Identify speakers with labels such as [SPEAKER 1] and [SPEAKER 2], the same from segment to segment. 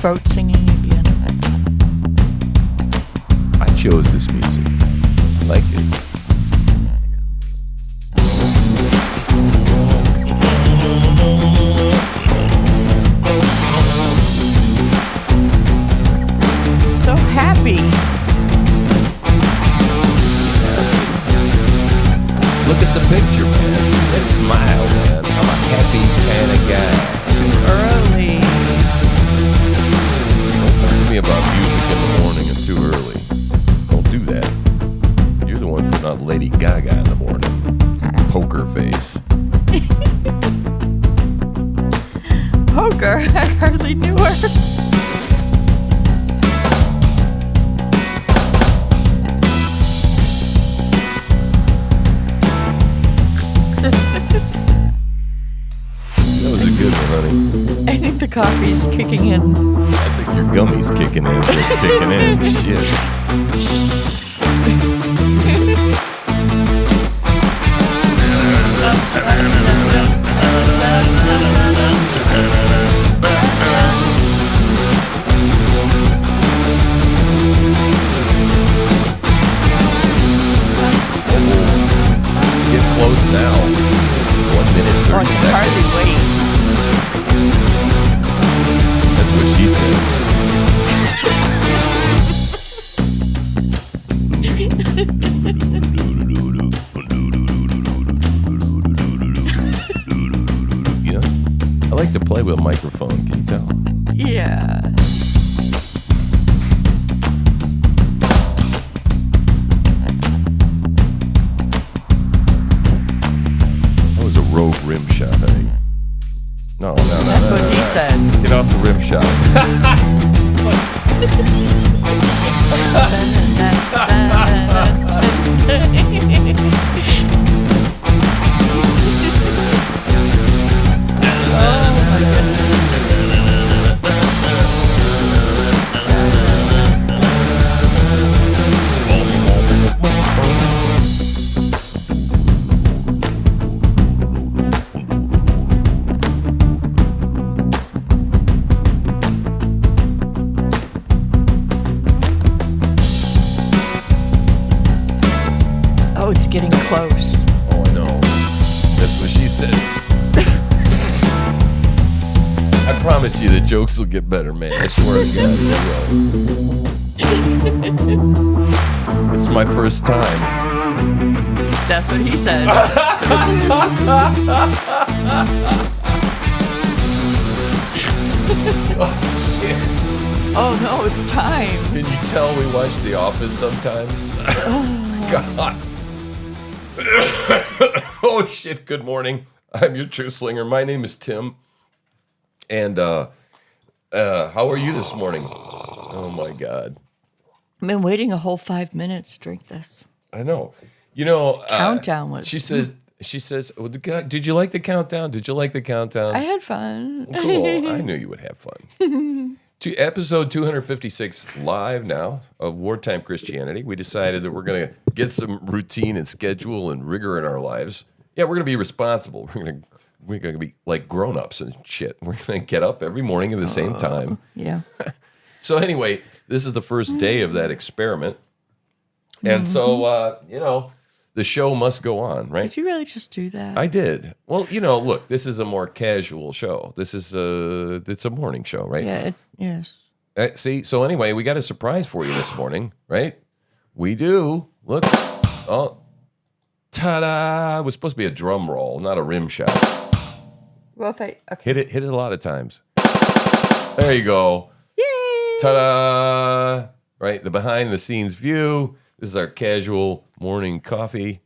[SPEAKER 1] throat singing again.
[SPEAKER 2] I chose this music. I like it.
[SPEAKER 1] So happy.
[SPEAKER 2] Look at the picture, man. That smile, man. I'm a happy kind of guy.
[SPEAKER 1] Too early.
[SPEAKER 2] Don't talk to me about music in the morning and too early. Don't do that. You're the one putting on Lady Gaga in the morning. Poker face.
[SPEAKER 1] Poker? I hardly knew her.
[SPEAKER 2] That was a good one, honey.
[SPEAKER 1] I think the coffee's kicking in.
[SPEAKER 2] I think your gummy's kicking in. It's kicking in. Shit. Get close now. 1 minute, 30
[SPEAKER 1] Oh, I can
[SPEAKER 2] seconds.
[SPEAKER 1] hardly wait.
[SPEAKER 2] That's what she said. Yeah. I like to play with a microphone, can you tell?
[SPEAKER 1] Yeah.
[SPEAKER 2] That was a rogue rim shot, honey. No.
[SPEAKER 1] That's what he said.
[SPEAKER 2] Get off the rim shot.
[SPEAKER 1] Oh, it's getting close.
[SPEAKER 2] Oh, I know. That's what she said. I promise you the jokes will get better, man. I swear to God, they will. It's my first time.
[SPEAKER 1] That's what he said.
[SPEAKER 2] Oh, shit.
[SPEAKER 1] Oh no, it's time.
[SPEAKER 2] Can you tell we watch The Office sometimes? God. Oh, shit. Good morning. I'm your Truth Slinger. My name is Tim. And how are you this morning? Oh, my God.
[SPEAKER 1] I've been waiting a whole 5 minutes to drink this.
[SPEAKER 2] I know. You know,
[SPEAKER 1] Countdown was.
[SPEAKER 2] She says, well, did you like the countdown? Did you like the countdown?
[SPEAKER 1] I had fun.
[SPEAKER 2] Cool. I knew you would have fun. To episode 256 live now of Wartime Christianity. We decided that we're going to get some routine and schedule and rigor in our lives. Yeah, we're going to be responsible. We're going to be like grown-ups and shit. We're going to get up every morning at the same time.
[SPEAKER 1] Yeah.
[SPEAKER 2] So anyway, this is the first day of that experiment. And so, you know, the show must go on, right?
[SPEAKER 1] Did you really just do that?
[SPEAKER 2] I did. Well, you know, look, this is a more casual show. This is it's a morning show, right?
[SPEAKER 1] Yeah. Yes.
[SPEAKER 2] See, so anyway, we got a surprise for you this morning, right? We do. Look. Oh, ta-da. It was supposed to be a drum roll, not a rim shot.
[SPEAKER 1] Well, if I okay.
[SPEAKER 2] Hit it a lot of times. There you go.
[SPEAKER 1] Yay!
[SPEAKER 2] Ta-da. Right, the behind-the-scenes view. This is our casual morning coffee.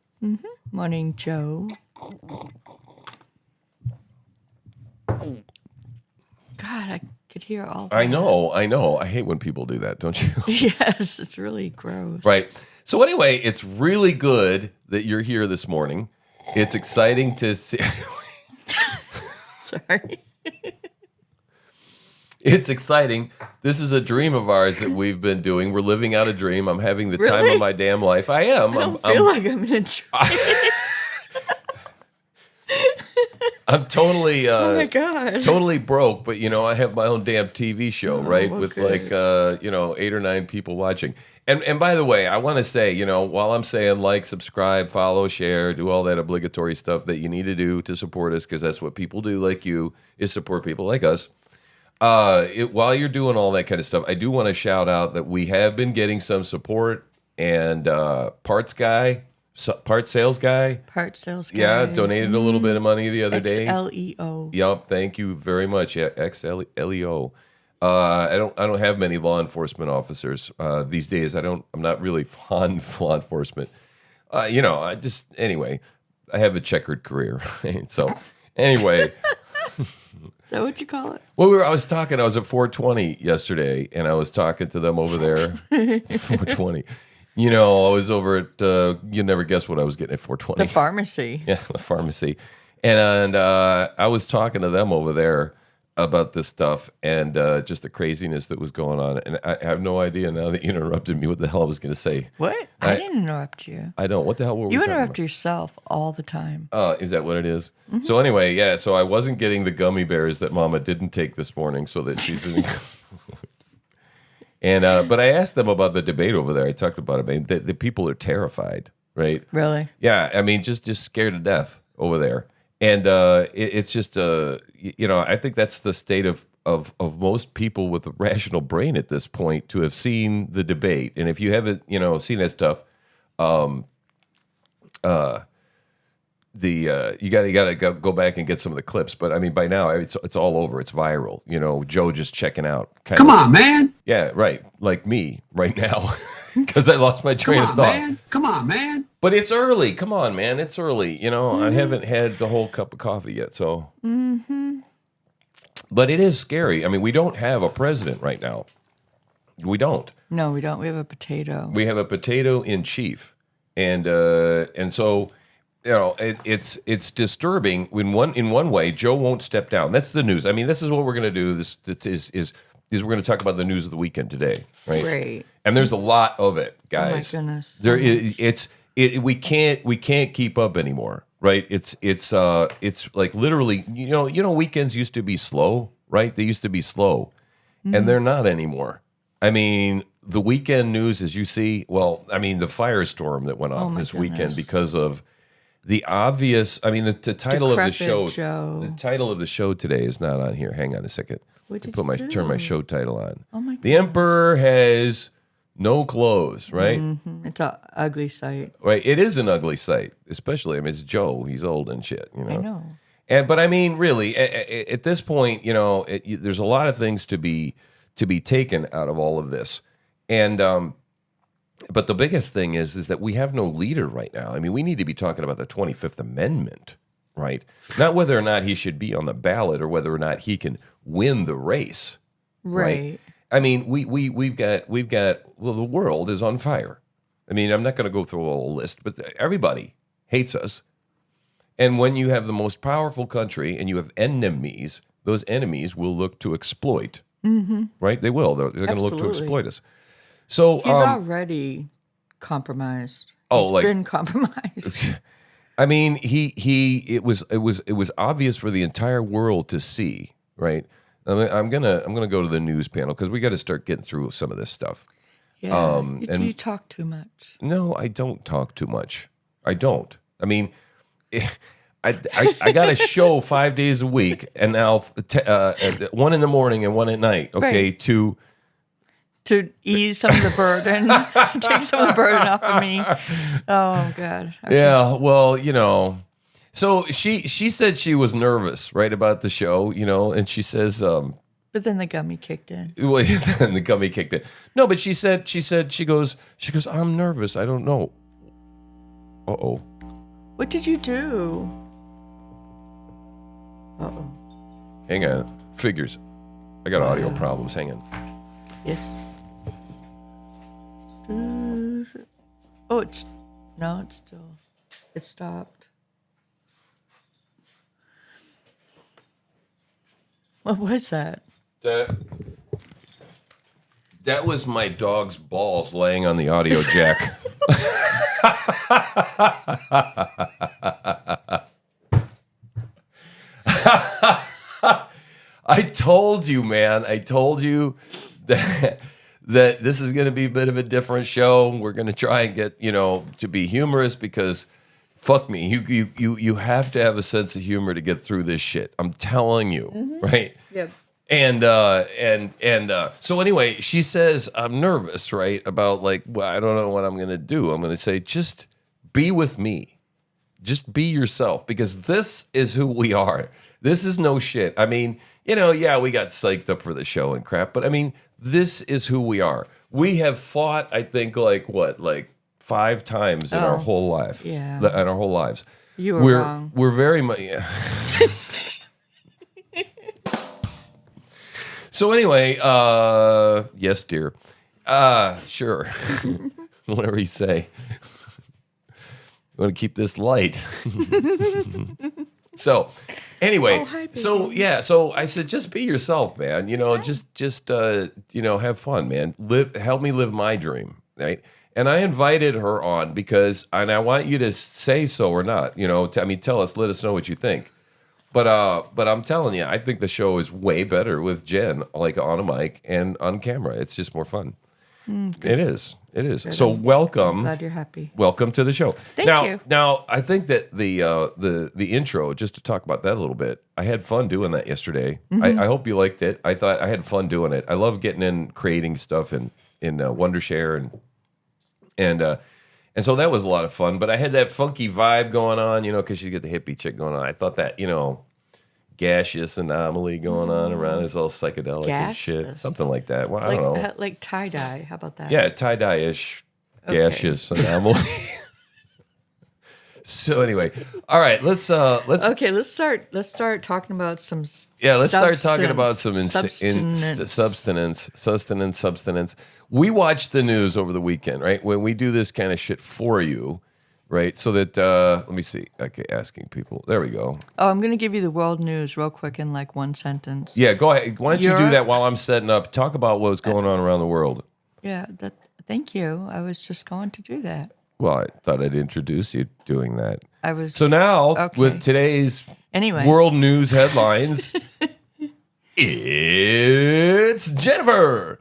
[SPEAKER 1] Morning, Joe. God, I could hear all that.
[SPEAKER 2] I know. I hate when people do that, don't you?
[SPEAKER 1] Yes, it's really gross.
[SPEAKER 2] Right. So anyway, it's really good that you're here this morning. It's exciting to see.
[SPEAKER 1] Sorry.
[SPEAKER 2] It's exciting. This is a dream of ours that we've been doing. We're living out a dream. I'm having the time
[SPEAKER 1] Really?
[SPEAKER 2] of my damn life. I am.
[SPEAKER 1] I don't feel like I'm in a dream.
[SPEAKER 2] I'm totally
[SPEAKER 1] Oh my God.
[SPEAKER 2] totally broke, but I have my own damn TV show, right? With
[SPEAKER 1] okay.
[SPEAKER 2] like 8 or 9 people watching. And by the way, I want to say, while I'm saying like, subscribe, follow, share, do all that obligatory stuff that you need to do to support us, because that's what people do like you, is support people like us. While you're doing all that kind of stuff, I do want to shout out that we have been getting some support, and parts sales guy, yeah, donated a little bit of money the other day.
[SPEAKER 1] XLEO.
[SPEAKER 2] Yup, thank you very much. Yeah, XLEO. I don't have many law enforcement officers these days. I'm not really fond of law enforcement. Anyway, I have a checkered career. Right? So anyway.
[SPEAKER 1] Is that what you call it?
[SPEAKER 2] Well, I was at 420 yesterday, and I was talking to them over there. 420. I was over at, you never guess what I was getting at 420.
[SPEAKER 1] The pharmacy.
[SPEAKER 2] Yeah, the pharmacy. And I was talking to them over there about this stuff and just the craziness that was going on. And I have no idea now that you interrupted me what the hell I was going to say.
[SPEAKER 1] What? I didn't interrupt you.
[SPEAKER 2] I don't. What the hell were we
[SPEAKER 1] You
[SPEAKER 2] talking
[SPEAKER 1] interrupt
[SPEAKER 2] about?
[SPEAKER 1] yourself all the time.
[SPEAKER 2] Is that what it is? Mm-hmm. So anyway, yeah, so I wasn't getting the gummy bears that Mama didn't take this morning so that she's in. And but I asked them about the debate over there. I talked about it. I mean, the people are terrified, right?
[SPEAKER 1] Really?
[SPEAKER 2] Yeah, I mean, just scared to death over there. And it's just, I think that's the state of most people with a rational brain at this point, to have seen the debate. And if you haven't, seen that stuff, you got to go back and get some of the clips. But I mean, by now it's all over. It's viral. Joe just checking out.
[SPEAKER 3] Come on, man.
[SPEAKER 2] Yeah, right. Like me right now, because I lost my train of thought.
[SPEAKER 3] Come on, man.
[SPEAKER 2] But it's early. Come on, man. It's early. I haven't had the whole cup of coffee yet. So, But it is scary. I mean, we don't have a president right now. We don't.
[SPEAKER 1] No, we don't. We have a potato.
[SPEAKER 2] We have a potato in chief, and so it's disturbing. In one way, Joe won't step down. That's the news. I mean, this is what we're going to do. This is we're going to talk about the news of the weekend today, right?
[SPEAKER 1] Great.
[SPEAKER 2] And there's a lot of it, guys.
[SPEAKER 1] Oh my goodness.
[SPEAKER 2] We can't keep up anymore, right? It's like literally, weekends used to be slow, right? They used to be slow, and they're not anymore. I mean, the weekend news, as you see, the firestorm that went off this weekend because of the obvious. I mean, the title of the show.
[SPEAKER 1] Joe.
[SPEAKER 2] The title of the show today is not on here. Hang on a second.
[SPEAKER 1] What did
[SPEAKER 2] Turn my show title on.
[SPEAKER 1] Oh my!
[SPEAKER 2] The Emperor has no clothes, right?
[SPEAKER 1] Mm-hmm. It's an ugly sight.
[SPEAKER 2] Right. It is an ugly sight, especially. I mean, it's Joe. He's old and shit.
[SPEAKER 1] I know.
[SPEAKER 2] But I mean, really, at this point, there's a lot of things to be taken out of all of this, and but the biggest thing is that we have no leader right now. I mean, we need to be talking about the 25th Amendment, right? Not whether or not he should be on the ballot or whether or not he can win the race,
[SPEAKER 1] Right.
[SPEAKER 2] I mean, we've got the world is on fire. I mean, I'm not going to go through a whole list, but everybody hates us. And when you have the most powerful country and you have enemies, those enemies will look to exploit. Mm-hmm. Right? They will. They're going to look to exploit us. So
[SPEAKER 1] he's already compromised. He's been compromised.
[SPEAKER 2] I mean, it was obvious for the entire world to see, right? I mean, I'm gonna go to the news panel because we got to start getting through some of this stuff.
[SPEAKER 1] Yeah, you talk too much.
[SPEAKER 2] No, I don't talk too much. I don't. I mean, I got a show 5 days a week, and now one in the morning and one at night. Okay,
[SPEAKER 1] right. To ease some of the burden, take some of the burden off of me. Oh God. Okay.
[SPEAKER 2] Yeah. Well, so she said she was nervous, right, about the show, and she says.
[SPEAKER 1] But then the gummy kicked in.
[SPEAKER 2] Well, then the gummy kicked in. No, but she goes, I'm nervous. I don't know. Uh-oh.
[SPEAKER 1] What did you do? Uh-oh.
[SPEAKER 2] Hang on. Figures. I got audio problems. Hang on.
[SPEAKER 1] Yes. Oh, it's still. It stopped. What was that?
[SPEAKER 2] That was my dog's balls laying on the audio jack. I told you, man. I told you that this is going to be a bit of a different show. We're going to try and get, to be humorous because fuck me. You have to have a sense of humor to get through this shit. I'm telling you, right?
[SPEAKER 1] Yep.
[SPEAKER 2] And so anyway, she says, I'm nervous, right? About like, well, I don't know what I'm going to do. I'm going to say, just be with me. Just be yourself because this is who we are. This is no shit. I mean, yeah, we got psyched up for the show and crap, but I mean, this is who we are. We have fought, I think, like 5 times in our whole life.
[SPEAKER 1] Yeah.
[SPEAKER 2] In our whole lives.
[SPEAKER 1] You were wrong.
[SPEAKER 2] We're very much. Yeah. So anyway, yes, dear. Sure. Whatever you say. I want to keep this light. So anyway,
[SPEAKER 1] hi, baby.
[SPEAKER 2] so I said, just be yourself, man. Just have fun, man. Help me live my dream, right? And I invited her on because, and I want you to say so or not, tell us, let us know what you think. But I'm telling you, I think the show is way better with Jen, like on a mic and on camera. It's just more fun. It is. Good. So welcome.
[SPEAKER 1] Glad you're happy.
[SPEAKER 2] Welcome to the show.
[SPEAKER 1] Thank you.
[SPEAKER 2] Now, I think that the intro, just to talk about that a little bit, I had fun doing that yesterday. I hope you liked it. I thought I had fun doing it. I love getting in, creating stuff in Wondershare and so that was a lot of fun. But I had that funky vibe going on, because you get the hippie chick going on. I thought that, gaseous anomaly going on around is all psychedelic and shit. Something like that. Well, I don't know.
[SPEAKER 1] Like tie-dye. How about that?
[SPEAKER 2] Yeah, tie-dye-ish gaseous anomaly. So anyway, all right, let's
[SPEAKER 1] start talking about some
[SPEAKER 2] start talking about some substance. We watched the news over the weekend, right? When we do this kind of shit for you, right? So that let me see. Okay, asking people. There we go.
[SPEAKER 1] Oh, I'm going to give you the world news real quick in like one sentence.
[SPEAKER 2] Yeah, go ahead. Why don't you do that while I'm setting up? Talk about what's going on around the world.
[SPEAKER 1] Yeah, thank you. I was just going to do that.
[SPEAKER 2] Well, I thought I'd introduce you doing that.
[SPEAKER 1] I was.
[SPEAKER 2] So now, with today's world news headlines, it's Jennifer.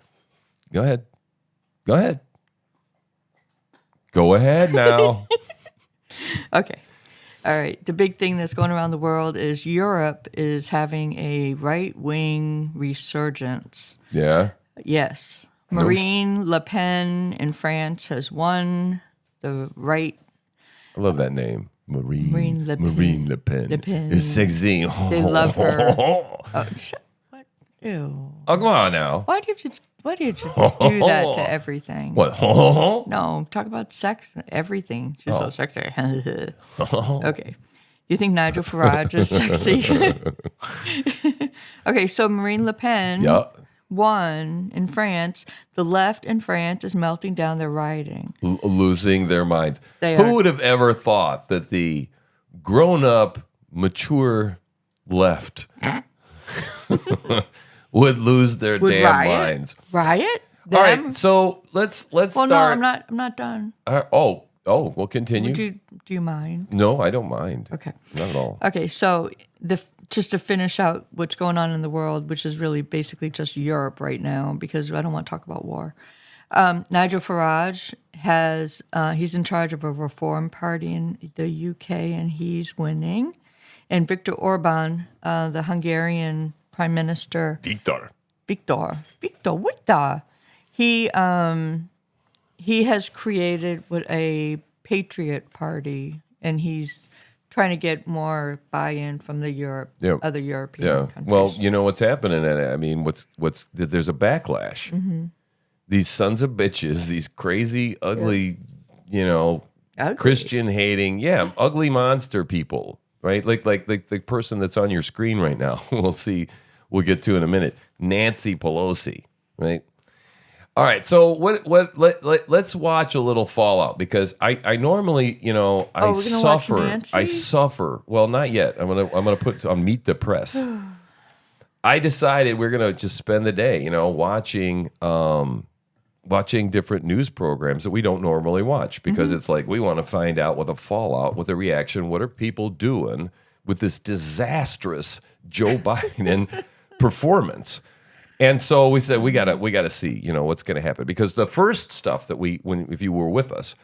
[SPEAKER 2] Go ahead. Go ahead now.
[SPEAKER 1] Okay. All right. The big thing that's going around the world is Europe is having a right-wing resurgence.
[SPEAKER 2] Yeah?
[SPEAKER 1] Yes. Marine Le Pen in France has won the right.
[SPEAKER 2] I love that name. Marine Le Pen.
[SPEAKER 1] Le Pen.
[SPEAKER 2] It's sexy.
[SPEAKER 1] They love her. What? Ew.
[SPEAKER 2] Oh, come on now.
[SPEAKER 1] Why did you do that to everything?
[SPEAKER 2] What?
[SPEAKER 1] No, talk about sex, everything. She's so sexy. Okay. You think Nigel Farage is sexy? Okay, so Marine Le Pen won in France. The left in France is melting down their rioting.
[SPEAKER 2] Losing their minds.
[SPEAKER 1] They
[SPEAKER 2] Who
[SPEAKER 1] are.
[SPEAKER 2] would have ever thought that the grown-up, mature left would lose their damn minds?
[SPEAKER 1] Riot?
[SPEAKER 2] All right, so let's
[SPEAKER 1] Well,
[SPEAKER 2] start.
[SPEAKER 1] no, I'm not done.
[SPEAKER 2] We'll continue.
[SPEAKER 1] Do you mind?
[SPEAKER 2] No, I don't mind.
[SPEAKER 1] Okay.
[SPEAKER 2] Not at all.
[SPEAKER 1] Okay, so just to finish out what's going on in the world, which is really basically just Europe right now, because I don't want to talk about war. Nigel Farage he's in charge of a reform party in the UK, and he's winning. And Viktor Orban, the Hungarian Prime Minister, Viktor, he has created a patriot party, and he's trying to get more buy-in from the other European countries.
[SPEAKER 2] Well, you know what's happening. I mean, there's a backlash. Mm-hmm. These sons of bitches, these crazy, ugly, Christian-hating, ugly monster people, right? Like the person that's on your screen right now. We'll get to in a minute. Nancy Pelosi, right? All right, so let's watch a little fallout, because I normally, I suffer. Well, not yet. I'm gonna put on Meet the Press. I decided we're gonna just spend the day, watching different news programs that we don't normally watch, because it's like we want to find out what the fallout, what the reaction, what are people doing with this disastrous Joe Biden performance. And so we said we gotta see, what's gonna happen, because the first stuff that if you were with us,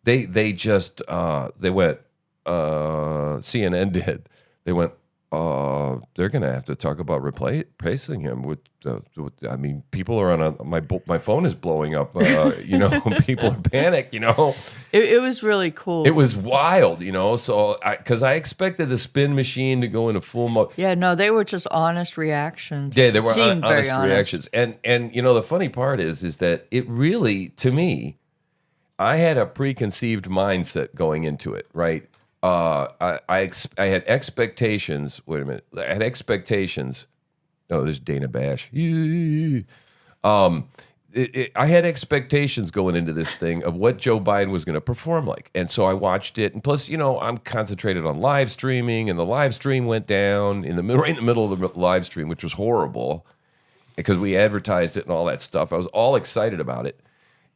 [SPEAKER 2] they went, CNN did, they went, they're gonna have to talk about replacing him with. I mean, people are on my phone is blowing up. People are panicked.
[SPEAKER 1] It was really cool.
[SPEAKER 2] It was wild. So because I expected the spin machine to go into full mode.
[SPEAKER 1] Yeah, no, they were just honest reactions.
[SPEAKER 2] Yeah, they were
[SPEAKER 1] Seemed
[SPEAKER 2] honest
[SPEAKER 1] very
[SPEAKER 2] reactions. And the funny part is that it really, to me, I had a preconceived mindset going into it, right? I had expectations. Wait a minute. I had expectations. Oh, there's Dana Bash. I had expectations going into this thing of what Joe Biden was going to perform like. And so I watched it. And plus, I'm concentrated on live streaming, and the live stream went down right in the middle of the live stream, which was horrible because we advertised it and all that stuff. I was all excited about it.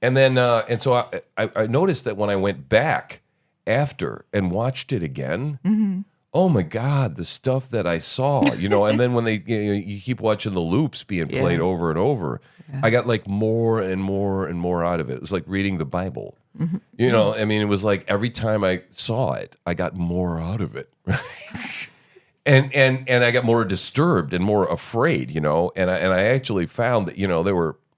[SPEAKER 2] And then, so I noticed that when I went back after and watched it again, oh my God, the stuff that I saw, and then when you keep watching the loops being played over and over, I got like more and more and more out of it. It was like reading the Bible. I mean, it was like every time I saw it, I got more out of it. and I got more disturbed and more afraid, and I actually found that,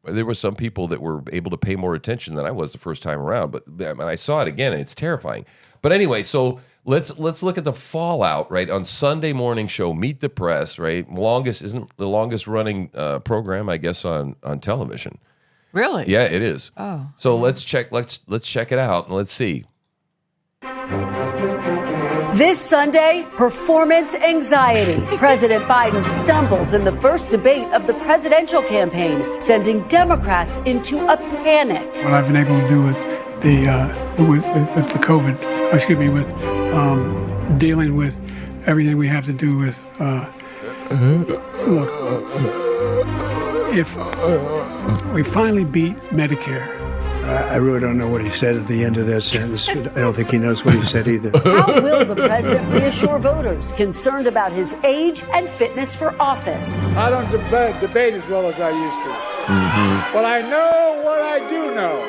[SPEAKER 2] there were some people that were able to pay more attention than I was the first time around, but I saw it again, and it's terrifying. But anyway, so let's look at the fallout, right? On Sunday morning show, Meet the Press, right? Isn't the longest running program, I guess, on television.
[SPEAKER 1] Really?
[SPEAKER 2] Yeah, it is.
[SPEAKER 1] Oh.
[SPEAKER 2] So let's check it out and let's see.
[SPEAKER 3] This Sunday, performance anxiety. President Biden stumbles in the first debate of the presidential campaign, sending Democrats into a panic.
[SPEAKER 4] What I've been able to do with the COVID, with dealing with everything we have to do with. Look, if we finally beat Medicare.
[SPEAKER 5] I really don't know what he said at the end of that sentence. I don't think he knows what he said either.
[SPEAKER 3] How will the president reassure voters concerned about his age and fitness for office?
[SPEAKER 6] I don't debate as well as I used to. But I know what I do know.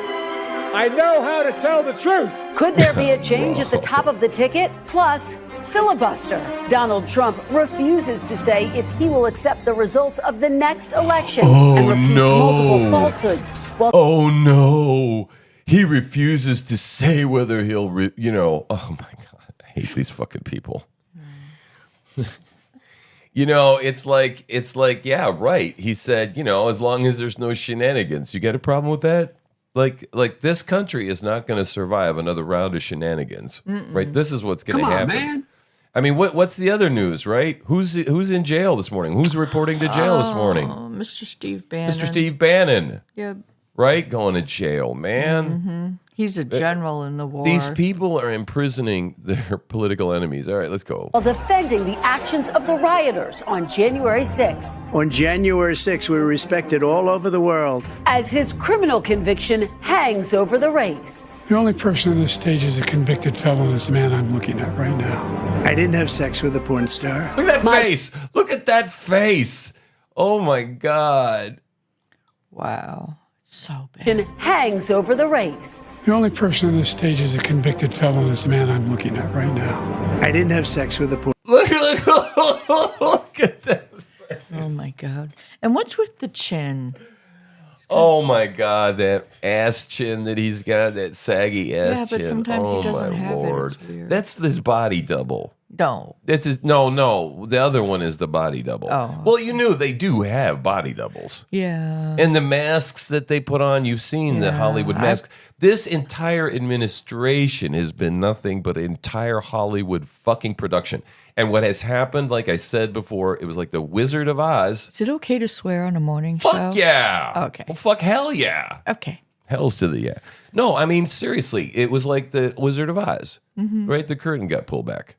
[SPEAKER 6] I know how to tell the truth.
[SPEAKER 3] Could there be a change at the top of the ticket? Plus, filibuster. Donald Trump refuses to say if he will accept the results of the next election and repeats multiple falsehoods.
[SPEAKER 2] Oh no, he refuses to say whether he'll, oh my God, I hate these fucking people. It's like, yeah, right. He said, as long as there's no shenanigans. You got a problem with that? Like this country is not going to survive another round of shenanigans, right? This is what's going to happen. Man. I mean, what's the other news, right? Who's in jail this morning? Who's reporting to jail this morning?
[SPEAKER 1] Mr. Steve Bannon.
[SPEAKER 2] Mr. Steve Bannon.
[SPEAKER 1] Yeah.
[SPEAKER 2] Right? Going to jail, man.
[SPEAKER 1] He's a general in the war.
[SPEAKER 2] These people are imprisoning their political enemies. All right, let's go.
[SPEAKER 3] While defending the actions of the rioters on January 6th.
[SPEAKER 5] On January 6th, we were respected all over the world.
[SPEAKER 3] As his criminal conviction hangs over the race.
[SPEAKER 4] The only person on this stage is a convicted felon is the man I'm looking at right now.
[SPEAKER 5] I didn't have sex with a porn star.
[SPEAKER 2] Look at that face. Look at that face. Oh, my God.
[SPEAKER 1] Wow. So bad.
[SPEAKER 3] Hangs over the race.
[SPEAKER 4] The only person on this stage is a convicted felon is the man I'm looking at right now.
[SPEAKER 5] I didn't have sex with a porn.
[SPEAKER 2] Look at that.
[SPEAKER 1] Oh my God. And what's with the chin?
[SPEAKER 2] Oh my God, that ass chin that he's got, that saggy ass chin.
[SPEAKER 1] Yeah, but sometimes he doesn't have it. It's weird.
[SPEAKER 2] That's this body double.
[SPEAKER 1] No.
[SPEAKER 2] That's his, no. The other one is the body double.
[SPEAKER 1] Oh.
[SPEAKER 2] Well, you knew they do have body doubles.
[SPEAKER 1] Yeah.
[SPEAKER 2] And the masks that they put on, you've seen the Hollywood mask. This entire administration has been nothing but an entire Hollywood fucking production. And what has happened, like I said before, it was like the Wizard of Oz.
[SPEAKER 1] Is it okay to swear on a morning show?
[SPEAKER 2] Fuck yeah.
[SPEAKER 1] Okay.
[SPEAKER 2] Well, fuck hell yeah.
[SPEAKER 1] Okay.
[SPEAKER 2] Hell's to the yeah. No, I mean, seriously, it was like the Wizard of Oz, right? The curtain got pulled back.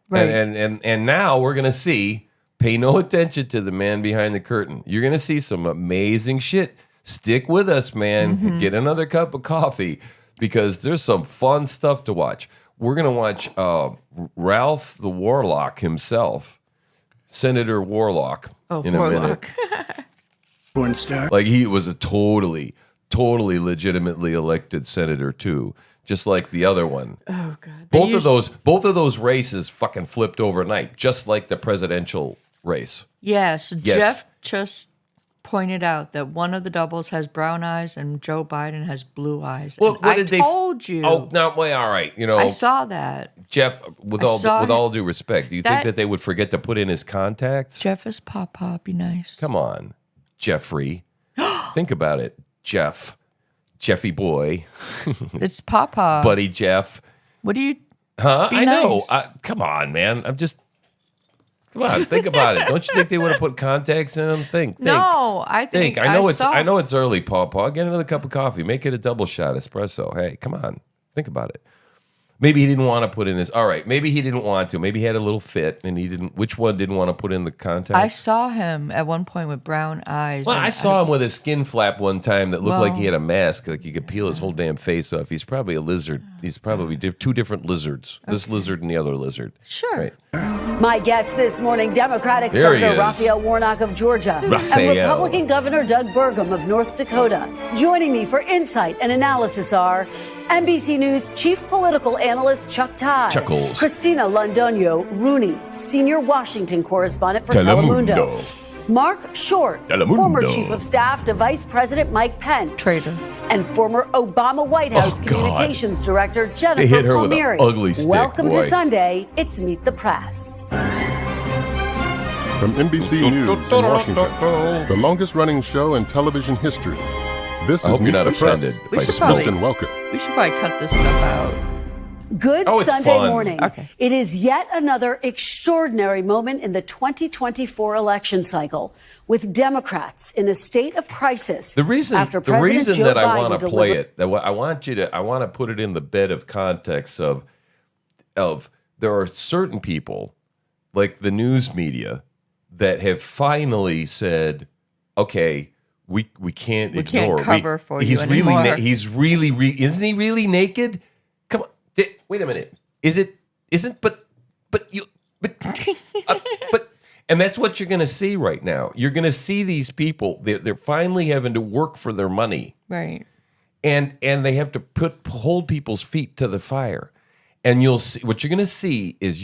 [SPEAKER 1] Right.
[SPEAKER 2] And now we're going to see, pay no attention to the man behind the curtain. You're going to see some amazing shit. Stick with us, man. Get another cup of coffee because there's some fun stuff to watch. We're going to watch Ralph the Warlock himself Senator Warlock in a
[SPEAKER 1] Warlock.
[SPEAKER 2] minute.
[SPEAKER 5] Porn star.
[SPEAKER 2] Like he was a totally legitimately elected senator too, just like the other one.
[SPEAKER 1] Oh God.
[SPEAKER 2] Both of those races fucking flipped overnight, just like the presidential race.
[SPEAKER 1] Yes,
[SPEAKER 2] Yes.
[SPEAKER 1] Jeff just pointed out that one of the doubles has brown eyes and Joe Biden has blue eyes.
[SPEAKER 2] Well,
[SPEAKER 1] And
[SPEAKER 2] what
[SPEAKER 1] I
[SPEAKER 2] did they?
[SPEAKER 1] told you.
[SPEAKER 2] Oh, no, well, all right. You know,
[SPEAKER 1] I saw that.
[SPEAKER 2] Jeff. With
[SPEAKER 1] I saw
[SPEAKER 2] all due respect, do you think
[SPEAKER 1] that-
[SPEAKER 2] that they would forget to put in his contacts?
[SPEAKER 1] Jeff is Papa. Be nice.
[SPEAKER 2] Come on, Jeffrey. Think about it, Jeffy boy,
[SPEAKER 1] It's Papa.
[SPEAKER 2] buddy Jeff.
[SPEAKER 1] What do you?
[SPEAKER 2] Huh?
[SPEAKER 1] Be
[SPEAKER 2] I know.
[SPEAKER 1] nice.
[SPEAKER 2] Come on, man. Come on, think about it. Don't you think they would have put contacts in them? Think.
[SPEAKER 1] No, I think
[SPEAKER 2] I know
[SPEAKER 1] saw-
[SPEAKER 2] I know it's early, Paw. Get another cup of coffee. Make it a double shot espresso. Hey, come on. Think about it. Maybe he didn't want to put in his. All right. Maybe he didn't want to. Maybe he had a little fit, and he didn't. Which one didn't want to put in the contacts?
[SPEAKER 1] I saw him at one point with brown eyes.
[SPEAKER 2] Well,
[SPEAKER 1] and
[SPEAKER 2] I saw him with a skin flap one time that looked like he
[SPEAKER 1] Well-
[SPEAKER 2] had a mask, like you could peel his whole damn face off. He's probably a lizard. He's probably two different lizards. This lizard and the other lizard.
[SPEAKER 1] Sure.
[SPEAKER 2] Right.
[SPEAKER 3] My guest this morning, Democratic
[SPEAKER 2] There he
[SPEAKER 3] Senator
[SPEAKER 2] is.
[SPEAKER 3] Raphael Warnock of Georgia and
[SPEAKER 2] Raphael.
[SPEAKER 3] Republican Governor Doug Burgum of North Dakota. Joining me for insight and analysis are NBC News Chief Political Analyst Chuck Todd,
[SPEAKER 2] Chuckles.
[SPEAKER 3] Christina Londoño Rooney, Senior Washington Correspondent for
[SPEAKER 2] Telemundo.
[SPEAKER 3] Telemundo, Mark Short,
[SPEAKER 2] Telemundo.
[SPEAKER 3] former Chief of Staff to Vice President Mike Pence,
[SPEAKER 1] Traitor.
[SPEAKER 3] and former Obama White House
[SPEAKER 2] Oh, God.
[SPEAKER 3] Communications Director Jennifer
[SPEAKER 2] They hit her with an
[SPEAKER 3] Palmieri.
[SPEAKER 2] ugly stick,
[SPEAKER 3] Welcome
[SPEAKER 2] boy.
[SPEAKER 3] to Sunday. It's Meet the Press.
[SPEAKER 7] From NBC News in Washington, the longest-running show in television history. This
[SPEAKER 2] I
[SPEAKER 7] is
[SPEAKER 2] hope you're
[SPEAKER 7] Meet
[SPEAKER 2] not
[SPEAKER 7] the Press
[SPEAKER 2] offended if
[SPEAKER 1] We
[SPEAKER 2] I
[SPEAKER 1] should
[SPEAKER 7] with
[SPEAKER 1] probably-
[SPEAKER 7] Kristen Welker.
[SPEAKER 1] We should probably cut this stuff out.
[SPEAKER 3] Good
[SPEAKER 2] Oh, it's
[SPEAKER 3] Sunday
[SPEAKER 2] fun.
[SPEAKER 3] morning.
[SPEAKER 1] Okay.
[SPEAKER 3] It is yet another extraordinary moment in the 2024 election cycle, with Democrats in a state of crisis.
[SPEAKER 2] The reason
[SPEAKER 3] after President Joe
[SPEAKER 2] that I
[SPEAKER 3] Biden
[SPEAKER 2] want to play
[SPEAKER 3] delivered-
[SPEAKER 2] it, that I want to put it in the bed of context of there are certain people like the news media that have finally said, okay, we can't ignore.
[SPEAKER 1] cover for you
[SPEAKER 2] he's
[SPEAKER 1] anymore.
[SPEAKER 2] Really he's really isn't he really naked? Come on, wait a minute. But and that's what you're going to see right now. You're going to see these people. They're finally having to work for their money,
[SPEAKER 1] Right.
[SPEAKER 2] and they have to hold people's feet to the fire. And you'll see what you're going to see is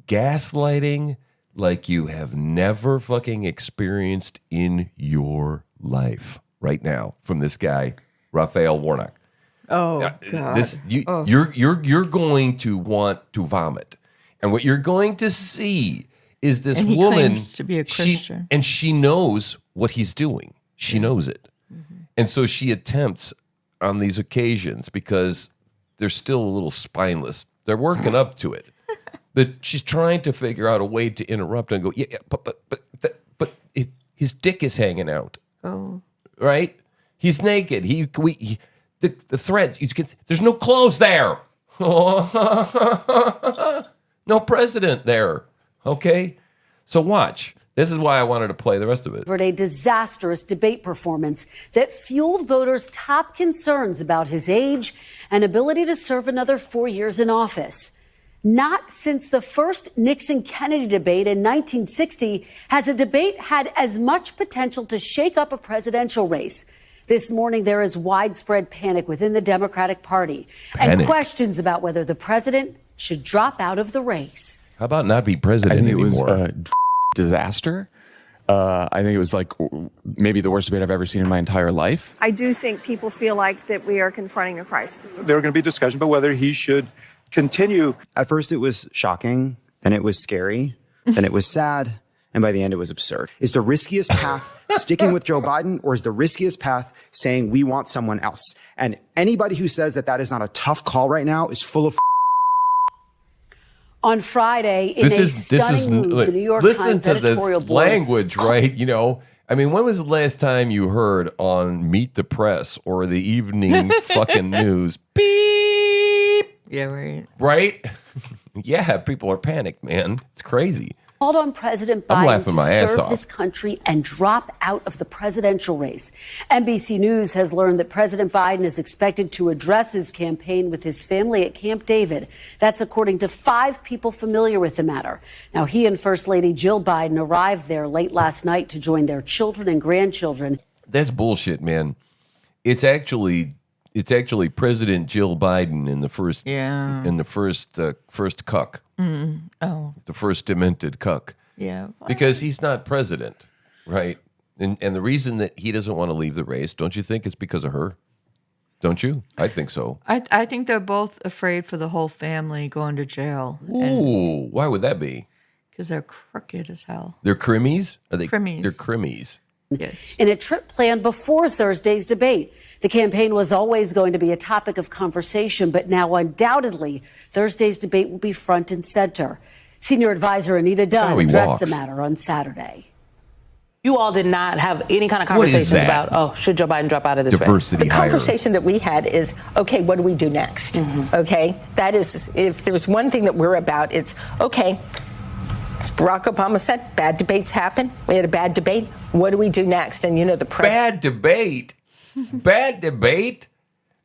[SPEAKER 2] gaslighting like you have never fucking experienced in your life right now from this guy, Raphael Warnock.
[SPEAKER 1] Oh God.
[SPEAKER 2] You're going to want to vomit, and what you're going to see is this
[SPEAKER 1] And he
[SPEAKER 2] woman.
[SPEAKER 1] claims to be a Christian.
[SPEAKER 2] She knows what he's doing. She knows it, and so she attempts on these occasions because they're still a little spineless. They're working up to it, but she's trying to figure out a way to interrupt and go, yeah, but his dick is hanging out.
[SPEAKER 1] Oh.
[SPEAKER 2] Right? He's naked. The thread. There's no clothes there. No president there. Okay? So watch. This is why I wanted to play the rest of it.
[SPEAKER 3] delivered a disastrous debate performance that fueled voters' top concerns about his age and ability to serve another 4 years in office. Not since the first Nixon-Kennedy debate in 1960 has a debate had as much potential to shake up a presidential race. This morning, there is widespread panic within the Democratic Party and
[SPEAKER 2] Panic.
[SPEAKER 3] questions about whether the president should drop out of the race.
[SPEAKER 2] How about not be president
[SPEAKER 8] I think it was
[SPEAKER 2] anymore?
[SPEAKER 8] a disaster. I think it was like maybe the worst debate I've ever seen in my entire life.
[SPEAKER 9] I do think people feel like that we are confronting a crisis.
[SPEAKER 10] There were going to be discussion about whether he should continue.
[SPEAKER 11] At first, it was shocking, then it was scary, then it was sad, and by the end, it was absurd. Is the riskiest path sticking with Joe Biden, or is the riskiest path saying we want someone else? And anybody who says that that is not a tough call right now is full of.
[SPEAKER 3] On Friday, in a stunning move, the New York
[SPEAKER 2] listen
[SPEAKER 3] Times
[SPEAKER 2] to this
[SPEAKER 3] editorial board
[SPEAKER 2] language, right? You know, I mean, when was the last time you heard on Meet the Press or the evening fucking news? Beep.
[SPEAKER 1] Yeah, right.
[SPEAKER 2] Right? Yeah, people are panicked, man. It's crazy.
[SPEAKER 3] called on President
[SPEAKER 2] I'm
[SPEAKER 3] Biden
[SPEAKER 2] laughing my
[SPEAKER 3] to
[SPEAKER 2] ass
[SPEAKER 3] serve
[SPEAKER 2] off.
[SPEAKER 3] his country and drop out of the presidential race. NBC News has learned that President Biden is expected to address his campaign with his family at Camp David. That's according to 5 people familiar with the matter. Now, he and First Lady Jill Biden arrived there late last night to join their children and grandchildren.
[SPEAKER 2] That's bullshit, man. It's actually President Jill Biden in the first first cuck.
[SPEAKER 1] Oh,
[SPEAKER 2] The first demented cuck.
[SPEAKER 1] yeah.
[SPEAKER 2] Because he's not president, right? And the reason that he doesn't want to leave the race, don't you think it's because of her? Don't you? I think so.
[SPEAKER 1] I think they're both afraid for the whole family going to jail.
[SPEAKER 2] Ooh, why would that be?
[SPEAKER 1] Because they're crooked as hell.
[SPEAKER 2] They're crimmies? Are they?
[SPEAKER 1] Crimmies.
[SPEAKER 2] They're crimmies.
[SPEAKER 1] Yes.
[SPEAKER 3] In a trip planned before Thursday's debate. The campaign was always going to be a topic of conversation, but now undoubtedly Thursday's debate will be front and center. Senior advisor Anita Dunn addressed the matter on Saturday.
[SPEAKER 12] You all did not have any kind of conversations about, should Joe Biden drop out of this
[SPEAKER 2] diversity
[SPEAKER 12] race?
[SPEAKER 13] The conversation that we had is, okay, what do we do next? Okay, that is, if there's one thing that we're about, it's, okay, as Barack Obama said, bad debates happen. We had a bad debate. What do we do next? And, you know, the president...
[SPEAKER 2] Bad debate? Bad debate?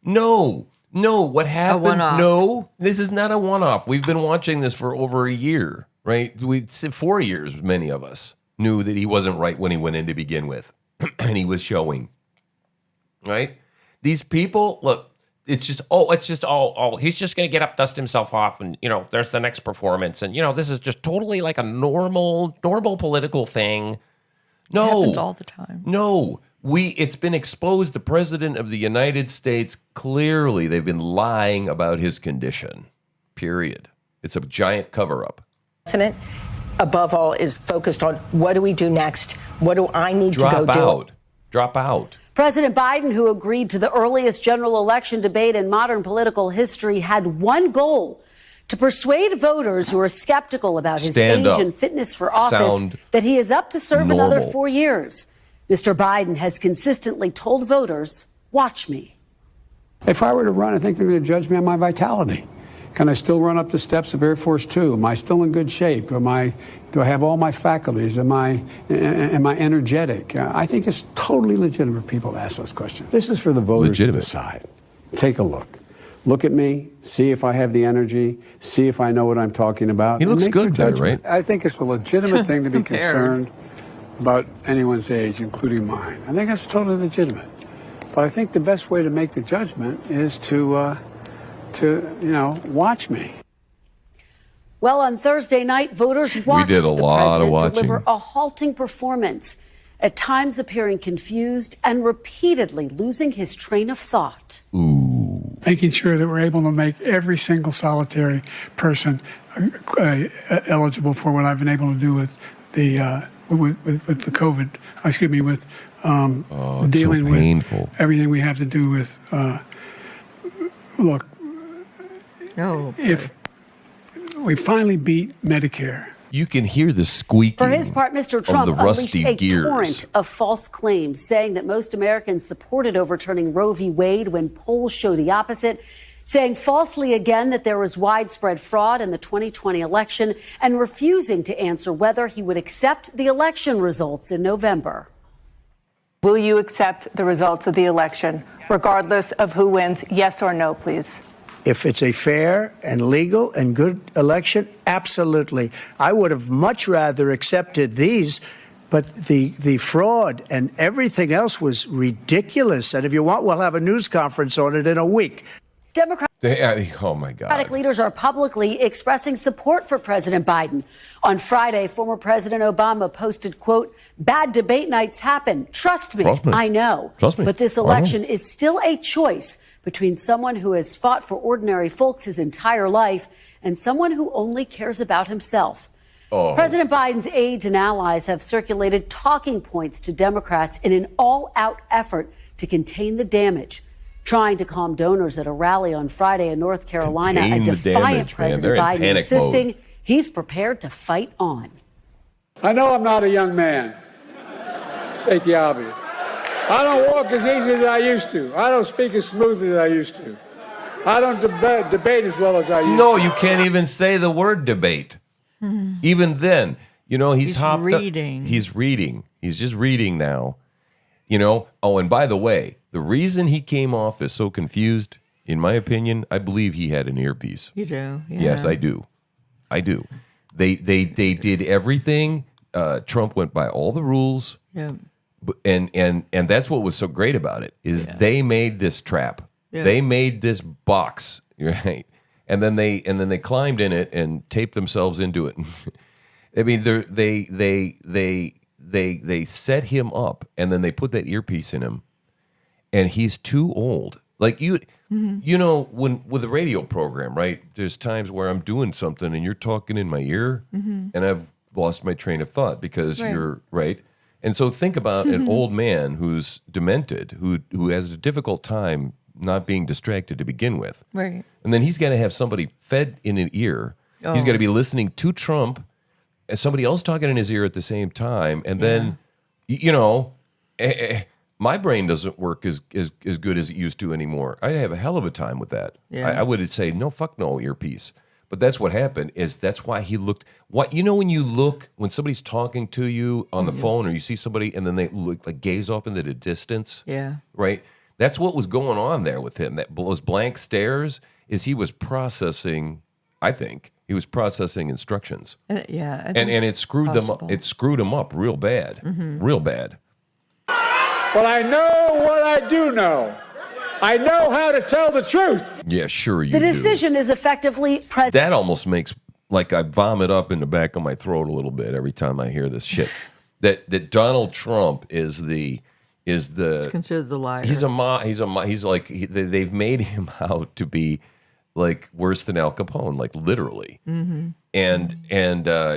[SPEAKER 2] No. What happened?
[SPEAKER 1] one-off.
[SPEAKER 2] No, this is not a one-off. We've been watching this for over a year, right? 4 years, many of us knew that he wasn't right when he went in to begin with. And he was showing, right? These people, look, it's just all, he's just going to get up, dust himself off, and, you know, there's the next performance. And, you know, this is just totally like a normal political thing. No.
[SPEAKER 1] It happens all the time.
[SPEAKER 2] No. It's been exposed. The president of the United States, clearly they've been lying about his condition, period. It's a giant cover-up.
[SPEAKER 13] President, above all, is focused on what do we do next? What do I need to go do?
[SPEAKER 2] Drop out.
[SPEAKER 3] President Biden, who agreed to the earliest general election debate in modern political history, had one goal: to persuade voters who are skeptical about his age and fitness for office that he is up to serve another 4 years. Mr. Biden has consistently told voters, watch me.
[SPEAKER 4] If I were to run, I think they're going to judge me on my vitality. Can I still run up the steps of Air Force Two? Am I still in good shape? Do I have all my faculties? Am I energetic? I think it's totally legitimate for people to ask those questions. This is for the voters to decide. Take a look. Look at me, see if I have the energy, see if I know what I'm talking about.
[SPEAKER 2] He looks good there, right?
[SPEAKER 4] I think it's a legitimate thing to be concerned about anyone's age, including mine. I think that's totally legitimate. But I think the best way to make the judgment is to watch me.
[SPEAKER 3] Well, on Thursday night, voters watched
[SPEAKER 2] did a
[SPEAKER 3] the
[SPEAKER 2] lot of
[SPEAKER 3] president
[SPEAKER 2] watching.
[SPEAKER 3] deliver a halting performance, at times appearing confused and repeatedly losing his train of thought.
[SPEAKER 4] Making sure that we're able to make every single solitary person eligible for what I've been able to do with the COVID. With dealing with everything we have to do with. Look, if we finally beat Medicare.
[SPEAKER 2] You can hear the squeaking.
[SPEAKER 3] For his part, Mr. Trump
[SPEAKER 2] of the rusty
[SPEAKER 3] unleashed a
[SPEAKER 2] gears.
[SPEAKER 3] torrent of false claims, saying that most Americans supported overturning Roe v. Wade when polls show the opposite, saying falsely again that there was widespread fraud in the 2020 election, and refusing to answer whether he would accept the election results in November.
[SPEAKER 12] Will you accept the results of the election, regardless of who wins? Yes or no, please.
[SPEAKER 5] If it's a fair and legal and good election, absolutely. I would have much rather accepted these, but the fraud and everything else was ridiculous. And if you want, we'll have a news conference on it in a week.
[SPEAKER 2] Oh, my God.
[SPEAKER 3] Democratic leaders are publicly expressing support for President Biden. On Friday, former President Obama posted, quote, "Bad debate nights happen. Trust me, I know.
[SPEAKER 2] Trust me.
[SPEAKER 3] But this election is still a choice between someone who has fought for ordinary folks his entire life and someone who only cares about himself." President Biden's aides and allies have circulated talking points to Democrats in an all-out effort to contain the damage. Trying to calm donors at a rally on Friday in North Carolina,
[SPEAKER 2] Contain
[SPEAKER 3] a
[SPEAKER 2] the
[SPEAKER 3] defiant
[SPEAKER 2] damage, man. They're
[SPEAKER 3] President
[SPEAKER 2] in
[SPEAKER 3] Biden
[SPEAKER 2] panic
[SPEAKER 3] insisting
[SPEAKER 2] mode.
[SPEAKER 3] he's prepared to fight on.
[SPEAKER 6] I know I'm not a young man. State the obvious. I don't walk as easy as I used to. I don't speak as smoothly as I used to. I don't debate as well as I used to.
[SPEAKER 2] No, you can't even say the word debate. Even then, You know, he's hopped up-
[SPEAKER 1] reading.
[SPEAKER 2] He's reading. He's just reading now. You know, oh, and by the way, the reason he came off as so confused, in my opinion, I believe he had an earpiece.
[SPEAKER 1] You do? Yeah.
[SPEAKER 2] Yes, I do. I do. They did everything. Trump went by all the rules.
[SPEAKER 1] Yeah.
[SPEAKER 2] And that's what was so great about it is they made this trap.
[SPEAKER 1] Yeah.
[SPEAKER 2] They made this box, right? And then they climbed in it and taped themselves into it. I mean, they set him up, and then they put that earpiece in him, and he's too old. Like you know, when with a radio program, right? There's times where I'm doing something and you're talking in my ear, and I've lost my train of thought because you're right. And so think about an old man who's demented, who has a difficult time not being distracted to begin with.
[SPEAKER 1] Right.
[SPEAKER 2] And then he's got to have somebody fed in an ear. He's got to be listening to Trump and somebody else talking in his ear at the same time. And then, you know, my brain doesn't work as good as it used to anymore. I have a hell of a time with that.
[SPEAKER 1] Yeah.
[SPEAKER 2] I would say, no, fuck no earpiece. But that's what happened. That's why he looked. What you know when you look when somebody's talking to you on the phone, or you see somebody and then they look like gaze off into the distance.
[SPEAKER 1] Yeah.
[SPEAKER 2] Right. That's what was going on there with him. Those blank stares is he was processing. I think he was processing instructions.
[SPEAKER 1] Yeah.
[SPEAKER 2] And it screwed them up. It screwed him up real bad. Real bad.
[SPEAKER 6] But I know what I do know. I know how to tell the truth.
[SPEAKER 2] Yeah, sure you
[SPEAKER 3] The
[SPEAKER 2] do.
[SPEAKER 3] decision is effectively
[SPEAKER 2] That almost makes like I vomit up in the back of my throat a little bit every time I hear this shit. that Donald Trump is
[SPEAKER 1] It's considered the liar.
[SPEAKER 2] They've made him out to be like worse than Al Capone, like literally. And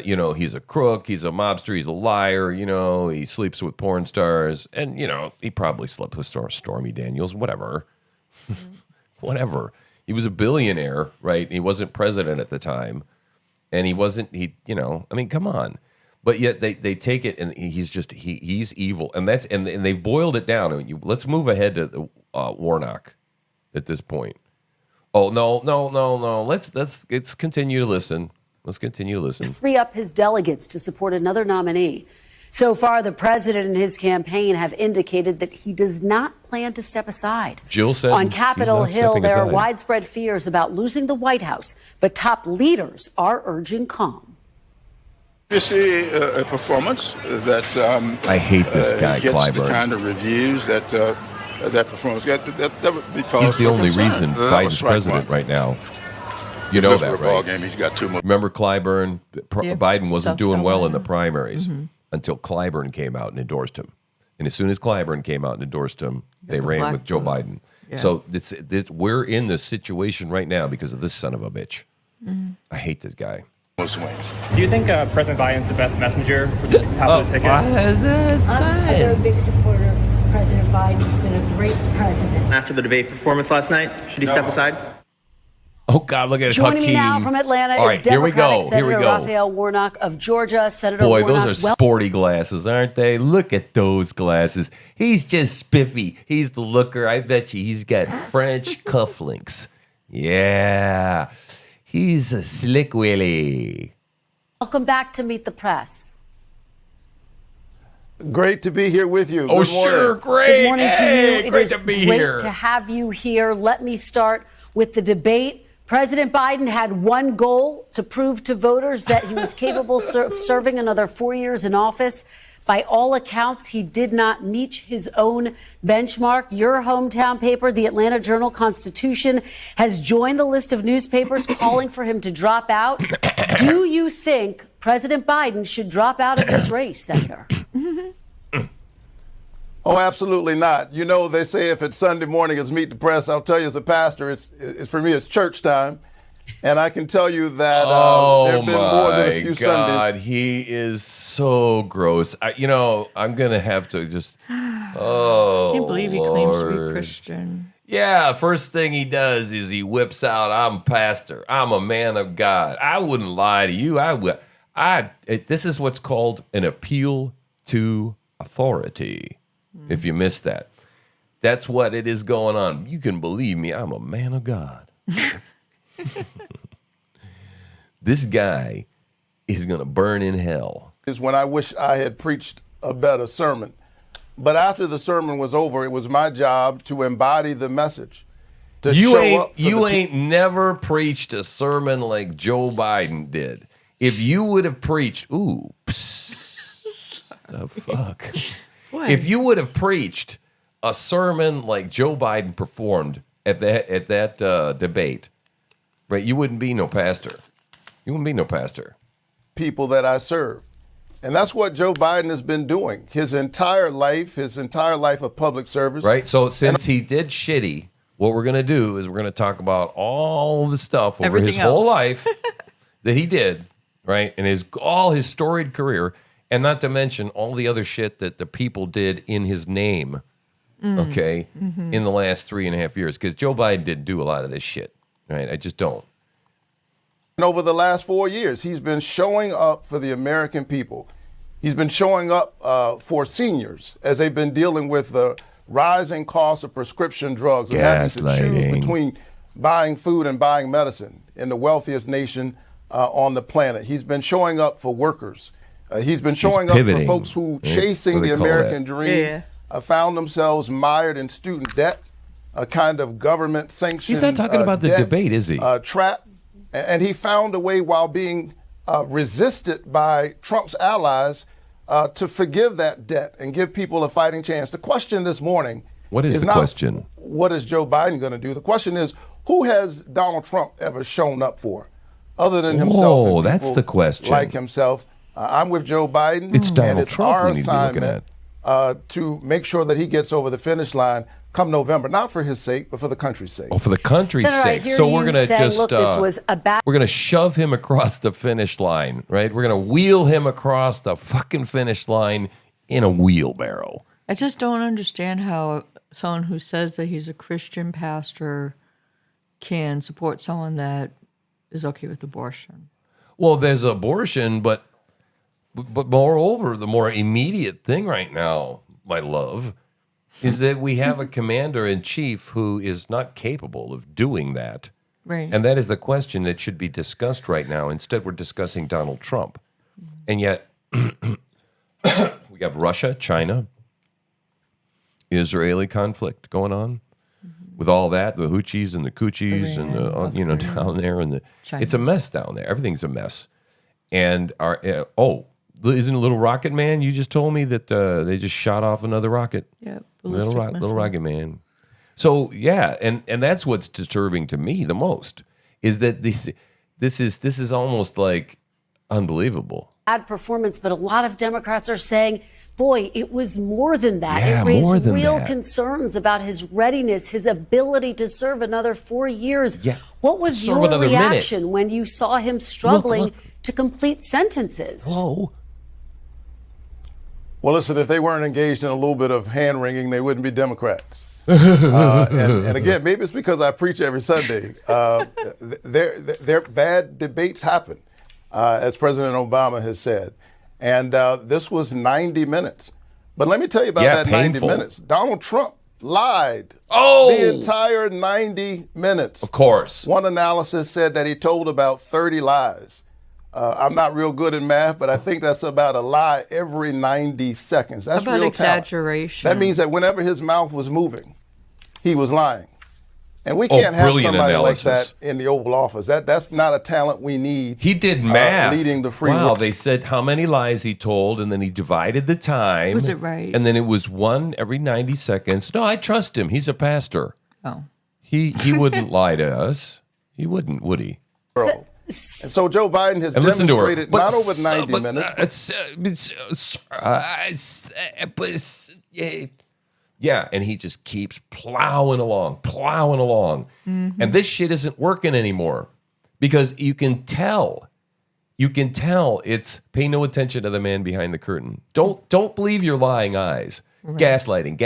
[SPEAKER 2] you know, he's a crook, he's a mobster, he's a liar, you know, he sleeps with porn stars, and you know, he probably slept with Stormy Daniels, whatever. Whatever. He was a billionaire, right? He wasn't president at the time. And you know, I mean, come on. But yet they take it and he's evil. And and they've boiled it down. I mean, let's move ahead to Warnock at this point. Oh, no. Let's continue to listen. Let's continue to listen.
[SPEAKER 3] Free up his delegates to support another nominee. So far, the president and his campaign have indicated that he does not plan to step aside.
[SPEAKER 2] Jill said
[SPEAKER 3] on Capitol
[SPEAKER 2] he's not
[SPEAKER 3] Hill,
[SPEAKER 2] stepping
[SPEAKER 3] there are
[SPEAKER 2] aside.
[SPEAKER 3] widespread fears about losing the White House, but top leaders are urging calm.
[SPEAKER 14] You see a performance that
[SPEAKER 2] I hate this guy,
[SPEAKER 14] gets
[SPEAKER 2] Clyburn.
[SPEAKER 14] the kind of reviews that that performance got. That would be cause
[SPEAKER 2] He's the
[SPEAKER 14] for
[SPEAKER 2] only
[SPEAKER 14] concern.
[SPEAKER 2] reason
[SPEAKER 14] That was
[SPEAKER 2] Biden's
[SPEAKER 14] strike
[SPEAKER 2] president
[SPEAKER 14] one.
[SPEAKER 2] right now. You
[SPEAKER 14] If
[SPEAKER 2] know
[SPEAKER 14] this
[SPEAKER 2] that,
[SPEAKER 14] were a ball
[SPEAKER 2] right?
[SPEAKER 14] game, he's got too much.
[SPEAKER 2] Remember Clyburn?
[SPEAKER 1] Yeah,
[SPEAKER 2] Biden wasn't
[SPEAKER 1] South
[SPEAKER 2] doing well in the
[SPEAKER 1] Carolina.
[SPEAKER 2] primaries until Clyburn came out and endorsed him. And as soon as Clyburn came out and endorsed him, they
[SPEAKER 1] the
[SPEAKER 2] ran
[SPEAKER 1] black
[SPEAKER 2] with Joe
[SPEAKER 1] vote.
[SPEAKER 2] Biden.
[SPEAKER 1] Yeah.
[SPEAKER 2] So we're in this situation right now because of this son of a bitch. I hate this guy.
[SPEAKER 14] Swings.
[SPEAKER 15] Do you think President Biden's the best messenger for the top of the ticket?
[SPEAKER 16] I'm a big supporter of President Biden. He's been a great president.
[SPEAKER 17] After the debate performance last night, should he step aside?
[SPEAKER 2] Oh, God, look at
[SPEAKER 3] Joining
[SPEAKER 2] Hakeem.
[SPEAKER 3] me now from Atlanta
[SPEAKER 2] All
[SPEAKER 3] is
[SPEAKER 2] right, here we
[SPEAKER 3] Democratic
[SPEAKER 2] go.
[SPEAKER 3] Senator
[SPEAKER 2] Here we go.
[SPEAKER 3] Raphael Warnock of Georgia. Senator
[SPEAKER 2] Boy,
[SPEAKER 3] Warnock,
[SPEAKER 2] those are sporty glasses, aren't they? Look at those glasses. He's just spiffy. He's the looker. I bet you he's got French cufflinks. Yeah. He's a slick Willie.
[SPEAKER 3] welcome back to Meet the Press.
[SPEAKER 18] Great to be here with you.
[SPEAKER 2] Oh,
[SPEAKER 18] Good morning.
[SPEAKER 2] sure. Great.
[SPEAKER 3] Good morning
[SPEAKER 2] Hey,
[SPEAKER 3] to you.
[SPEAKER 2] great
[SPEAKER 3] It is
[SPEAKER 2] to be
[SPEAKER 3] great
[SPEAKER 2] here.
[SPEAKER 3] to have you here. Let me start with the debate. President Biden had one goal: to prove to voters that he was capable of serving another 4 years in office. By all accounts, he did not meet his own benchmark. Your hometown paper, the Atlanta Journal-Constitution, has joined the list of newspapers calling for him to drop out. Do you think President Biden should drop out of this race, Senator?
[SPEAKER 18] Oh, absolutely not. You know, they say if it's Sunday morning, it's Meet the Press. I'll tell you as a pastor, it's for me, it's church time. And I can tell you that there
[SPEAKER 2] Oh
[SPEAKER 18] have been more than a
[SPEAKER 2] my
[SPEAKER 18] few Sundays.
[SPEAKER 2] God, he is so gross. I'm gonna have to just. Oh,
[SPEAKER 1] I can't believe he claims to be
[SPEAKER 2] Lord.
[SPEAKER 1] Christian.
[SPEAKER 2] Yeah, first thing he does is he whips out, "I'm a pastor. I'm a man of God." I wouldn't lie to you. This is what's called an appeal to authority. If you missed that, that's what it is going on. You can believe me. I'm a man of God. This guy is going to burn in hell.
[SPEAKER 18] is when I wish I had preached a better sermon. But after the sermon was over, it was my job to embody the message.
[SPEAKER 2] You ain't never preached a sermon like Joe Biden did. If you would have preached, the fuck.
[SPEAKER 1] What?
[SPEAKER 2] If you would have preached a sermon like Joe Biden performed at that debate, right? You wouldn't be no pastor. You wouldn't be no pastor.
[SPEAKER 18] People that I serve. And that's what Joe Biden has been doing his entire life of public service.
[SPEAKER 2] Right. So since he did shitty, what we're going to do is we're going to talk about all the stuff over his whole life that he did, right? And all his storied career, and not to mention all the other shit that the people did in his name, okay, in the last 3.5 years. Because Joe Biden didn't do a lot of this shit, right? I just don't.
[SPEAKER 18] And over the last 4 years, he's been showing up for the American people. He's been showing up for seniors as they've been dealing with the rising cost of prescription drugs and having to choose between buying food and buying medicine in the wealthiest nation on the planet. He's been showing up for workers. He's been showing up for folks who, chasing the American dream, found themselves mired in student debt, a kind of government-sanctioned
[SPEAKER 2] He's not talking about the debate, is he?
[SPEAKER 18] Trap. And he found a way, while being resisted by Trump's allies, to forgive that debt and give people a fighting chance. The question this morning
[SPEAKER 2] is the
[SPEAKER 18] not,
[SPEAKER 2] question?
[SPEAKER 18] What is Joe Biden going to do? The question is, who has Donald Trump ever shown up for, other than himself?
[SPEAKER 2] Oh, that's the question.
[SPEAKER 18] Like himself. I'm with Joe Biden.
[SPEAKER 2] It's Donald
[SPEAKER 18] and it's
[SPEAKER 2] Trump
[SPEAKER 18] our
[SPEAKER 2] we need to be looking
[SPEAKER 18] assignment to make sure that he gets over the finish line come November, not for his sake, but for the country's sake.
[SPEAKER 2] Oh, for the country's sake. So we're going to just
[SPEAKER 3] look, this was
[SPEAKER 2] we're going to shove him across the finish line, right? We're going to wheel him across the fucking finish line in a wheelbarrow.
[SPEAKER 1] I just don't understand how someone who says that he's a Christian pastor can support someone that is okay with abortion.
[SPEAKER 2] Well, there's abortion, but moreover, the more immediate thing right now, my love, is that we have a commander-in-chief who is not capable of doing that.
[SPEAKER 1] Right.
[SPEAKER 2] And that is the question that should be discussed right now. Instead, we're discussing Donald Trump. And yet, we have Russia, China, Israeli conflict going on. With all that, the Houthis and the Coochies and the, down there. And it's a mess down there. Everything's a mess. And isn't Little Rocket Man? You just told me that they just shot off another rocket.
[SPEAKER 1] Yeah,
[SPEAKER 2] Little Rocket Man. So yeah, and that's what's disturbing to me the most is that this is almost like unbelievable.
[SPEAKER 3] Bad performance, but a lot of Democrats are saying, boy, it was more than that.
[SPEAKER 2] Yeah,
[SPEAKER 3] it raised
[SPEAKER 2] more than
[SPEAKER 3] real
[SPEAKER 2] that.
[SPEAKER 3] concerns about his readiness, his ability to serve another 4 years.
[SPEAKER 2] Yeah.
[SPEAKER 3] What was
[SPEAKER 2] Serve
[SPEAKER 3] your
[SPEAKER 2] another
[SPEAKER 3] reaction when you saw him struggling
[SPEAKER 2] Look.
[SPEAKER 3] to complete sentences?
[SPEAKER 2] Whoa.
[SPEAKER 18] Well, listen, if they weren't engaged in a little bit of hand-wringing, they wouldn't be Democrats. And again, maybe it's because I preach every Sunday. Their bad debates happen, as President Obama has said. And this was 90 minutes. But let me tell you about that
[SPEAKER 2] painful.
[SPEAKER 18] 90 minutes. Donald Trump lied the entire 90 minutes.
[SPEAKER 2] Of course.
[SPEAKER 18] One analysis said that he told about 30 lies. I'm not real good in math, but I think that's about a lie every 90 seconds. That's
[SPEAKER 1] about
[SPEAKER 18] real
[SPEAKER 1] exaggeration.
[SPEAKER 18] Talent. That means that whenever his mouth was moving, he was lying. And we can't have somebody
[SPEAKER 2] analysis.
[SPEAKER 18] like that in the Oval Office. That's not a talent we need.
[SPEAKER 2] He did math.
[SPEAKER 18] Leading the free
[SPEAKER 2] Wow,
[SPEAKER 18] world.
[SPEAKER 2] they said how many lies he told, and then he divided the time.
[SPEAKER 1] Was it right?
[SPEAKER 2] And then it was one every 90 seconds. No, I trust him. He's a pastor.
[SPEAKER 1] Oh.
[SPEAKER 2] He wouldn't lie to us. He wouldn't, would he?
[SPEAKER 18] And so Joe Biden has
[SPEAKER 2] And listen to her.
[SPEAKER 18] demonstrated not over 90 minutes.
[SPEAKER 2] Yeah, and he just keeps plowing along.
[SPEAKER 1] Mm-hmm.
[SPEAKER 2] And this shit isn't working anymore because you can tell it's pay no attention to the man behind the curtain. Don't believe your lying eyes.
[SPEAKER 1] Right.
[SPEAKER 2] Gaslighting.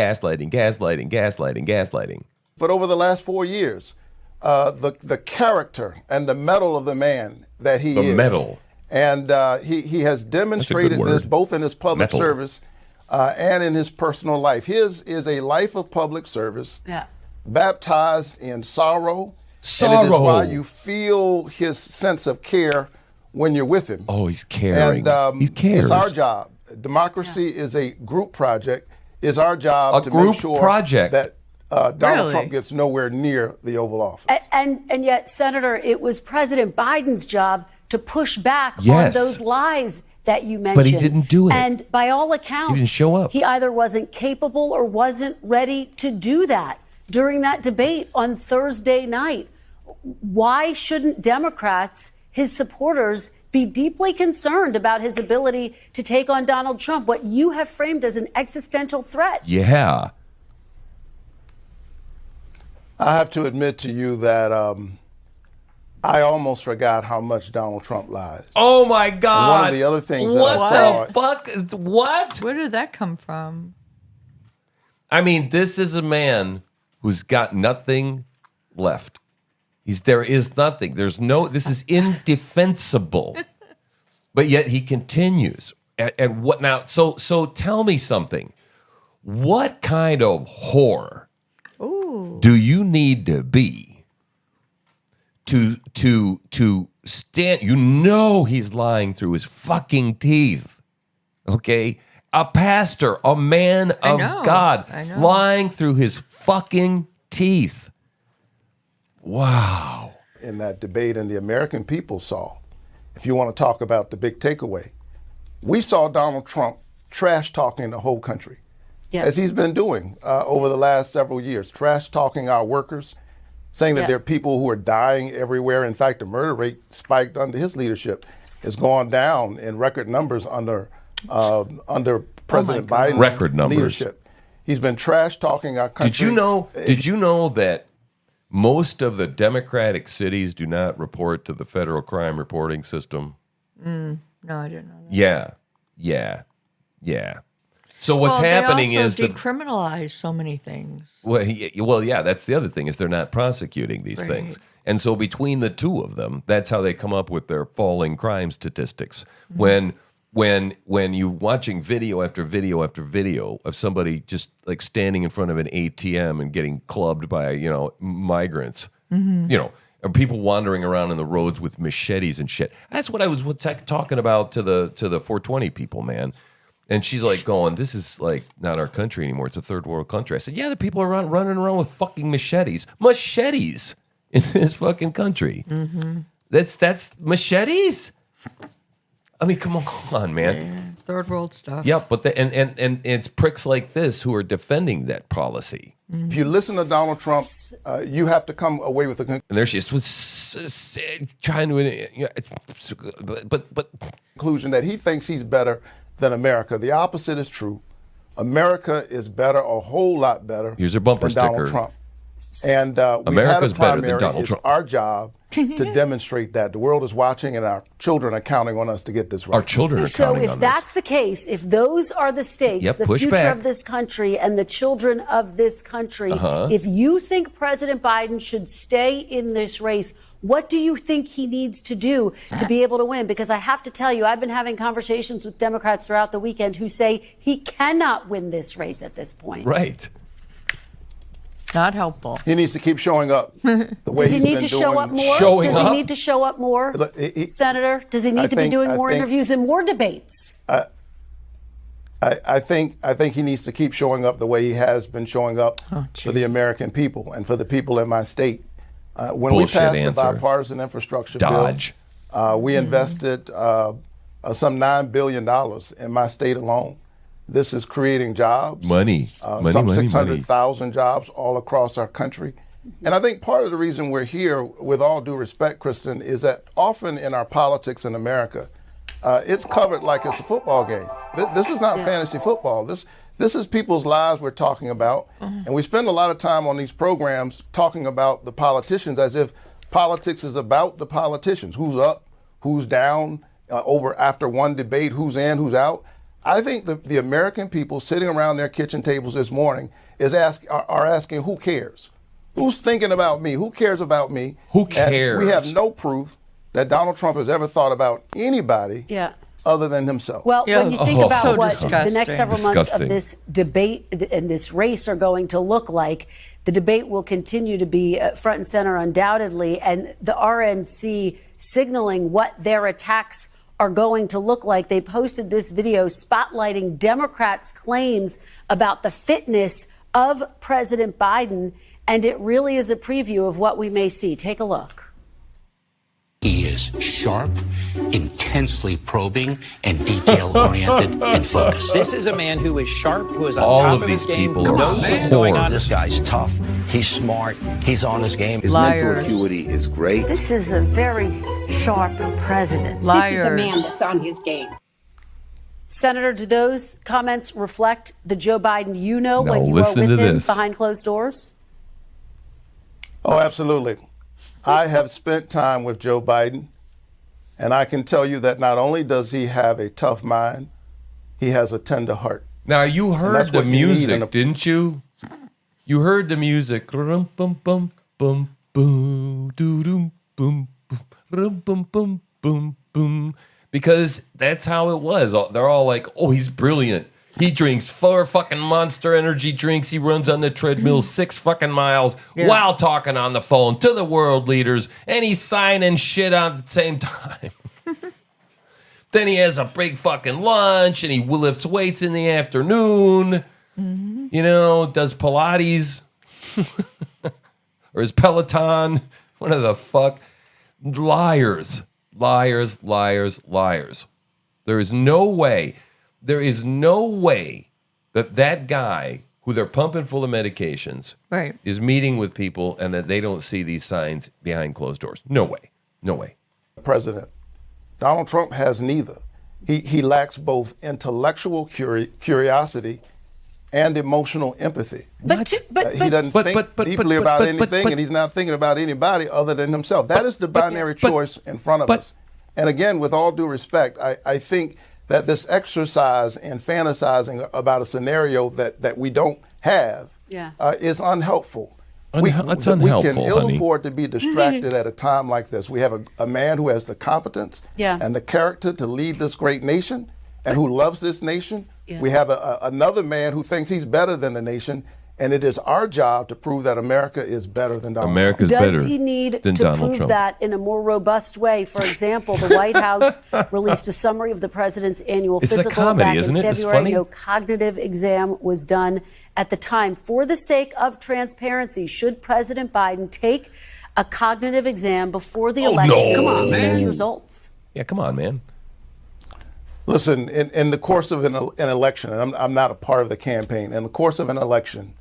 [SPEAKER 18] But over the last 4 years, the character and the mettle of the man that he is.
[SPEAKER 2] The mettle.
[SPEAKER 18] And he has demonstrated this both in his public service and in his personal life. His is a life of public service, baptized in sorrow. And it is why you feel his sense of care when you're with him.
[SPEAKER 2] Oh, he's caring.
[SPEAKER 18] And
[SPEAKER 2] he cares.
[SPEAKER 18] It's our job. Democracy is a group project. It's our job to
[SPEAKER 2] group
[SPEAKER 18] make sure
[SPEAKER 2] project.
[SPEAKER 18] that Donald
[SPEAKER 1] Really?
[SPEAKER 18] Trump gets nowhere near the Oval Office.
[SPEAKER 3] And yet, Senator, it was President Biden's job to push back
[SPEAKER 2] Yes.
[SPEAKER 3] on those lies that you mentioned.
[SPEAKER 2] But he didn't do it.
[SPEAKER 3] And by all accounts,
[SPEAKER 2] He didn't show up.
[SPEAKER 3] He either wasn't capable or wasn't ready to do that during that debate on Thursday night. Why shouldn't Democrats, his supporters, be deeply concerned about his ability to take on Donald Trump, what you have framed as an existential threat?
[SPEAKER 2] Yeah.
[SPEAKER 18] I have to admit to you that I almost forgot how much Donald Trump lies.
[SPEAKER 2] Oh my God!
[SPEAKER 18] And one of the other things that I
[SPEAKER 2] What
[SPEAKER 18] saw,
[SPEAKER 2] the fuck? What?
[SPEAKER 1] Where did that come from?
[SPEAKER 2] I mean, this is a man who's got nothing left. There is nothing. There's no. This is indefensible. But yet he continues. And what now? So tell me something. What kind of whore do you need to be to stand? You know he's lying through his fucking teeth. Okay? A pastor, a man of God, lying through his fucking teeth. Wow.
[SPEAKER 18] in that debate, and the American people saw, if you want to talk about the big takeaway, we saw Donald Trump trash talking the whole country, as he's been doing over the last several years, trash talking our workers, saying that there are people who are dying everywhere. In fact, the murder rate spiked under his leadership. It's gone down in record numbers under President Biden's
[SPEAKER 2] record numbers.
[SPEAKER 18] leadership. He's been trash talking our country.
[SPEAKER 2] Did you know that most of the Democratic cities do not report to the federal crime reporting system?
[SPEAKER 1] No, I didn't know that.
[SPEAKER 2] Yeah. So what's happening is
[SPEAKER 1] they decriminalize so many things.
[SPEAKER 2] Well, yeah, that's the other thing is they're not prosecuting these things. And so between the two of them, that's how they come up with their falling crime statistics. When you're watching video after video after video of somebody just like standing in front of an ATM and getting clubbed by, migrants, or people wandering around in the roads with machetes and shit. That's what I was talking about to the 420 people, man. And she's like going, this is like not our country anymore. It's a third world country. I said, yeah, the people are running around with fucking machetes in this fucking country. That's machetes. I mean, come on, man.
[SPEAKER 1] Yeah, third world stuff.
[SPEAKER 2] Yep, but and it's pricks like this who are defending that policy.
[SPEAKER 18] If you listen to Donald Trump, you have to come away with a
[SPEAKER 2] And there she is, was trying to, but
[SPEAKER 18] conclusion that he thinks he's better than America. The opposite is true. America is better, a whole lot better.
[SPEAKER 2] Here's her bumper
[SPEAKER 18] than Donald
[SPEAKER 2] sticker.
[SPEAKER 18] Trump. And
[SPEAKER 2] America's better than Donald
[SPEAKER 18] it's
[SPEAKER 2] Trump.
[SPEAKER 18] our job to demonstrate that. The world is watching, and our children are counting on us to get this right.
[SPEAKER 2] Our children are counting on
[SPEAKER 3] So if that's the case, if those are the stakes, the
[SPEAKER 2] push
[SPEAKER 3] future
[SPEAKER 2] back.
[SPEAKER 3] of this country and the children of this country, if you think President Biden should stay in this race, what do you think he needs to do to be able to win? Because I have to tell you, I've been having conversations with Democrats throughout the weekend who say he cannot win this race at this point.
[SPEAKER 2] Right.
[SPEAKER 1] Not helpful.
[SPEAKER 18] He needs to keep showing up the way
[SPEAKER 3] Does he
[SPEAKER 18] he's
[SPEAKER 3] need
[SPEAKER 18] been
[SPEAKER 3] to
[SPEAKER 18] doing.
[SPEAKER 3] show up more?
[SPEAKER 2] Showing
[SPEAKER 3] Does
[SPEAKER 2] up?
[SPEAKER 3] he need to show up more,
[SPEAKER 18] Look,
[SPEAKER 3] Senator? Does he need to be doing more interviews and more debates?
[SPEAKER 18] I think he needs to keep showing up the way he has been showing up for the American people and for the people in my state. When
[SPEAKER 2] Bullshit
[SPEAKER 18] we passed
[SPEAKER 2] answer.
[SPEAKER 18] the bipartisan infrastructure
[SPEAKER 2] Dodge.
[SPEAKER 18] bill, we invested some $9 billion in my state alone. This is creating jobs.
[SPEAKER 2] Money.
[SPEAKER 18] Some 600,000 jobs all across our country. And I think part of the reason we're here, with all due respect, Kristen, is that often in our politics in America, it's covered like it's a football game. This is not fantasy football. This is people's lives we're talking about. And we spend a lot of time on these programs talking about the politicians as if politics is about the politicians. Who's up, who's down, over after one debate, who's in, who's out. I think the American people sitting around their kitchen tables this morning are asking, who cares? Who's thinking about me? Who cares about me?
[SPEAKER 2] Who cares?
[SPEAKER 18] And we have no proof that Donald Trump has ever thought about anybody other than himself.
[SPEAKER 3] Well, when you think about what the next
[SPEAKER 1] disgusting.
[SPEAKER 3] several months of this debate and this race are going to look like, the debate will continue to be front and center undoubtedly, and the RNC signaling what their attacks are going to look like. They posted this video spotlighting Democrats' claims about the fitness of President Biden, and it really is a preview of what we may see. Take a look.
[SPEAKER 19] He is sharp, intensely probing, and detail-oriented and focused.
[SPEAKER 20] This is a man who is sharp, who is on
[SPEAKER 2] All
[SPEAKER 20] top
[SPEAKER 2] of
[SPEAKER 20] of
[SPEAKER 2] these
[SPEAKER 20] his game,
[SPEAKER 2] people are
[SPEAKER 20] knows what's going on.
[SPEAKER 21] This guy's tough. He's smart. He's on his game. His
[SPEAKER 3] Liars.
[SPEAKER 21] mental acuity is great.
[SPEAKER 16] This is a very sharp president.
[SPEAKER 3] Liars.
[SPEAKER 16] This is a man that's on his game.
[SPEAKER 3] Senator, do those comments reflect the Joe Biden you know
[SPEAKER 2] Now
[SPEAKER 3] when you were
[SPEAKER 2] listen
[SPEAKER 3] with
[SPEAKER 2] to
[SPEAKER 3] him
[SPEAKER 2] this.
[SPEAKER 3] behind closed doors?
[SPEAKER 18] Oh, absolutely. I have spent time with Joe Biden, and I can tell you that not only does he have a tough mind, he has a tender heart.
[SPEAKER 2] Now, you
[SPEAKER 18] And
[SPEAKER 2] heard
[SPEAKER 18] that's
[SPEAKER 2] the
[SPEAKER 18] what you need
[SPEAKER 2] music,
[SPEAKER 18] in a-
[SPEAKER 2] didn't you? You heard the music. Rum, bum, bum, bum, boom, doo, doom, boom, boom, rum, bum, bum, boom, boom. Because that's how it was. They're all like, oh, he's brilliant. He drinks 4 fucking Monster Energy drinks. He runs on the treadmill 6 fucking miles while talking on the phone to the world leaders, and he's signing shit at the same time. Then he has a big fucking lunch, and he lifts weights in the afternoon. You know, does Pilates or his Peloton. What the fuck? Liars, liars, liars, liars. There is no way that that guy who they're pumping full of medications
[SPEAKER 1] Right.
[SPEAKER 2] is meeting with people and that they don't see these signs behind closed doors. No way. No way.
[SPEAKER 18] President. Donald Trump has neither. He lacks both intellectual curiosity and emotional empathy. He doesn't think deeply about anything, and he's not thinking about anybody other than himself. That is the binary choice in front of us. And again, with all due respect, I think that this exercise in fantasizing about a scenario that we don't have is unhelpful.
[SPEAKER 2] That's
[SPEAKER 18] We
[SPEAKER 2] unhelpful,
[SPEAKER 18] can ill
[SPEAKER 2] honey.
[SPEAKER 18] afford to be distracted at a time like this. We have a man who has the competence and the character to lead this great nation and who loves this nation.
[SPEAKER 3] Yeah.
[SPEAKER 18] We have another man who thinks he's better than the nation, and it is our job to prove that America is better than Donald
[SPEAKER 2] America's
[SPEAKER 18] Trump.
[SPEAKER 2] better
[SPEAKER 3] Does he need
[SPEAKER 2] than
[SPEAKER 3] to
[SPEAKER 2] Donald
[SPEAKER 3] prove
[SPEAKER 2] Trump.
[SPEAKER 3] that in a more robust way? For example, the White House released a summary of the president's annual
[SPEAKER 2] It's a
[SPEAKER 3] physical
[SPEAKER 2] comedy,
[SPEAKER 3] back
[SPEAKER 2] isn't
[SPEAKER 3] in
[SPEAKER 2] it? It's
[SPEAKER 3] February.
[SPEAKER 2] funny.
[SPEAKER 3] No cognitive exam was done at the time. For the sake of transparency, should President Biden take a cognitive exam before the election
[SPEAKER 2] no.
[SPEAKER 3] and
[SPEAKER 2] Come on,
[SPEAKER 3] release
[SPEAKER 2] man.
[SPEAKER 3] his results?
[SPEAKER 2] Yeah, come on, man.
[SPEAKER 18] Listen, in the course of an election, and I'm not a part of the campaign, in the course of an election,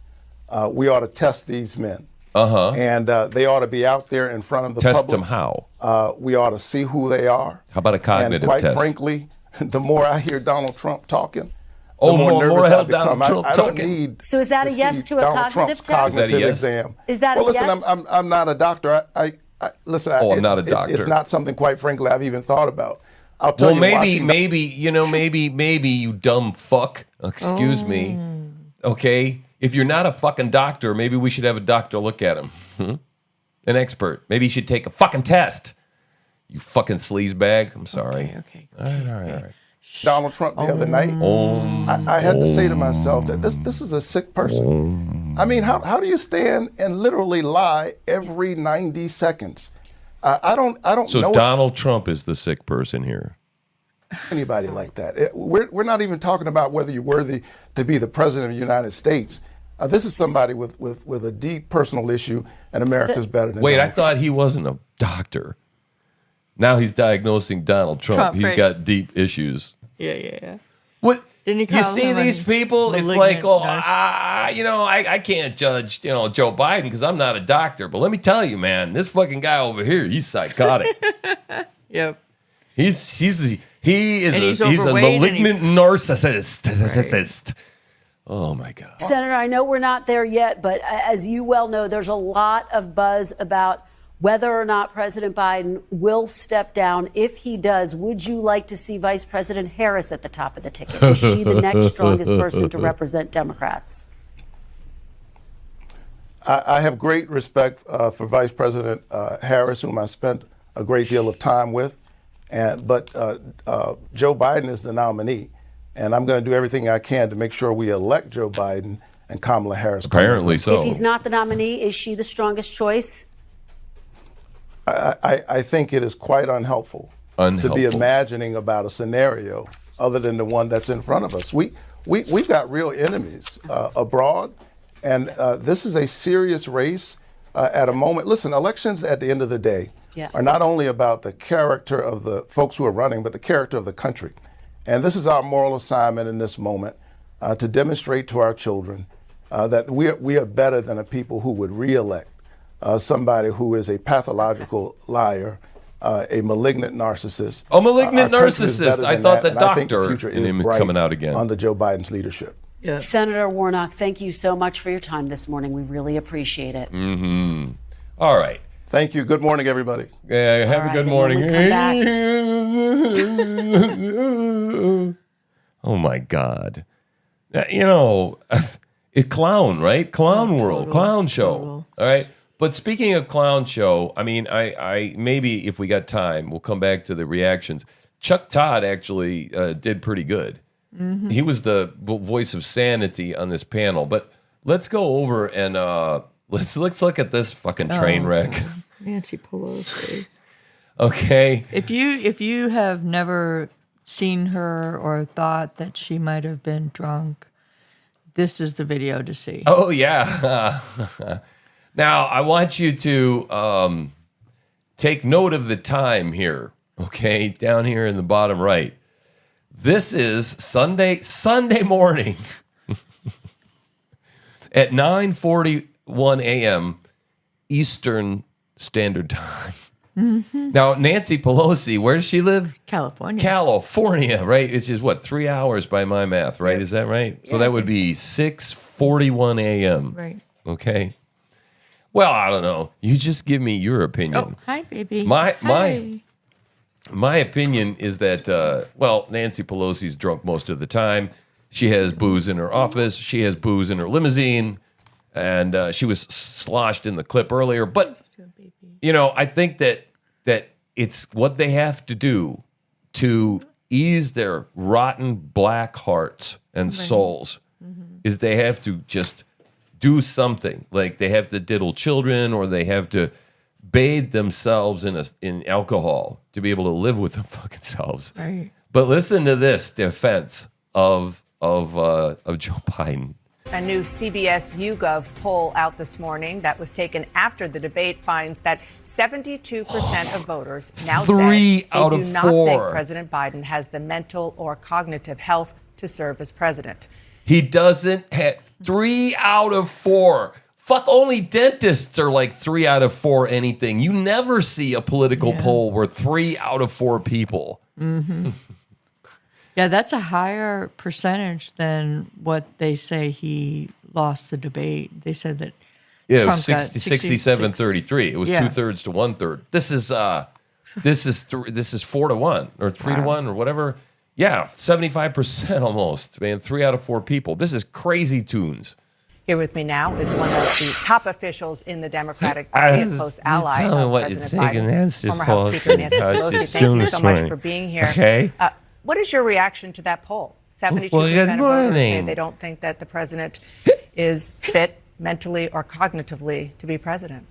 [SPEAKER 18] we ought to test these men. And they ought to be out there in front of the
[SPEAKER 2] Test
[SPEAKER 18] public.
[SPEAKER 2] them how?
[SPEAKER 18] We ought to see who they are.
[SPEAKER 2] How about a cognitive
[SPEAKER 18] and quite
[SPEAKER 2] test?
[SPEAKER 18] frankly, the more I hear Donald Trump talking,
[SPEAKER 2] Oh,
[SPEAKER 18] the more
[SPEAKER 2] more
[SPEAKER 18] nervous
[SPEAKER 2] hell
[SPEAKER 18] I become.
[SPEAKER 2] Donald Trump
[SPEAKER 18] I don't
[SPEAKER 2] talking.
[SPEAKER 18] need
[SPEAKER 3] So is that a yes
[SPEAKER 18] see
[SPEAKER 3] to a
[SPEAKER 18] Donald
[SPEAKER 3] cognitive
[SPEAKER 18] Trump's
[SPEAKER 3] test?
[SPEAKER 18] cognitive
[SPEAKER 2] Is that a yes?
[SPEAKER 18] exam.
[SPEAKER 3] Is that a
[SPEAKER 18] well, listen,
[SPEAKER 3] yes?
[SPEAKER 18] I'm not a doctor. I listen.
[SPEAKER 2] Oh, I'm not a
[SPEAKER 18] it's
[SPEAKER 2] doctor.
[SPEAKER 18] not something, quite frankly, I've even thought about. I'll tell
[SPEAKER 2] Well,
[SPEAKER 18] you.
[SPEAKER 2] maybe you dumb fuck. Excuse me. Okay, if you're not a fucking doctor, maybe we should have a doctor look at him. An expert. Maybe you should take a fucking test. You fucking sleazebag. I'm sorry.
[SPEAKER 1] Okay.
[SPEAKER 2] All right.
[SPEAKER 18] Donald Trump the other night. I had to say to myself that this is a sick person. I mean, how do you stand and literally lie every 90 seconds? I don't
[SPEAKER 2] So
[SPEAKER 18] know
[SPEAKER 2] Donald Trump is the sick person here.
[SPEAKER 18] anybody like that. We're not even talking about whether you're worthy to be the president of the United States. This is somebody with a deep personal issue, and America's better than
[SPEAKER 2] Wait, I
[SPEAKER 18] Donald Trump.
[SPEAKER 2] thought he wasn't a doctor. Now he's diagnosing Donald Trump. He's
[SPEAKER 1] right.
[SPEAKER 2] got deep issues.
[SPEAKER 1] Yeah.
[SPEAKER 2] What?
[SPEAKER 1] Didn't he
[SPEAKER 2] You
[SPEAKER 1] call
[SPEAKER 2] see
[SPEAKER 1] him
[SPEAKER 2] these
[SPEAKER 1] a
[SPEAKER 2] people? It's
[SPEAKER 1] malignant
[SPEAKER 2] like,
[SPEAKER 1] narcissist?
[SPEAKER 2] I can't judge, Joe Biden because I'm not a doctor. But let me tell you, man, this fucking guy over here, he's psychotic.
[SPEAKER 1] Yep.
[SPEAKER 2] He's a
[SPEAKER 1] overweight and
[SPEAKER 2] malignant narcissist. Oh my God.
[SPEAKER 3] Senator, I know we're not there yet, but as you well know, there's a lot of buzz about whether or not President Biden will step down. If he does, would you like to see Vice President Harris at the top of the ticket? Is she the next strongest person to represent Democrats?
[SPEAKER 18] I have great respect for Vice President Harris, whom I spent a great deal of time with, but Joe Biden is the nominee, and I'm going to do everything I can to make sure we elect Joe Biden and Kamala Harris.
[SPEAKER 2] Apparently so.
[SPEAKER 3] If he's not the nominee, is she the strongest choice?
[SPEAKER 18] I think it is quite unhelpful to be imagining about a scenario other than the one that's in front of us. We've got real enemies abroad, and this is a serious race at a moment. Listen, elections at the end of the day are not only about the character of the folks who are running, but the character of the country. And this is our moral assignment in this moment to demonstrate to our children that we are better than a people who would reelect somebody who is a pathological liar, a malignant narcissist.
[SPEAKER 2] A malignant
[SPEAKER 18] Our country is
[SPEAKER 2] narcissist.
[SPEAKER 18] better
[SPEAKER 2] I
[SPEAKER 18] than
[SPEAKER 2] thought
[SPEAKER 18] that,
[SPEAKER 2] the
[SPEAKER 18] and I think
[SPEAKER 2] doctor
[SPEAKER 18] future
[SPEAKER 2] in
[SPEAKER 18] is
[SPEAKER 2] him is
[SPEAKER 18] bright
[SPEAKER 2] coming out again.
[SPEAKER 18] under Joe Biden's leadership.
[SPEAKER 1] Yeah.
[SPEAKER 3] Senator Warnock, thank you so much for your time this morning. We really appreciate it.
[SPEAKER 2] Mm-hmm. All right.
[SPEAKER 18] Thank you. Good morning, everybody.
[SPEAKER 2] Yeah, have a good morning. Oh my God. You know, it's clown, right? Clown world, clown show. All right. But speaking of clown show, I mean, I maybe if we got time, we'll come back to the reactions. Chuck Todd actually did pretty good. Mm-hmm. He was the voice of sanity on this panel. But let's go over and let's look at this fucking train wreck.
[SPEAKER 1] Nancy Pelosi.
[SPEAKER 2] Okay.
[SPEAKER 1] If you have never seen her or thought that she might have been drunk, this is the video to see.
[SPEAKER 2] Oh yeah. Now I want you to take note of the time here. Okay, down here in the bottom right. This is Sunday morning at 9:41 a.m. Eastern Standard Time.
[SPEAKER 1] Mm-hmm.
[SPEAKER 2] Now, Nancy Pelosi, where does she live?
[SPEAKER 1] California.
[SPEAKER 2] California, right? It's just what, 3 hours by my math, right? Yep. Is that right? Yeah, so that would be 6:41 a.m.
[SPEAKER 1] Right.
[SPEAKER 2] Okay. Well, I don't know. You just give me your opinion.
[SPEAKER 1] Oh, hi, baby.
[SPEAKER 2] My opinion is that, Nancy Pelosi's drunk most of the time. She has booze in her office. She has booze in her limousine. And she was sloshed in the clip earlier. But, you know, I think that it's what they have to do to ease their rotten black hearts and souls is they have to just do something. Like they have to diddle children or they have to bathe themselves in alcohol to be able to live with their fucking selves.
[SPEAKER 1] Right.
[SPEAKER 2] But listen to this defense of Joe Biden.
[SPEAKER 12] A new CBS YouGov poll out this morning that was taken after the debate finds that 72% of voters now say they do not think President Biden has the mental or cognitive health to serve as president.
[SPEAKER 2] He doesn't have 3 out of 4. Fuck, only dentists are like 3 out of 4 anything. You never see a political poll where 3 out of 4 people.
[SPEAKER 1] Mm-hmm. Yeah, that's a higher percentage than what they say he lost the debate. They said that
[SPEAKER 2] Trump
[SPEAKER 1] it
[SPEAKER 2] was 67-33. It was 2/3 to 1/3. This is 4 to 1 or 3 to 1 or whatever. Yeah, 75% almost. Man, 3 out of 4 people. This is crazy tunes.
[SPEAKER 12] Here with me now is one of the top officials in the Democratic Party, a close ally of President Biden, former House Speaker Nancy Pelosi. Thank you so much for being here.
[SPEAKER 2] Okay.
[SPEAKER 12] What is your reaction to that poll? 72% of voters say they don't think that the president is fit mentally or cognitively to be president.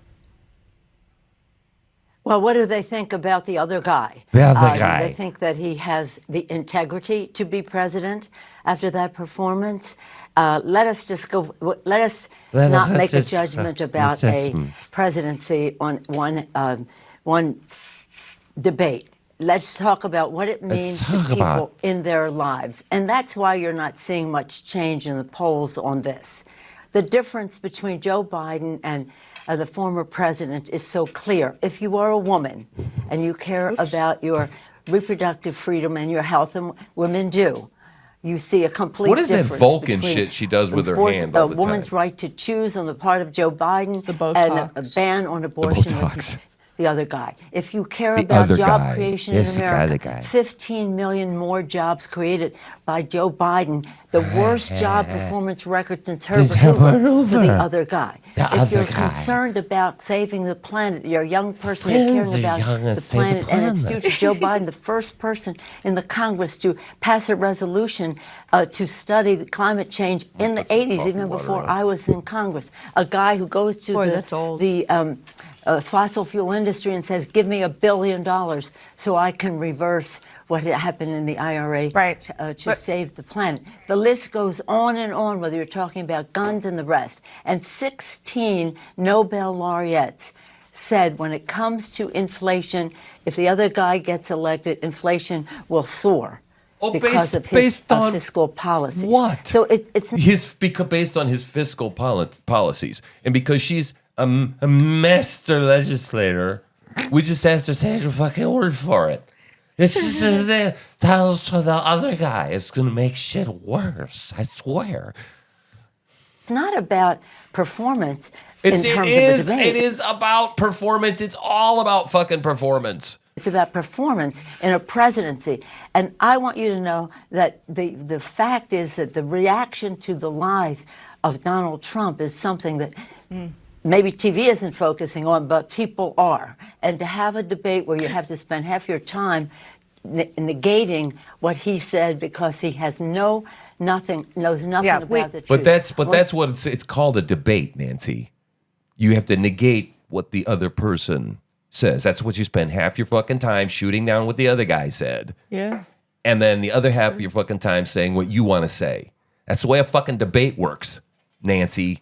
[SPEAKER 7] Well, what do they think about the other guy?
[SPEAKER 2] The other guy.
[SPEAKER 7] Do they think that he has the integrity to be president after that performance? Let us not make a judgment about a presidency on one debate. Let's talk about what it means to people in their lives. And that's why you're not seeing much change in the polls on this. The difference between Joe Biden and the former president is so clear. If you are a woman and you care about your reproductive freedom and your health, and women do, you see a complete difference.
[SPEAKER 2] What is that Vulcan shit she does with her hand all the time?
[SPEAKER 7] A woman's right to choose on the part of Joe Biden and a ban on abortion with the other guy. If you care about job creation in America, 15 million more jobs created by Joe Biden, the worst job performance record since Herbert Hoover for the other guy. If you're concerned about saving the planet, you're a young person, you're caring about the planet and its future. Joe Biden, the first person in the Congress to pass a resolution to study climate change in the 80s, even before I was in Congress. A guy who goes to fossil fuel industry and says, give me $1 billion so I can reverse what happened in the IRA to save the planet. The list goes on and on, whether you're talking about guns and the rest. And 16 Nobel laureates said when it comes to inflation, if the other guy gets elected, inflation will soar. Because of his fiscal policies.
[SPEAKER 2] What?
[SPEAKER 7] So it's
[SPEAKER 2] based on his fiscal policies, and because she's a master legislator, we just have to take her fucking word for it. It's just tells to the other guy it's gonna make shit worse. I swear.
[SPEAKER 7] It's not about performance in terms of the debate.
[SPEAKER 2] It is about performance. It's all about fucking performance.
[SPEAKER 7] It's about performance in a presidency. And I want you to know that the fact is that the reaction to the lies of Donald Trump is something that maybe TV isn't focusing on, but people are. And to have a debate where you have to spend half your time negating what he said because he has knows nothing about the truth.
[SPEAKER 2] But that's what it's called, a debate, Nancy. You have to negate what the other person says. That's what you spend half your fucking time shooting down what the other guy said.
[SPEAKER 1] Yeah.
[SPEAKER 2] And then the other half of your fucking time saying what you want to say. That's the way a fucking debate works, Nancy.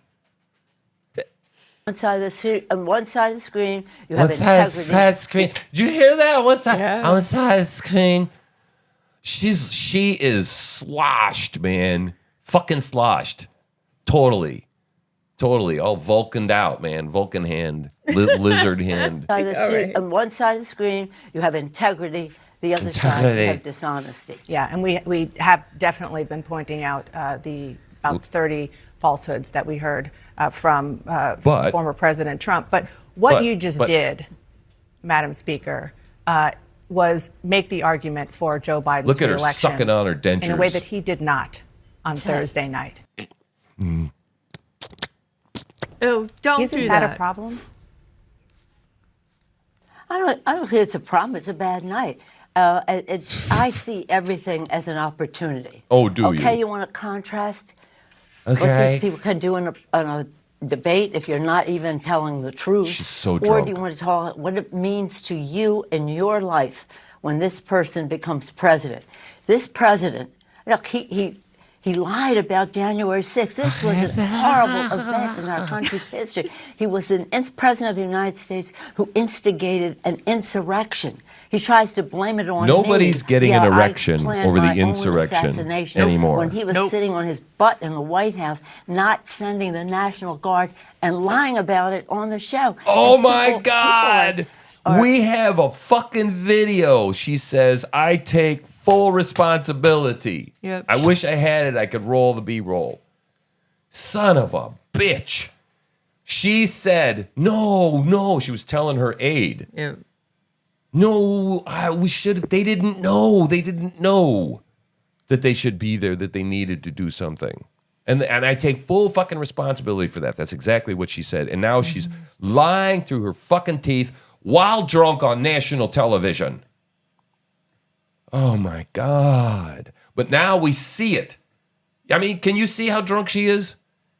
[SPEAKER 7] On one side of the screen, you
[SPEAKER 2] One
[SPEAKER 7] have integrity.
[SPEAKER 2] side of the screen. Did you hear that? On one side of the screen. She is sloshed, man. Fucking sloshed. Totally. All Vulcaned out, man. Vulcan hand. Lizard hand.
[SPEAKER 7] On one side of the screen, you have integrity. The other side, you have dishonesty.
[SPEAKER 12] Yeah, and we have definitely been pointing out about 30 falsehoods that we heard from former President Trump. But what you just did, Madam Speaker, was make the argument for Joe Biden's
[SPEAKER 2] Look at her
[SPEAKER 12] re-election
[SPEAKER 2] sucking on her dentures.
[SPEAKER 12] in a way that he did not on Thursday night.
[SPEAKER 1] Oh, don't
[SPEAKER 12] Isn't
[SPEAKER 1] do
[SPEAKER 12] that a problem?
[SPEAKER 7] I don't think it's a problem. It's a bad night. I see everything as an opportunity.
[SPEAKER 2] Oh, do you?
[SPEAKER 7] Okay, you want to contrast
[SPEAKER 2] Okay.
[SPEAKER 7] what these people can do in a debate if you're not even telling the truth?
[SPEAKER 2] She's so
[SPEAKER 7] Or
[SPEAKER 2] drunk.
[SPEAKER 7] do you want to talk what it means to you in your life when this person becomes president? This president, look, he lied about January 6th. This was a horrible event in our country's history. He was an president of the United States who instigated an insurrection. He tries to blame it on
[SPEAKER 2] Nobody's
[SPEAKER 7] me.
[SPEAKER 2] getting an erection
[SPEAKER 7] I planned
[SPEAKER 2] over the
[SPEAKER 7] my own
[SPEAKER 2] insurrection
[SPEAKER 7] assassination.
[SPEAKER 2] anymore.
[SPEAKER 7] When he was sitting on his butt in the White House, not sending the National Guard and lying about it on the show.
[SPEAKER 2] Oh
[SPEAKER 7] And
[SPEAKER 2] my
[SPEAKER 7] people
[SPEAKER 2] God. We have a fucking video. She says, I take full responsibility.
[SPEAKER 1] Yep.
[SPEAKER 2] I wish I had it. I could roll the B-roll. Son of a bitch. She said, no. She was telling her aide.
[SPEAKER 1] Yeah.
[SPEAKER 2] No, we should have. They didn't know. They didn't know that they should be there, that they needed to do something. And I take full fucking responsibility for that. That's exactly what she said. And now she's lying through her fucking teeth while drunk on national television. Oh my God. But now we see it. I mean, can you see how drunk she is?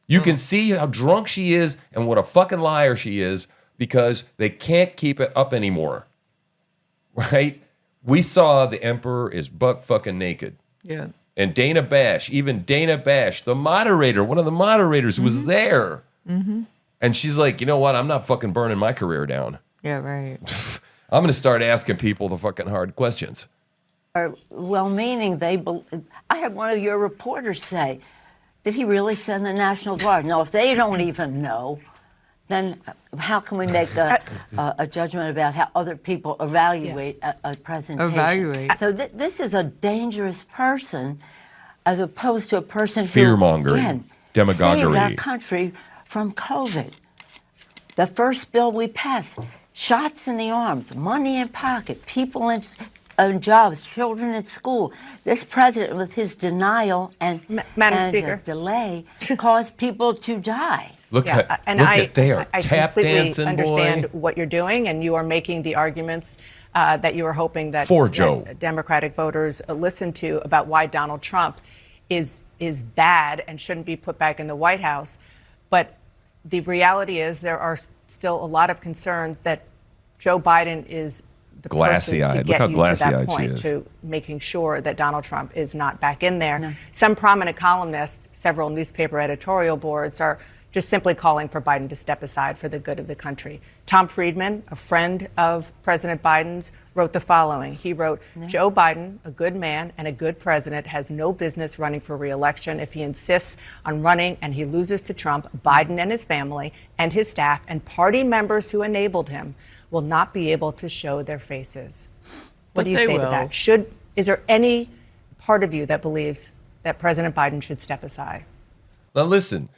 [SPEAKER 2] You can see how drunk she is and what a fucking liar she is because they can't keep it up anymore. Right? We saw the emperor is butt fucking naked.
[SPEAKER 1] Yeah.
[SPEAKER 2] And Dana Bash, even Dana Bash, the moderator, one of the moderators was there.
[SPEAKER 1] Mm-hmm.
[SPEAKER 2] And she's like, you know what? I'm not fucking burning my career down.
[SPEAKER 1] Yeah, right.
[SPEAKER 2] I'm going to start asking people the fucking hard questions.
[SPEAKER 7] Are well-meaning. I had one of your reporters say, did he really send the National Guard? No, if they don't even know, then how can we make a judgment about how other people evaluate a presentation? So this is a dangerous person as opposed to a person
[SPEAKER 2] Fear-mongering,
[SPEAKER 7] who, again,
[SPEAKER 2] demagoguery.
[SPEAKER 7] saved our country from COVID. The first bill we passed, shots in the arms, money in pocket, people in jobs, children at school. This president, with his denial and delay, caused people to die.
[SPEAKER 2] Look at they are tap dancing,
[SPEAKER 12] I completely understand
[SPEAKER 2] boy.
[SPEAKER 12] what you're doing, and you are making the arguments that you are hoping that,
[SPEAKER 2] For Joe.
[SPEAKER 12] that Democratic voters listen to about why Donald Trump is bad and shouldn't be put back in the White House. But the reality is there are still a lot of concerns that Joe Biden is the person to
[SPEAKER 2] Glassy-eyed. Look
[SPEAKER 12] get
[SPEAKER 2] how
[SPEAKER 12] you to
[SPEAKER 2] glassy-eyed
[SPEAKER 12] that
[SPEAKER 2] she
[SPEAKER 12] point,
[SPEAKER 2] is.
[SPEAKER 12] to making sure that Donald Trump is not back in there. Some prominent columnists, several newspaper editorial boards are just simply calling for Biden to step aside for the good of the country. Tom Friedman, a friend of President Biden's, wrote the following. He wrote, Joe Biden, a good man and a good president, has no business running for re-election. If he insists on running and he loses to Trump, Biden and his family and his staff and party members who enabled him will not be able to show their faces. What do you say to that? Is there any part of you that believes that President Biden should step aside?
[SPEAKER 2] Now listen.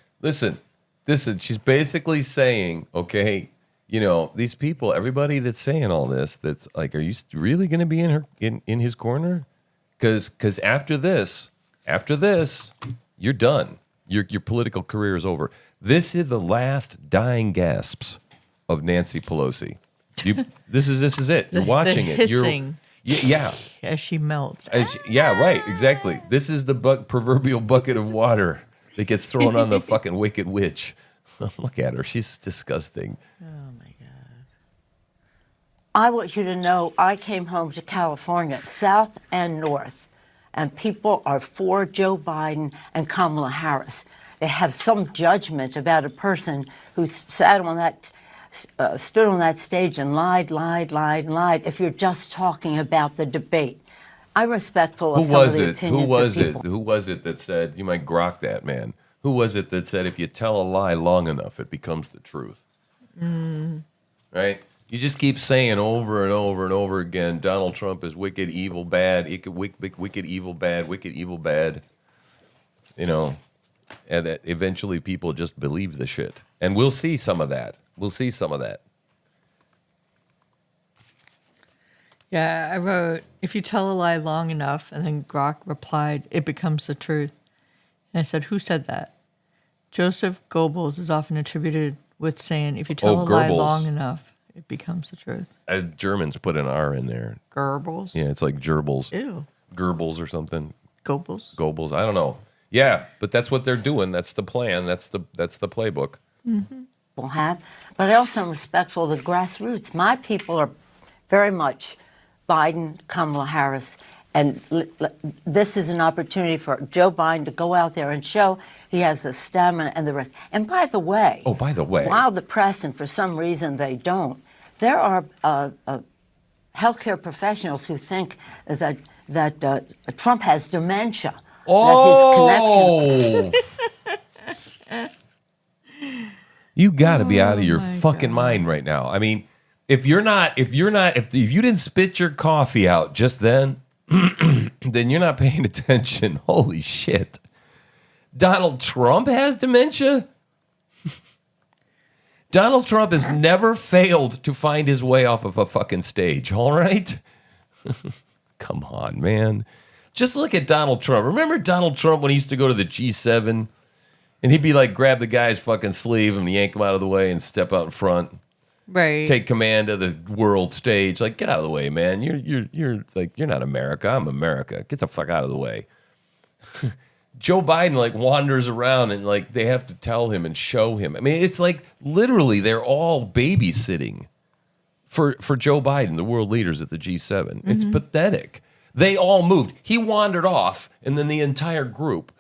[SPEAKER 2] She's basically saying, okay, you know, these people, everybody that's saying all this, that's like, are you really going to be in his corner? Because after this, you're done. Your political career is over. This is the last dying gasps of Nancy Pelosi. This is it. You're watching
[SPEAKER 1] the
[SPEAKER 2] it.
[SPEAKER 1] Hissing.
[SPEAKER 2] Yeah.
[SPEAKER 1] As she melts.
[SPEAKER 2] Yeah, right. Exactly. This is the proverbial bucket of water that gets thrown on the fucking wicked witch. Look at her. She's disgusting.
[SPEAKER 1] Oh, my God.
[SPEAKER 7] I want you to know I came home to California, South and North, and people are for Joe Biden and Kamala Harris. They have some judgment about a person who sat on that stood on that stage and lied. If you're just talking about the debate, I'm respectful of some of the opinions of people.
[SPEAKER 2] Who was it that said, you might grok that, man? Who was it that said, if you tell a lie long enough, it becomes the truth? Right? You just keep saying over and over and over again, Donald Trump is wicked, evil, bad, wicked, evil, bad, wicked, evil, bad. You know, and that eventually people just believe the shit. And we'll see some of that.
[SPEAKER 1] Yeah, I wrote, if you tell a lie long enough, and then Grok replied, it becomes the truth. And I said, who said that? Joseph Goebbels is often attributed with saying, if you tell a lie long enough, it becomes the truth.
[SPEAKER 2] Germans put an R in there.
[SPEAKER 1] Goebbels?
[SPEAKER 2] Yeah, it's like gerbils.
[SPEAKER 1] Ew.
[SPEAKER 2] Goebbels or something.
[SPEAKER 1] Goebbels,
[SPEAKER 2] I don't know. Yeah, but that's what they're doing. That's the plan. That's the playbook.
[SPEAKER 7] Mm-hmm. Will have, but I also am respectful of the grassroots. My people are very much Biden, Kamala Harris, and this is an opportunity for Joe Biden to go out there and show he has the stamina and the rest. And by the way, while the press, and for some reason they don't, there are healthcare professionals who think that Trump has dementia. That his connection.
[SPEAKER 2] You got to be out of your fucking mind right now. I mean, if you didn't spit your coffee out just then, then you're not paying attention. Holy shit. Donald Trump has dementia? Donald Trump has never failed to find his way off of a fucking stage, all right? Come on, man. Just look at Donald Trump. Remember Donald Trump when he used to go to the G7? And he'd be like, grab the guy's fucking sleeve and yank him out of the way and step out in front.
[SPEAKER 1] Right.
[SPEAKER 2] Take command of the world stage. Like, get out of the way, man. You're not America. I'm America. Get the fuck out of the way. Joe Biden like wanders around and like they have to tell him and show him. I mean, it's like literally they're all babysitting for Joe Biden, the world leaders at the G7. Mm-hmm. It's pathetic. They all moved. He wandered off, and then the entire group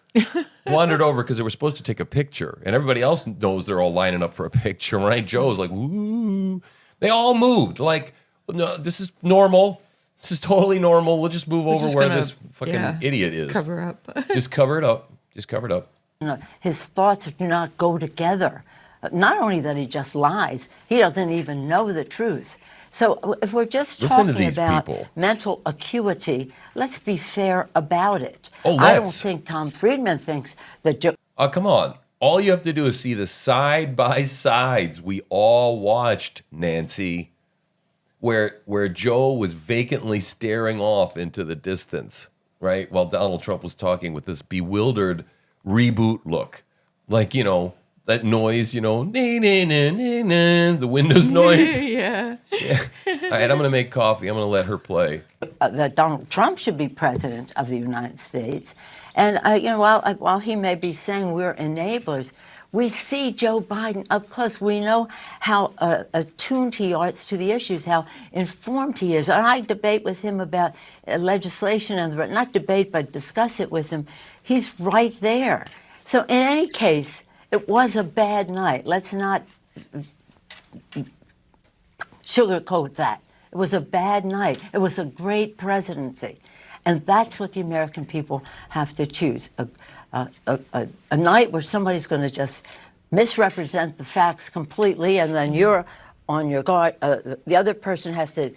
[SPEAKER 2] wandered over because they were supposed to take a picture, and everybody else knows they're all lining up for a picture, right? Joe's like, woo. They all moved. Like, no, this is normal. This is totally normal. We'll just move over where this fucking idiot is.
[SPEAKER 1] Cover up.
[SPEAKER 2] Just cover it up. Just cover it up.
[SPEAKER 7] His thoughts do not go together. Not only that he just lies, he doesn't even know the truth. So if we're just talking about mental acuity, let's be fair about it. I don't think Tom Friedman thinks that Joe...
[SPEAKER 2] Oh, come on. All you have to do is see the side-by-sides we all watched, Nancy, where Joe was vacantly staring off into the distance, right, while Donald Trump was talking with this bewildered reboot look. Like, you know, that noise, you know, the Windows noise.
[SPEAKER 1] Yeah.
[SPEAKER 2] All right, I'm going to make coffee. I'm going to let her play.
[SPEAKER 7] That Donald Trump should be president of the United States. And, you know, while he may be saying we're enablers, We see Joe Biden up close. We know how attuned he is to the issues, how informed he is. And I debate with him about legislation, and not debate, but discuss it with him. He's right there. So in any case, it was a bad night. Let's not sugarcoat that. It was a bad night. It was a great presidency. And that's what the American people have to choose. A night where somebody's going to just misrepresent the facts completely, and then you're on your guard. The other person has to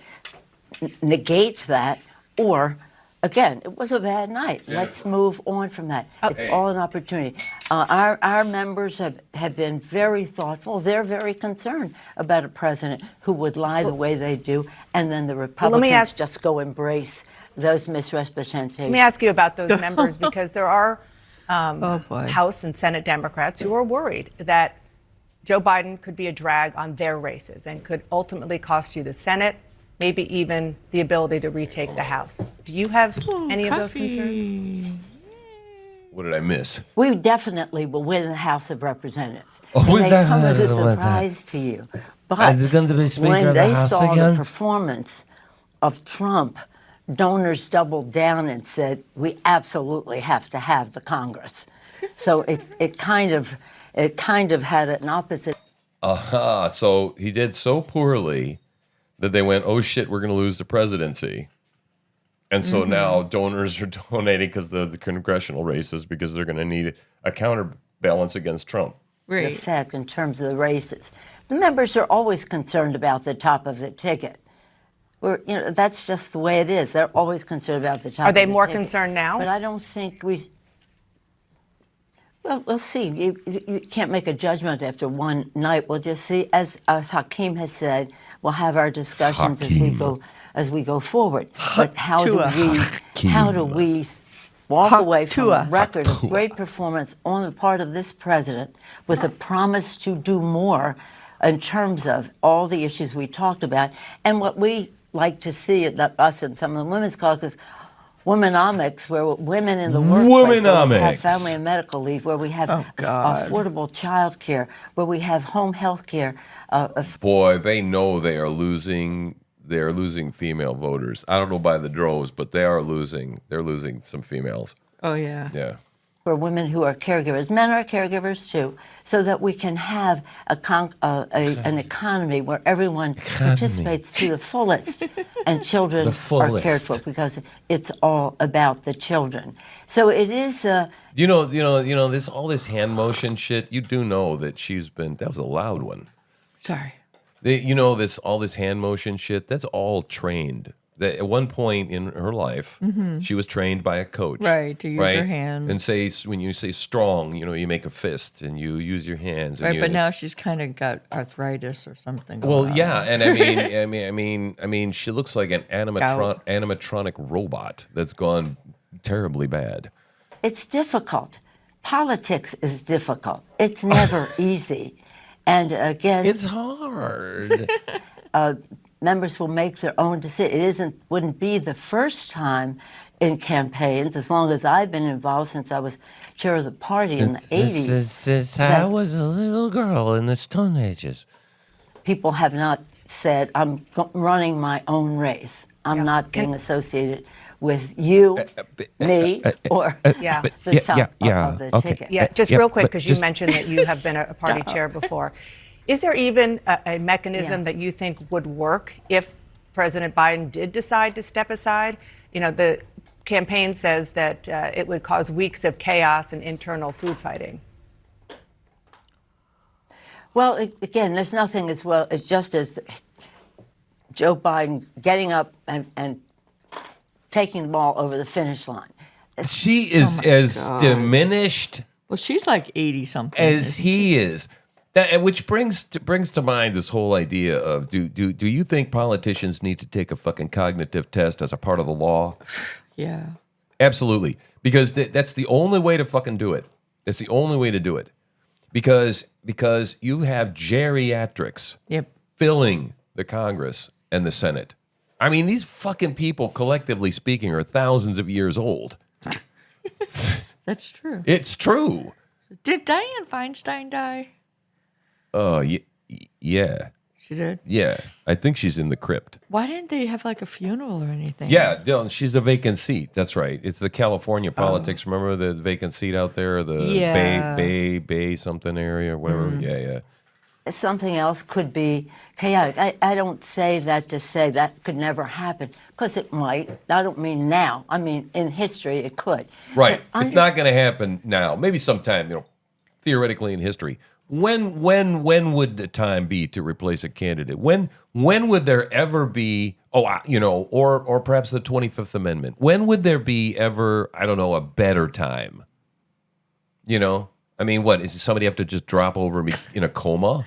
[SPEAKER 7] negate that. Or, again, it was a bad night. Yeah. Let's move on from that. It's all an opportunity. Our members have been very thoughtful. They're very concerned about a president who would lie the way they do, and then the Republicans just go embrace those misrepresentations.
[SPEAKER 12] Let me ask you about those members, because there are House and Senate Democrats who are worried that Joe Biden could be a drag on their races and could ultimately cost you the Senate, maybe even the ability to retake the House. Do you have any of those concerns?
[SPEAKER 2] What did I miss?
[SPEAKER 7] We definitely will win the House of Representatives. It may come as a surprise to you. But when they saw the performance of Trump, donors doubled down and said, we absolutely have to have the Congress. So it kind of had an opposite.
[SPEAKER 2] So he did so poorly that they went, oh shit, we're going to lose the presidency. And so now donors are donating because the congressional races, because they're going to need a counterbalance against Trump.
[SPEAKER 7] Right. Effect in terms of the races. The members are always concerned about the top of the ticket. That's just the way it is. They're always concerned about the top.
[SPEAKER 12] Are they more concerned now?
[SPEAKER 7] But I don't think well, we'll see. You can't make a judgment after one night. We'll just see. As Hakeem has said, we'll have our discussions as we go forward. But how do we walk away from a record of great performance on the part of this president with a promise to do more in terms of all the issues we talked about, and what we like to see, us and some of the women's caucus, womenomics, where women in the workplace, where we have family and medical leave, where we have affordable child care, where we have home health care.
[SPEAKER 2] Boy, they know they are losing. They are losing female voters. I don't know by the droves, but they are losing. They're losing some females.
[SPEAKER 1] Oh yeah.
[SPEAKER 2] Yeah.
[SPEAKER 7] For women who are caregivers, men are caregivers too, so that we can have an economy where everyone participates to the fullest, and children are cared for, because it's all about the children. So it is.
[SPEAKER 2] You know, this all this hand motion shit. You do know that that was a loud one.
[SPEAKER 1] Sorry.
[SPEAKER 2] All this hand motion shit. That's all trained. That at one point in her life, she was trained by a coach.
[SPEAKER 1] Right, to use your hand.
[SPEAKER 2] And when you say strong, you make a fist and you use your hands.
[SPEAKER 1] Right, but now she's kind of got arthritis or something.
[SPEAKER 2] Well, yeah, and I mean, she looks like an animatronic robot that's gone terribly bad.
[SPEAKER 7] It's difficult. Politics is difficult. It's never easy. And again,
[SPEAKER 2] it's hard.
[SPEAKER 7] Members will make their own decision. It wouldn't be the first time in campaigns, as long as I've been involved since I was chair of the party in the 80s.
[SPEAKER 2] Since I was a little girl in the Stone Ages.
[SPEAKER 7] People have not said, I'm running my own race. I'm not being associated with you, me, or the top of the ticket.
[SPEAKER 12] Yeah, just real quick, because you mentioned that you have been a party chair before. Is there even a mechanism that you think would work if President Biden did decide to step aside? The campaign says that it would cause weeks of chaos and internal food fighting.
[SPEAKER 7] Well, again, there's nothing as well as just as Joe Biden getting up and taking the ball over the finish line.
[SPEAKER 2] She is diminished.
[SPEAKER 1] Well, she's like 80-something.
[SPEAKER 2] As he is. Which brings to mind this whole idea of do you think politicians need to take a fucking cognitive test as a part of the law?
[SPEAKER 1] Yeah.
[SPEAKER 2] Absolutely. Because that's the only way to fucking do it. It's the only way to do it. Because you have geriatrics filling the Congress and the Senate. I mean, these fucking people, collectively speaking, are thousands of years old.
[SPEAKER 1] That's true.
[SPEAKER 2] It's true.
[SPEAKER 1] Did Dianne Feinstein die?
[SPEAKER 2] Oh, yeah.
[SPEAKER 1] She did?
[SPEAKER 2] Yeah. I think she's in the crypt.
[SPEAKER 1] Why didn't they have like a funeral or anything?
[SPEAKER 2] Yeah, she's a vacant seat. That's right. It's the California politics. Remember the vacant seat out there? The Bay something area or whatever? Yeah.
[SPEAKER 7] Something else could be chaotic. I don't say that to say that could never happen, because it might. I don't mean now. I mean, in history, it could.
[SPEAKER 2] Right. It's not going to happen now. Maybe sometime, theoretically in history. When would the time be to replace a candidate? When would there ever be, or perhaps the 25th Amendment? When would there be ever, I don't know, a better time? I mean, what, does somebody have to just drop over me in a coma?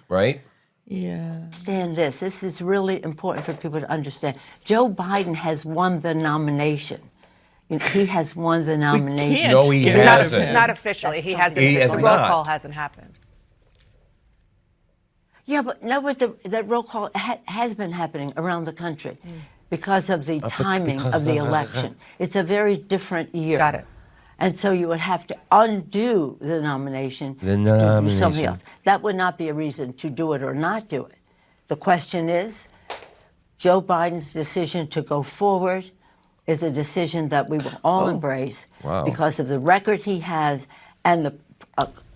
[SPEAKER 2] Right?
[SPEAKER 1] Yeah.
[SPEAKER 7] Understand this. This is really important for people to understand. Joe Biden has won the nomination. He has won the nomination.
[SPEAKER 2] No, he hasn't.
[SPEAKER 12] Not officially. He hasn't. The roll call hasn't happened.
[SPEAKER 7] Yeah, but the roll call has been happening around the country because of the timing of the election. It's a very different year.
[SPEAKER 12] Got it.
[SPEAKER 7] And so you would have to undo the nomination to do something else. That would not be a reason to do it or not do it. The question is, Joe Biden's decision to go forward is a decision that we will all embrace because of the record he has and the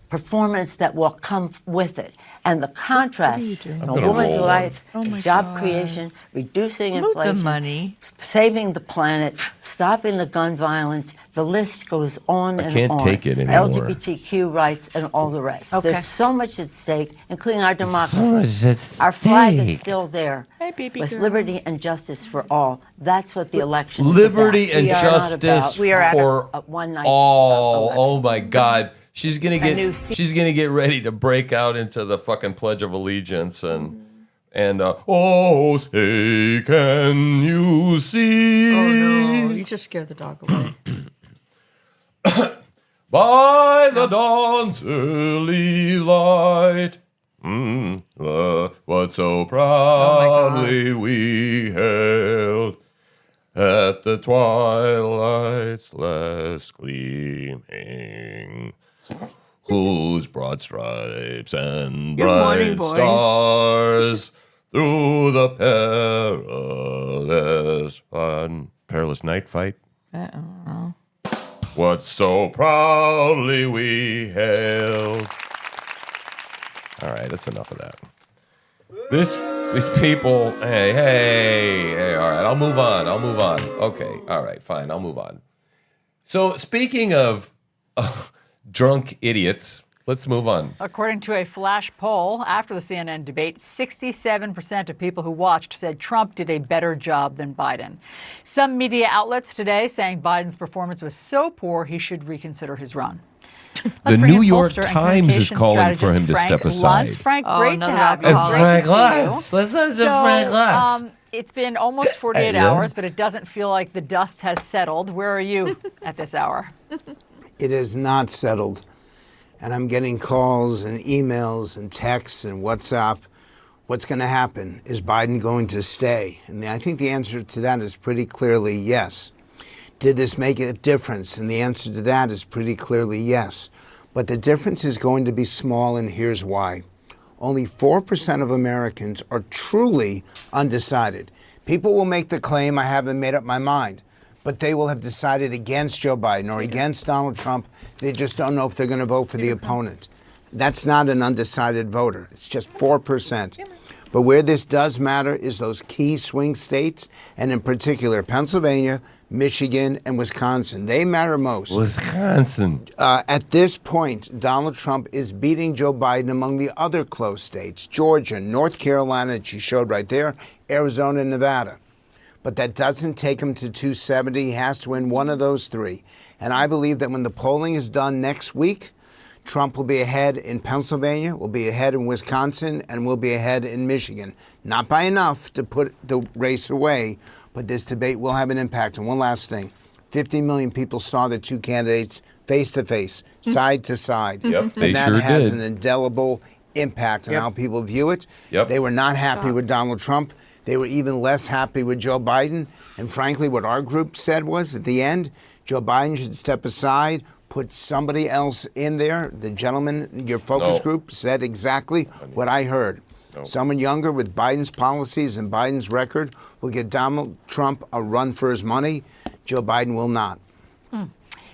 [SPEAKER 7] performance that will come with it. And the contrast, a woman's life, job creation, reducing inflation,
[SPEAKER 1] the money,
[SPEAKER 7] saving the planet, stopping the gun violence. The list goes on and on.
[SPEAKER 2] I can't take it anymore.
[SPEAKER 7] LGBTQ rights and all the rest.
[SPEAKER 12] Okay.
[SPEAKER 7] There's so much at stake, including our democracy.
[SPEAKER 2] So much at
[SPEAKER 7] Our flag
[SPEAKER 2] stake.
[SPEAKER 7] is still there with
[SPEAKER 1] girl.
[SPEAKER 7] liberty and justice for all. That's what the election
[SPEAKER 2] Liberty
[SPEAKER 7] is about.
[SPEAKER 2] and
[SPEAKER 7] We are not
[SPEAKER 2] justice
[SPEAKER 7] about
[SPEAKER 2] for
[SPEAKER 7] a one-night
[SPEAKER 2] all.
[SPEAKER 7] election.
[SPEAKER 2] Oh my God. She's gonna get ready to break out into the fucking Pledge of Allegiance and oh, say can you see?
[SPEAKER 1] Oh no, you just scared the dog away.
[SPEAKER 2] By the dawn's early light, what so proudly we hailed at the twilight's last gleaming, whose broad stripes and bright stars through the perilous night fight.
[SPEAKER 1] Uh-oh.
[SPEAKER 2] What so proudly we hailed. All right, that's enough of that. These people, hey, all right, I'll move on. Okay, all right, fine, I'll move on. So speaking of drunk idiots, let's move on.
[SPEAKER 8] According to a flash poll after the CNN debate, 67% of people who watched said Trump did a better job than Biden. Some media outlets today saying Biden's performance was so poor he should reconsider his run.
[SPEAKER 2] The New York Times is calling for him to step aside.
[SPEAKER 8] Frank, great to have you.
[SPEAKER 2] Frank Lutz. Let's listen to Frank Lutz.
[SPEAKER 8] It's been almost 48 hours, but it doesn't feel like the dust has settled. Where are you at this hour?
[SPEAKER 22] It is not settled. And I'm getting calls and emails and texts and WhatsApp. What's going to happen? Is Biden going to stay? And I think the answer to that is pretty clearly yes. Did this make a difference? And the answer to that is pretty clearly yes. But the difference is going to be small, and here's why. Only 4% of Americans are truly undecided. People will make the claim, I haven't made up my mind, but they will have decided against Joe Biden or against Donald Trump. They just don't know if they're going to vote for the opponent. That's not an undecided voter. It's just 4%. But where this does matter is those key swing states, and in particular, Pennsylvania, Michigan, and Wisconsin. They matter most.
[SPEAKER 2] Wisconsin.
[SPEAKER 22] At this point, Donald Trump is beating Joe Biden among the other close states, Georgia, North Carolina, that you showed right there, Arizona, and Nevada. But that doesn't take him to 270. He has to win one of those three. And I believe that when the polling is done next week, Trump will be ahead in Pennsylvania, will be ahead in Wisconsin, and will be ahead in Michigan. Not by enough to put the race away, but this debate will have an impact. And one last thing, 50 million people saw the two candidates face to face, side to side.
[SPEAKER 2] Yep, they
[SPEAKER 22] and that
[SPEAKER 2] sure
[SPEAKER 22] has
[SPEAKER 2] did.
[SPEAKER 22] an indelible impact on how people view it.
[SPEAKER 2] Yep.
[SPEAKER 22] They were not happy with Donald Trump. They were even less happy with Joe Biden. And frankly, what our group said was, at the end, Joe Biden should step aside, put somebody else in there. The gentleman, your focus
[SPEAKER 2] No.
[SPEAKER 22] group, said exactly what I heard.
[SPEAKER 2] No.
[SPEAKER 22] Someone younger with Biden's policies and Biden's record will get Donald Trump a run for his money. Joe Biden will not.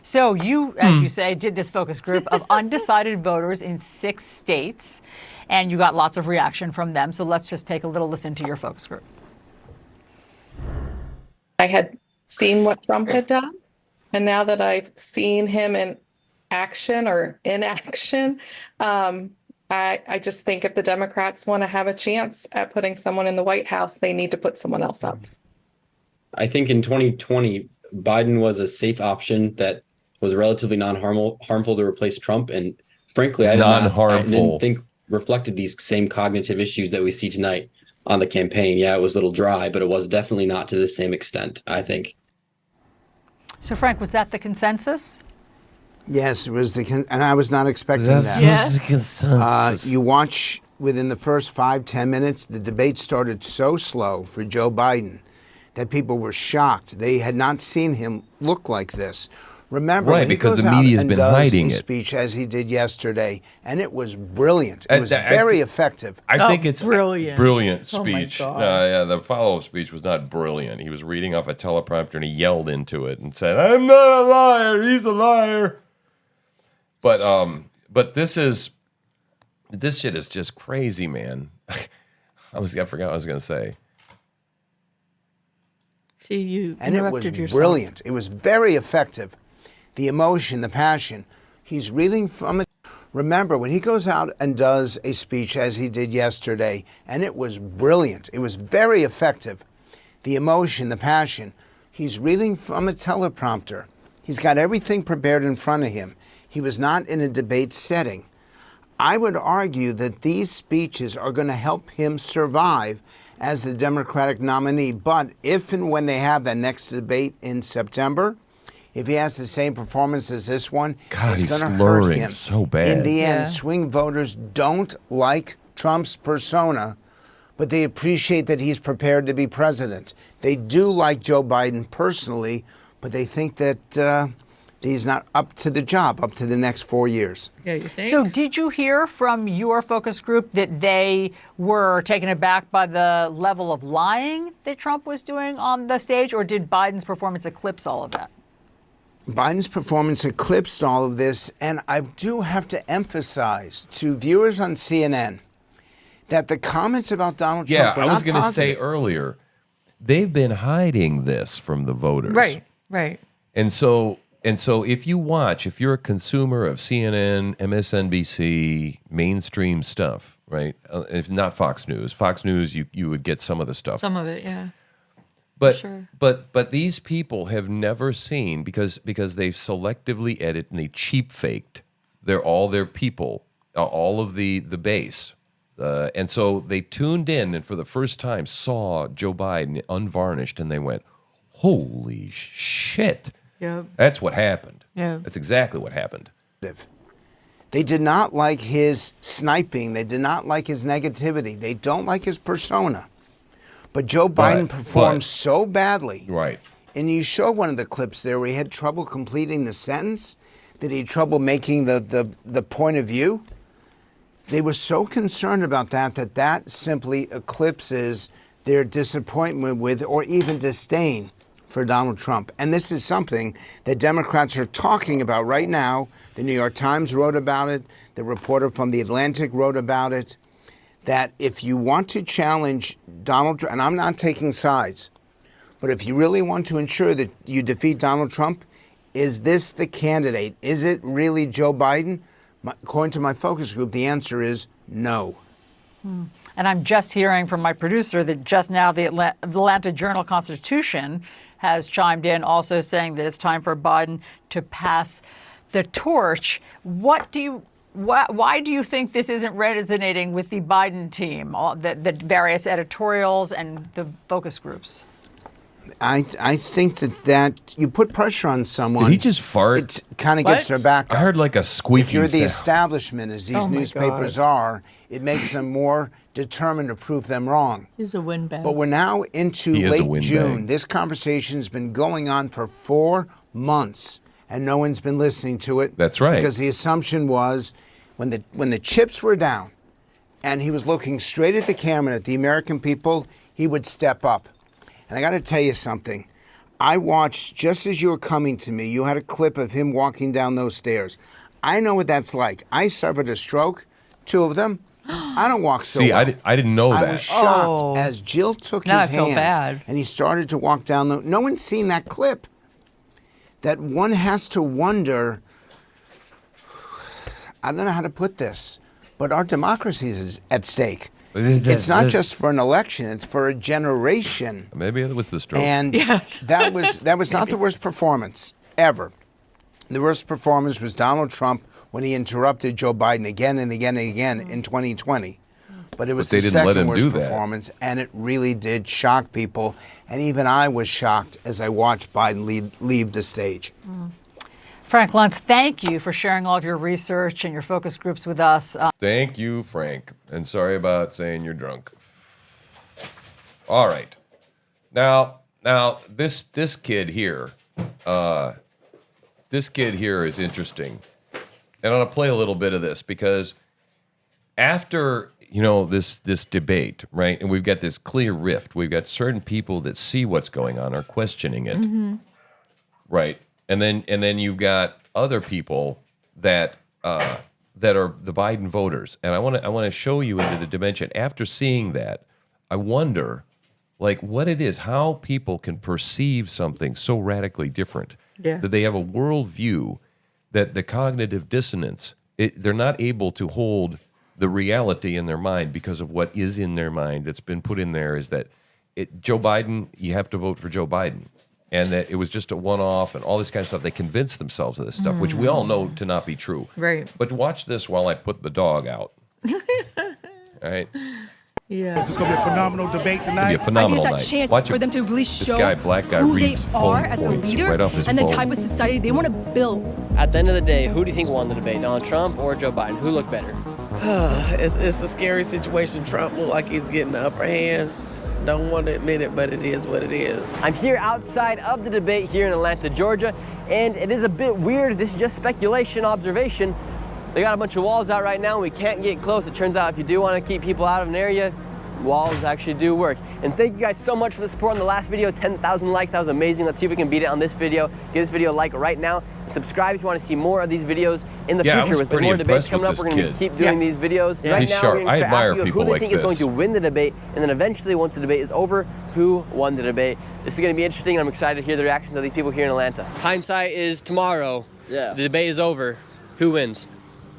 [SPEAKER 8] So you, as you say, did this focus group of undecided voters in 6 states, and you got lots of reaction from them. So let's just take a little listen to your focus group.
[SPEAKER 9] I had seen what Trump had done, and now that I've seen him in action or inaction, I just think if the Democrats want to have a chance at putting someone in the White House, they need to put someone else up.
[SPEAKER 17] I think in 2020, Biden was a safe option that was relatively non-harmful to replace Trump. And frankly, I didn't think reflected these same cognitive issues that we see tonight on the campaign. Yeah, it was a little dry, but it was definitely not to the same extent, I think.
[SPEAKER 8] So, Frank, was that the consensus?
[SPEAKER 22] Yes, it was and I was not expecting
[SPEAKER 10] That's
[SPEAKER 22] that.
[SPEAKER 10] the consensus.
[SPEAKER 22] You watch within the first 5-10 minutes, the debate started so slow for Joe Biden that people were shocked. They had not seen him look like this. Remember,
[SPEAKER 2] Right,
[SPEAKER 22] when he
[SPEAKER 2] because
[SPEAKER 22] goes
[SPEAKER 2] the
[SPEAKER 22] out
[SPEAKER 2] media's
[SPEAKER 22] and
[SPEAKER 2] been
[SPEAKER 22] does
[SPEAKER 2] hiding
[SPEAKER 22] a
[SPEAKER 2] it.
[SPEAKER 22] speech as he did yesterday, and it was brilliant. It was very effective.
[SPEAKER 2] I think it's
[SPEAKER 1] brilliant.
[SPEAKER 2] Brilliant
[SPEAKER 1] Oh my
[SPEAKER 2] speech.
[SPEAKER 1] God.
[SPEAKER 2] Yeah, the follow-up speech was not brilliant. He was reading off a teleprompter and he yelled into it and said, "I'm not a liar. He's a liar." But this shit is just crazy, man. I forgot what I was gonna say.
[SPEAKER 1] See, you
[SPEAKER 22] And it was
[SPEAKER 1] interrupted yourself.
[SPEAKER 22] brilliant. It was very effective. The emotion, the passion. He's reeling from it. Remember, when he goes out and does a speech as he did yesterday, and it was brilliant. It was very effective. The emotion, the passion. He's reeling from a teleprompter. He's got everything prepared in front of him. He was not in a debate setting. I would argue that these speeches are going to help him survive as the Democratic nominee. But if and when they have that next debate in September, if he has the same performance as this one,
[SPEAKER 2] God,
[SPEAKER 22] it's
[SPEAKER 2] he's
[SPEAKER 22] going to hurt
[SPEAKER 2] slurring
[SPEAKER 22] him.
[SPEAKER 2] so bad.
[SPEAKER 22] In the end,
[SPEAKER 1] Yeah.
[SPEAKER 22] swing voters don't like Trump's persona, but they appreciate that he's prepared to be president. They do like Joe Biden personally, but they think that he's not up to the job, up to the next 4 years.
[SPEAKER 1] Yeah, you think?
[SPEAKER 8] So did you hear from your focus group that they were taken aback by the level of lying that Trump was doing on the stage, or did Biden's performance eclipse all of that?
[SPEAKER 22] Biden's performance eclipsed all of this, and I do have to emphasize to viewers on CNN that the comments about Donald
[SPEAKER 2] Yeah,
[SPEAKER 22] Trump were
[SPEAKER 2] I was
[SPEAKER 22] not
[SPEAKER 2] going to say
[SPEAKER 22] positive.
[SPEAKER 2] earlier, they've been hiding this from the voters.
[SPEAKER 1] Right.
[SPEAKER 2] And so if you're a consumer of CNN, MSNBC, mainstream stuff, right? If not Fox News, you would get some of the stuff.
[SPEAKER 1] Some of it, yeah.
[SPEAKER 2] But
[SPEAKER 1] Sure.
[SPEAKER 2] but these people have never seen because they've selectively edited and they cheap faked. They're all their people, all of the base. And so they tuned in and for the first time saw Joe Biden unvarnished and they went, "Holy shit."
[SPEAKER 1] Yep.
[SPEAKER 2] That's what happened.
[SPEAKER 1] Yeah.
[SPEAKER 2] That's exactly what happened.
[SPEAKER 22] They did not like his sniping. They did not like his negativity. They don't like his persona. But Joe Biden performed so badly.
[SPEAKER 2] Right.
[SPEAKER 22] And you show one of the clips there where he had trouble completing the sentence, that he had trouble making the point of view. They were so concerned about that simply eclipses their disappointment with or even disdain for Donald Trump. And this is something that Democrats are talking about right now. The New York Times wrote about it. The reporter from The Atlantic wrote about it. That if you want to challenge Donald Trump, and I'm not taking sides, but if you really want to ensure that you defeat Donald Trump, is this the candidate? Is it really Joe Biden? According to my focus group, the answer is no.
[SPEAKER 8] And I'm just hearing from my producer that just now the Atlanta Journal-Constitution has chimed in also saying that it's time for Biden to pass the torch. Why do you think this isn't resonating with the Biden team, the various editorials and the focus groups?
[SPEAKER 22] I think that you put pressure on someone.
[SPEAKER 2] Did he just fart?
[SPEAKER 22] It kind of gets their back up.
[SPEAKER 2] I heard like a squeaking
[SPEAKER 22] If you're the
[SPEAKER 2] sound.
[SPEAKER 22] establishment, as these
[SPEAKER 1] Oh my
[SPEAKER 22] newspapers
[SPEAKER 1] God.
[SPEAKER 22] are, it makes them more determined to prove them wrong.
[SPEAKER 1] He's a windbag.
[SPEAKER 22] But we're now into
[SPEAKER 2] He is a
[SPEAKER 22] late
[SPEAKER 2] windbag.
[SPEAKER 22] June. This conversation's been going on for 4 months. and no one's been listening to it.
[SPEAKER 2] That's right.
[SPEAKER 22] Because the assumption was when the chips were down and he was looking straight at the camera at the American people, he would step up. And I got to tell you something. I watched, just as you were coming to me, you had a clip of him walking down those stairs. I know what that's like. I suffered a stroke, 2 of them. I don't walk so well.
[SPEAKER 2] I didn't know that.
[SPEAKER 22] I was shocked as Jill took
[SPEAKER 1] Now
[SPEAKER 22] his
[SPEAKER 1] I feel
[SPEAKER 22] hand
[SPEAKER 1] bad.
[SPEAKER 22] and he started to walk down the... No one's seen that clip. That one has to wonder, I don't know how to put this, but our democracy is at stake. It's not just for an election, it's for a generation.
[SPEAKER 2] Maybe it was the stroke.
[SPEAKER 22] And that was not the worst performance ever. The worst performance was Donald Trump when he interrupted Joe Biden again and again and again in 2020. But it was
[SPEAKER 2] they
[SPEAKER 22] the
[SPEAKER 2] didn't let
[SPEAKER 22] second
[SPEAKER 2] him
[SPEAKER 22] worst
[SPEAKER 2] do that.
[SPEAKER 22] performance, and it really did shock people. And even I was shocked as I watched Biden leave the stage.
[SPEAKER 8] Frank Luntz, thank you for sharing all of your research and your focus groups with us.
[SPEAKER 2] Thank you, Frank. And sorry about saying you're drunk. All right. Now this kid here, is interesting. And I'm going to play a little bit of this because after, this debate, right, and we've got this clear rift. We've got certain people that see what's going on, are questioning it, right? And then you've got other people that are the Biden voters. And I want to show you into the dimension. After seeing that, I wonder, what it is, how people can perceive something so radically different.
[SPEAKER 1] Yeah.
[SPEAKER 2] That they have a worldview that the cognitive dissonance, they're not able to hold the reality in their mind because of what is in their mind that's been put in there is that Joe Biden, you have to vote for Joe Biden. And that it was just a one-off and all this kind of stuff. They convinced themselves of this stuff, which we all know to not be true.
[SPEAKER 1] Right.
[SPEAKER 2] But watch this while I put the dog out. All right?
[SPEAKER 1] Yeah.
[SPEAKER 10] This is going to be a phenomenal debate tonight.
[SPEAKER 2] It'll be a phenomenal
[SPEAKER 11] I think
[SPEAKER 2] night.
[SPEAKER 11] it's a chance
[SPEAKER 2] Watch
[SPEAKER 11] for
[SPEAKER 2] it.
[SPEAKER 11] them to really
[SPEAKER 2] This
[SPEAKER 11] show
[SPEAKER 2] guy, black guy,
[SPEAKER 11] who they
[SPEAKER 2] reads
[SPEAKER 11] are
[SPEAKER 2] phone
[SPEAKER 11] as a
[SPEAKER 2] points
[SPEAKER 11] leader
[SPEAKER 2] right off his
[SPEAKER 11] and
[SPEAKER 2] phone.
[SPEAKER 11] the type of society they want to build.
[SPEAKER 20] At the end of the day, who do you think won the debate, Donald Trump or Joe Biden? Who looked better?
[SPEAKER 23] It's a scary situation. Trump look like he's getting the upper hand. Don't want to admit it, but it is what it is.
[SPEAKER 20] I'm here outside of the debate here in Atlanta, Georgia, and it is a bit weird. This is just speculation, observation. They got a bunch of walls out right now, and we can't get close. It turns out if you do want to keep people out of an area, walls actually do work. And thank you guys so much for the support on the last video. 10,000 likes, that was amazing. Let's see if we can beat it on this video. Give this video a like right now. And subscribe if you want to see more of these videos in the future. With more debates coming up, we're going to keep doing these videos.
[SPEAKER 2] Yeah.
[SPEAKER 20] Right
[SPEAKER 2] He's
[SPEAKER 20] now,
[SPEAKER 2] sharp.
[SPEAKER 20] we're going to start
[SPEAKER 2] I admire
[SPEAKER 20] asking you
[SPEAKER 2] people
[SPEAKER 20] who they
[SPEAKER 2] like
[SPEAKER 20] think is going
[SPEAKER 2] this.
[SPEAKER 20] to win the debate, and then eventually, once the debate is over, who won the debate. This is going to be interesting, and I'm excited to hear the reactions of these people here in Atlanta. Hindsight is tomorrow. Yeah. The debate is over. Who wins?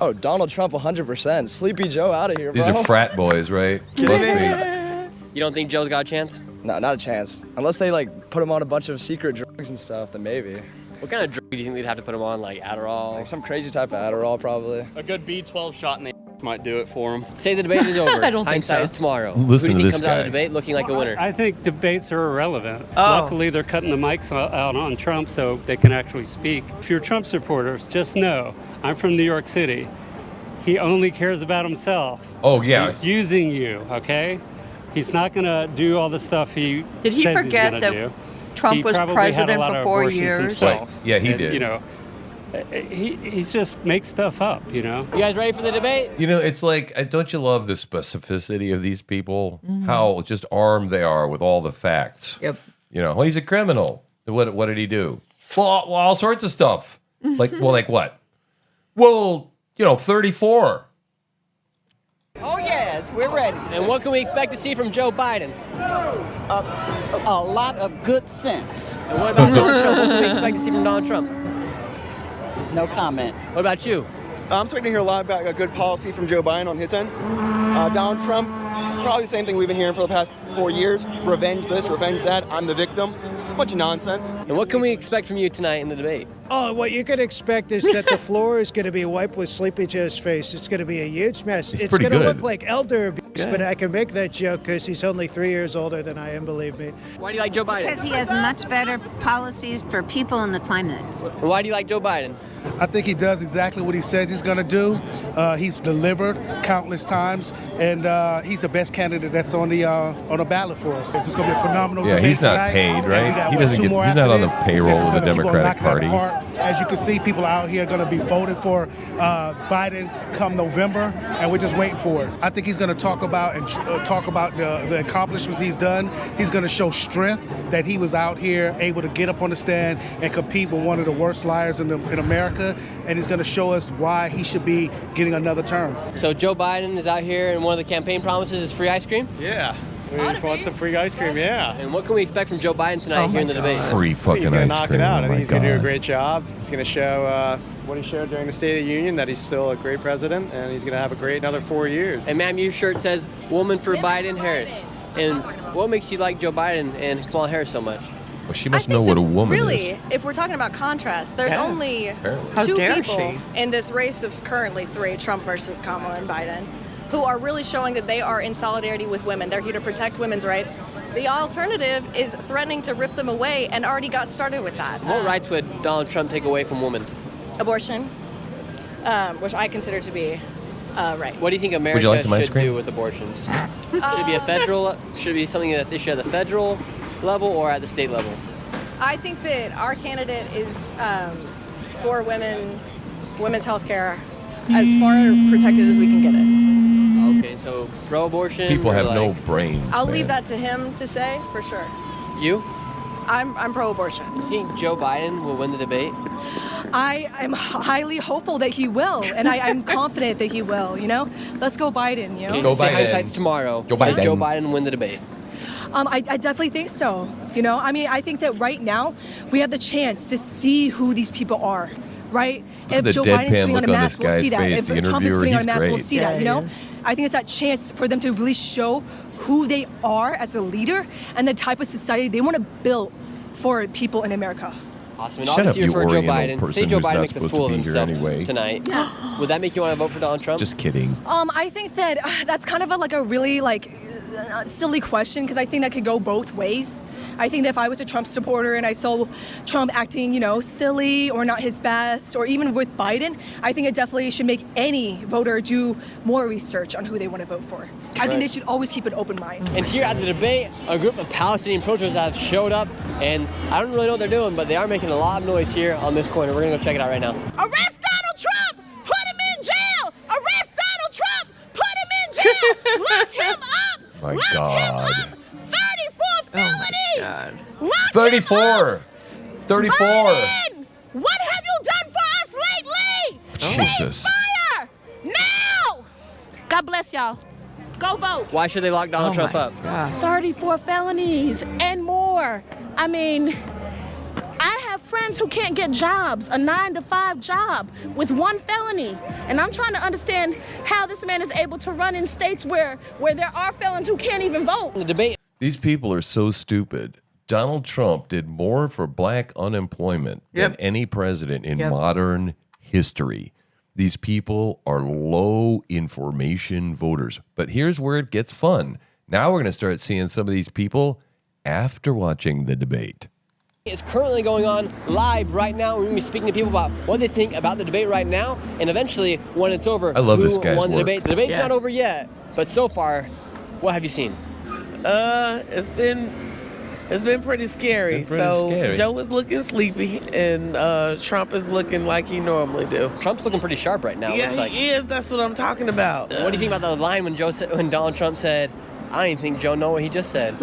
[SPEAKER 23] Oh, Donald Trump 100%. Sleepy Joe out of here, bro.
[SPEAKER 2] These are frat boys, right? Must be.
[SPEAKER 20] You don't think Joe's got a chance?
[SPEAKER 23] No, not a chance. Unless they put him on a bunch of secret drugs and stuff, then maybe.
[SPEAKER 20] What kind of drugs do you think they'd have to put him on, like Adderall?
[SPEAKER 23] Some crazy type of Adderall, probably.
[SPEAKER 15] A good B12 shot in the might do it for him.
[SPEAKER 20] Say the debate is over.
[SPEAKER 1] I don't think
[SPEAKER 20] Hindsight
[SPEAKER 1] so.
[SPEAKER 20] is tomorrow.
[SPEAKER 2] Listen
[SPEAKER 20] Who do
[SPEAKER 2] to
[SPEAKER 20] you
[SPEAKER 2] this
[SPEAKER 20] think comes out of
[SPEAKER 2] guy.
[SPEAKER 20] the debate looking like a winner?
[SPEAKER 24] I think debates are irrelevant.
[SPEAKER 1] Oh.
[SPEAKER 24] Luckily, they're cutting the mics out on Trump so they can actually speak. If you're Trump supporters, just know I'm from New York City. He only cares about himself.
[SPEAKER 2] Oh, yeah.
[SPEAKER 24] He's using you, okay? He's not going to do all the stuff he
[SPEAKER 1] Did he
[SPEAKER 24] says
[SPEAKER 1] forget
[SPEAKER 24] he's
[SPEAKER 1] that
[SPEAKER 24] going to do.
[SPEAKER 1] Trump
[SPEAKER 24] He
[SPEAKER 1] was
[SPEAKER 24] probably had a
[SPEAKER 1] president
[SPEAKER 24] lot
[SPEAKER 1] for
[SPEAKER 24] of
[SPEAKER 1] 4
[SPEAKER 24] abortions
[SPEAKER 1] years?
[SPEAKER 24] himself.
[SPEAKER 2] Right. Yeah, he
[SPEAKER 24] And,
[SPEAKER 2] did.
[SPEAKER 24] You know, he just makes stuff up, you know?
[SPEAKER 20] You guys ready for the debate?
[SPEAKER 2] It's like, don't you love the specificity of these people? How just armed they are with all the facts.
[SPEAKER 1] Yep.
[SPEAKER 2] Well, he's a criminal. What did he do? Well, all sorts of stuff. Like what? Well, 34.
[SPEAKER 23] Oh, yes, we're ready.
[SPEAKER 20] And what can we expect to see from Joe Biden?
[SPEAKER 23] A lot of good sense.
[SPEAKER 20] And what about Donald Trump? What can we expect to see from Donald Trump?
[SPEAKER 23] No comment.
[SPEAKER 20] What about you?
[SPEAKER 23] I'm expecting to hear a lot about a good policy from Joe Biden on his end. Donald Trump, probably the same thing we've been hearing for the past 4 years. Revenge this, revenge that. I'm the victim. A bunch of nonsense.
[SPEAKER 20] And what can we expect from you tonight in the debate?
[SPEAKER 23] Oh, what you could expect is that the floor is going to be wiped with Sleepy Joe's face. It's going to be a huge mess.
[SPEAKER 2] He's
[SPEAKER 23] It's
[SPEAKER 2] pretty
[SPEAKER 23] going to
[SPEAKER 2] good.
[SPEAKER 23] look like elder abuse,
[SPEAKER 2] Good.
[SPEAKER 23] but I can make that joke because he's only 3 years older than I am, believe me.
[SPEAKER 20] Why do you like Joe Biden?
[SPEAKER 25] Because he has much better policies for people in the climate.
[SPEAKER 20] And why do you like Joe Biden?
[SPEAKER 10] I think he does exactly what he says he's going to do. He's delivered countless times, and he's the best candidate that's on the ballot for us. It's going to be a phenomenal
[SPEAKER 2] Yeah,
[SPEAKER 10] debate
[SPEAKER 2] he's not
[SPEAKER 10] tonight.
[SPEAKER 2] paid,
[SPEAKER 10] And we
[SPEAKER 2] right?
[SPEAKER 10] got,
[SPEAKER 2] He
[SPEAKER 10] what,
[SPEAKER 2] doesn't
[SPEAKER 10] two
[SPEAKER 2] get.
[SPEAKER 10] more
[SPEAKER 2] He's not
[SPEAKER 10] after
[SPEAKER 2] on the
[SPEAKER 10] this?
[SPEAKER 2] payroll
[SPEAKER 10] This is
[SPEAKER 2] of the
[SPEAKER 10] gonna keep on
[SPEAKER 2] Democratic
[SPEAKER 10] knocking it
[SPEAKER 2] Party.
[SPEAKER 10] apart. As you can see, people out here are going to be voting for Biden come November, and we're just waiting for it. I think he's going to talk about the accomplishments he's done. He's going to show strength that he was out here able to get up on the stand and compete with one of the worst liars in America, and he's going to show us why he should be getting another term.
[SPEAKER 20] So Joe Biden is out here, and one of the campaign promises is free ice cream?
[SPEAKER 15] Yeah. We want some free ice cream, yeah.
[SPEAKER 20] And what can we expect from Joe Biden tonight here in the debate?
[SPEAKER 2] Free fucking
[SPEAKER 15] he's gonna
[SPEAKER 2] ice
[SPEAKER 15] knock
[SPEAKER 2] cream.
[SPEAKER 15] it out.
[SPEAKER 2] Oh
[SPEAKER 15] I
[SPEAKER 2] my
[SPEAKER 15] think he's going to do a
[SPEAKER 2] God.
[SPEAKER 15] great job. He's going to show what he showed during the State of the Union, that he's still a great president, and he's going to have a great another 4 years.
[SPEAKER 20] And ma'am, your shirt says "Woman for Biden Harris." And what makes you like Joe Biden and Kamala Harris so much?
[SPEAKER 2] Well, she must know what a woman
[SPEAKER 4] really,
[SPEAKER 2] is.
[SPEAKER 4] if we're talking about contrast, there's
[SPEAKER 2] Yeah,
[SPEAKER 4] only
[SPEAKER 2] apparently.
[SPEAKER 4] two
[SPEAKER 1] How dare
[SPEAKER 4] people
[SPEAKER 1] she?
[SPEAKER 4] in this race of currently three, Trump versus Kamala and Biden, who are really showing that they are in solidarity with women. They're here to protect women's rights. The alternative is threatening to rip them away and already got started with that.
[SPEAKER 20] What rights would Donald Trump take away from women?
[SPEAKER 4] Abortion, which I consider to be right.
[SPEAKER 20] What do you think America
[SPEAKER 2] Would you like some ice
[SPEAKER 20] should
[SPEAKER 2] cream?
[SPEAKER 20] do with abortions? Should it be a federal? Should it be something that's issued at the federal level or at the state level?
[SPEAKER 4] I think that our candidate is for women's health care as far protected as we can get it.
[SPEAKER 20] Okay, so pro-abortion.
[SPEAKER 2] People
[SPEAKER 20] or
[SPEAKER 2] have
[SPEAKER 20] like,
[SPEAKER 2] no brains.
[SPEAKER 4] I'll
[SPEAKER 2] man.
[SPEAKER 4] leave that to him to say, for sure.
[SPEAKER 20] You?
[SPEAKER 4] I'm pro-abortion.
[SPEAKER 20] You think Joe Biden will win the debate?
[SPEAKER 11] I am highly hopeful that he will, and I'm confident that he will. You know, let's go Biden. You know,
[SPEAKER 2] Go
[SPEAKER 20] Say
[SPEAKER 2] Biden.
[SPEAKER 20] hindsight's tomorrow.
[SPEAKER 2] Joe
[SPEAKER 20] Does
[SPEAKER 2] Biden.
[SPEAKER 20] Joe Biden win the debate?
[SPEAKER 11] I definitely think so. You know, I mean, I think that right now we have the chance to see who these people are. Right?
[SPEAKER 2] at the
[SPEAKER 11] If Joe
[SPEAKER 2] deadpan
[SPEAKER 11] Biden's putting on a
[SPEAKER 2] look on
[SPEAKER 11] mask,
[SPEAKER 2] this
[SPEAKER 11] we'll see
[SPEAKER 2] guy's
[SPEAKER 11] that.
[SPEAKER 2] face.
[SPEAKER 11] If
[SPEAKER 2] The
[SPEAKER 11] Trump is
[SPEAKER 2] interviewer,
[SPEAKER 11] putting on a
[SPEAKER 2] he's
[SPEAKER 11] mask, we'll
[SPEAKER 2] great.
[SPEAKER 11] see that.
[SPEAKER 1] Yeah,
[SPEAKER 11] You know,
[SPEAKER 1] he is.
[SPEAKER 11] I think it's that chance for them to really show who they are as a leader and the type of society they want to build for people in America.
[SPEAKER 20] Awesome. And
[SPEAKER 2] Shut up,
[SPEAKER 20] obviously you're
[SPEAKER 2] you
[SPEAKER 20] for Joe
[SPEAKER 2] Oriental
[SPEAKER 20] Biden. Say
[SPEAKER 2] person
[SPEAKER 20] Joe
[SPEAKER 2] who's
[SPEAKER 20] Biden
[SPEAKER 2] not
[SPEAKER 20] makes a
[SPEAKER 2] supposed to
[SPEAKER 20] fool of
[SPEAKER 2] be here
[SPEAKER 20] himself
[SPEAKER 2] anyway.
[SPEAKER 20] tonight. Would that make you want to vote for Donald Trump?
[SPEAKER 2] Just kidding.
[SPEAKER 11] I think that that's kind of a really silly question because I think that could go both ways. I think that if I was a Trump supporter and I saw Trump acting, silly or not his best, or even with Biden, I think it definitely should make any voter do more research on who they want to vote for. I think they should always keep an open mind.
[SPEAKER 20] And here at the debate, a group of Palestinian protesters have showed up, and I don't really know what they're doing, but they are making a lot of noise here on this corner. We're gonna go check it out right now.
[SPEAKER 5] Arrest Donald Trump! Put him in jail! Arrest Donald Trump! Put him in jail! Lock him up!
[SPEAKER 2] My
[SPEAKER 5] Lock
[SPEAKER 2] God.
[SPEAKER 5] him up! 34 felonies! Lock
[SPEAKER 2] 34.
[SPEAKER 5] him
[SPEAKER 2] 34.
[SPEAKER 5] Biden! What have you done for us lately?
[SPEAKER 2] Jesus.
[SPEAKER 5] Fire! Now! God bless y'all. Go vote.
[SPEAKER 20] Why should they lock Donald Trump up?
[SPEAKER 5] 34 felonies and more. I mean, I have friends who can't get jobs, a 9-to-5 job with one felony. And I'm trying to understand how this man is able to run in states where there are felons who can't even vote.
[SPEAKER 20] The debate.
[SPEAKER 2] These people are so stupid. Donald Trump did more for black unemployment than any president in modern history. These people are low information voters. But here's where it gets fun. Now we're going to start seeing some of these people after watching the debate.
[SPEAKER 20] It's currently going on live right now. We're going to be speaking to people about what they think about the debate right now, and eventually, when it's over,
[SPEAKER 2] I love
[SPEAKER 20] who
[SPEAKER 2] this guy's
[SPEAKER 20] won the
[SPEAKER 2] work.
[SPEAKER 20] debate. The debate's
[SPEAKER 2] Yeah.
[SPEAKER 20] not over yet, but so far, what have you seen?
[SPEAKER 6] It's been pretty scary. Joe is looking sleepy, and Trump is looking like he normally do.
[SPEAKER 20] Trump's looking pretty sharp right now. it
[SPEAKER 6] Yeah,
[SPEAKER 20] looks like.
[SPEAKER 6] he is. That's what I'm talking about.
[SPEAKER 20] What do you think about the line when Donald Trump said, "I didn't think Joe know what he just said"?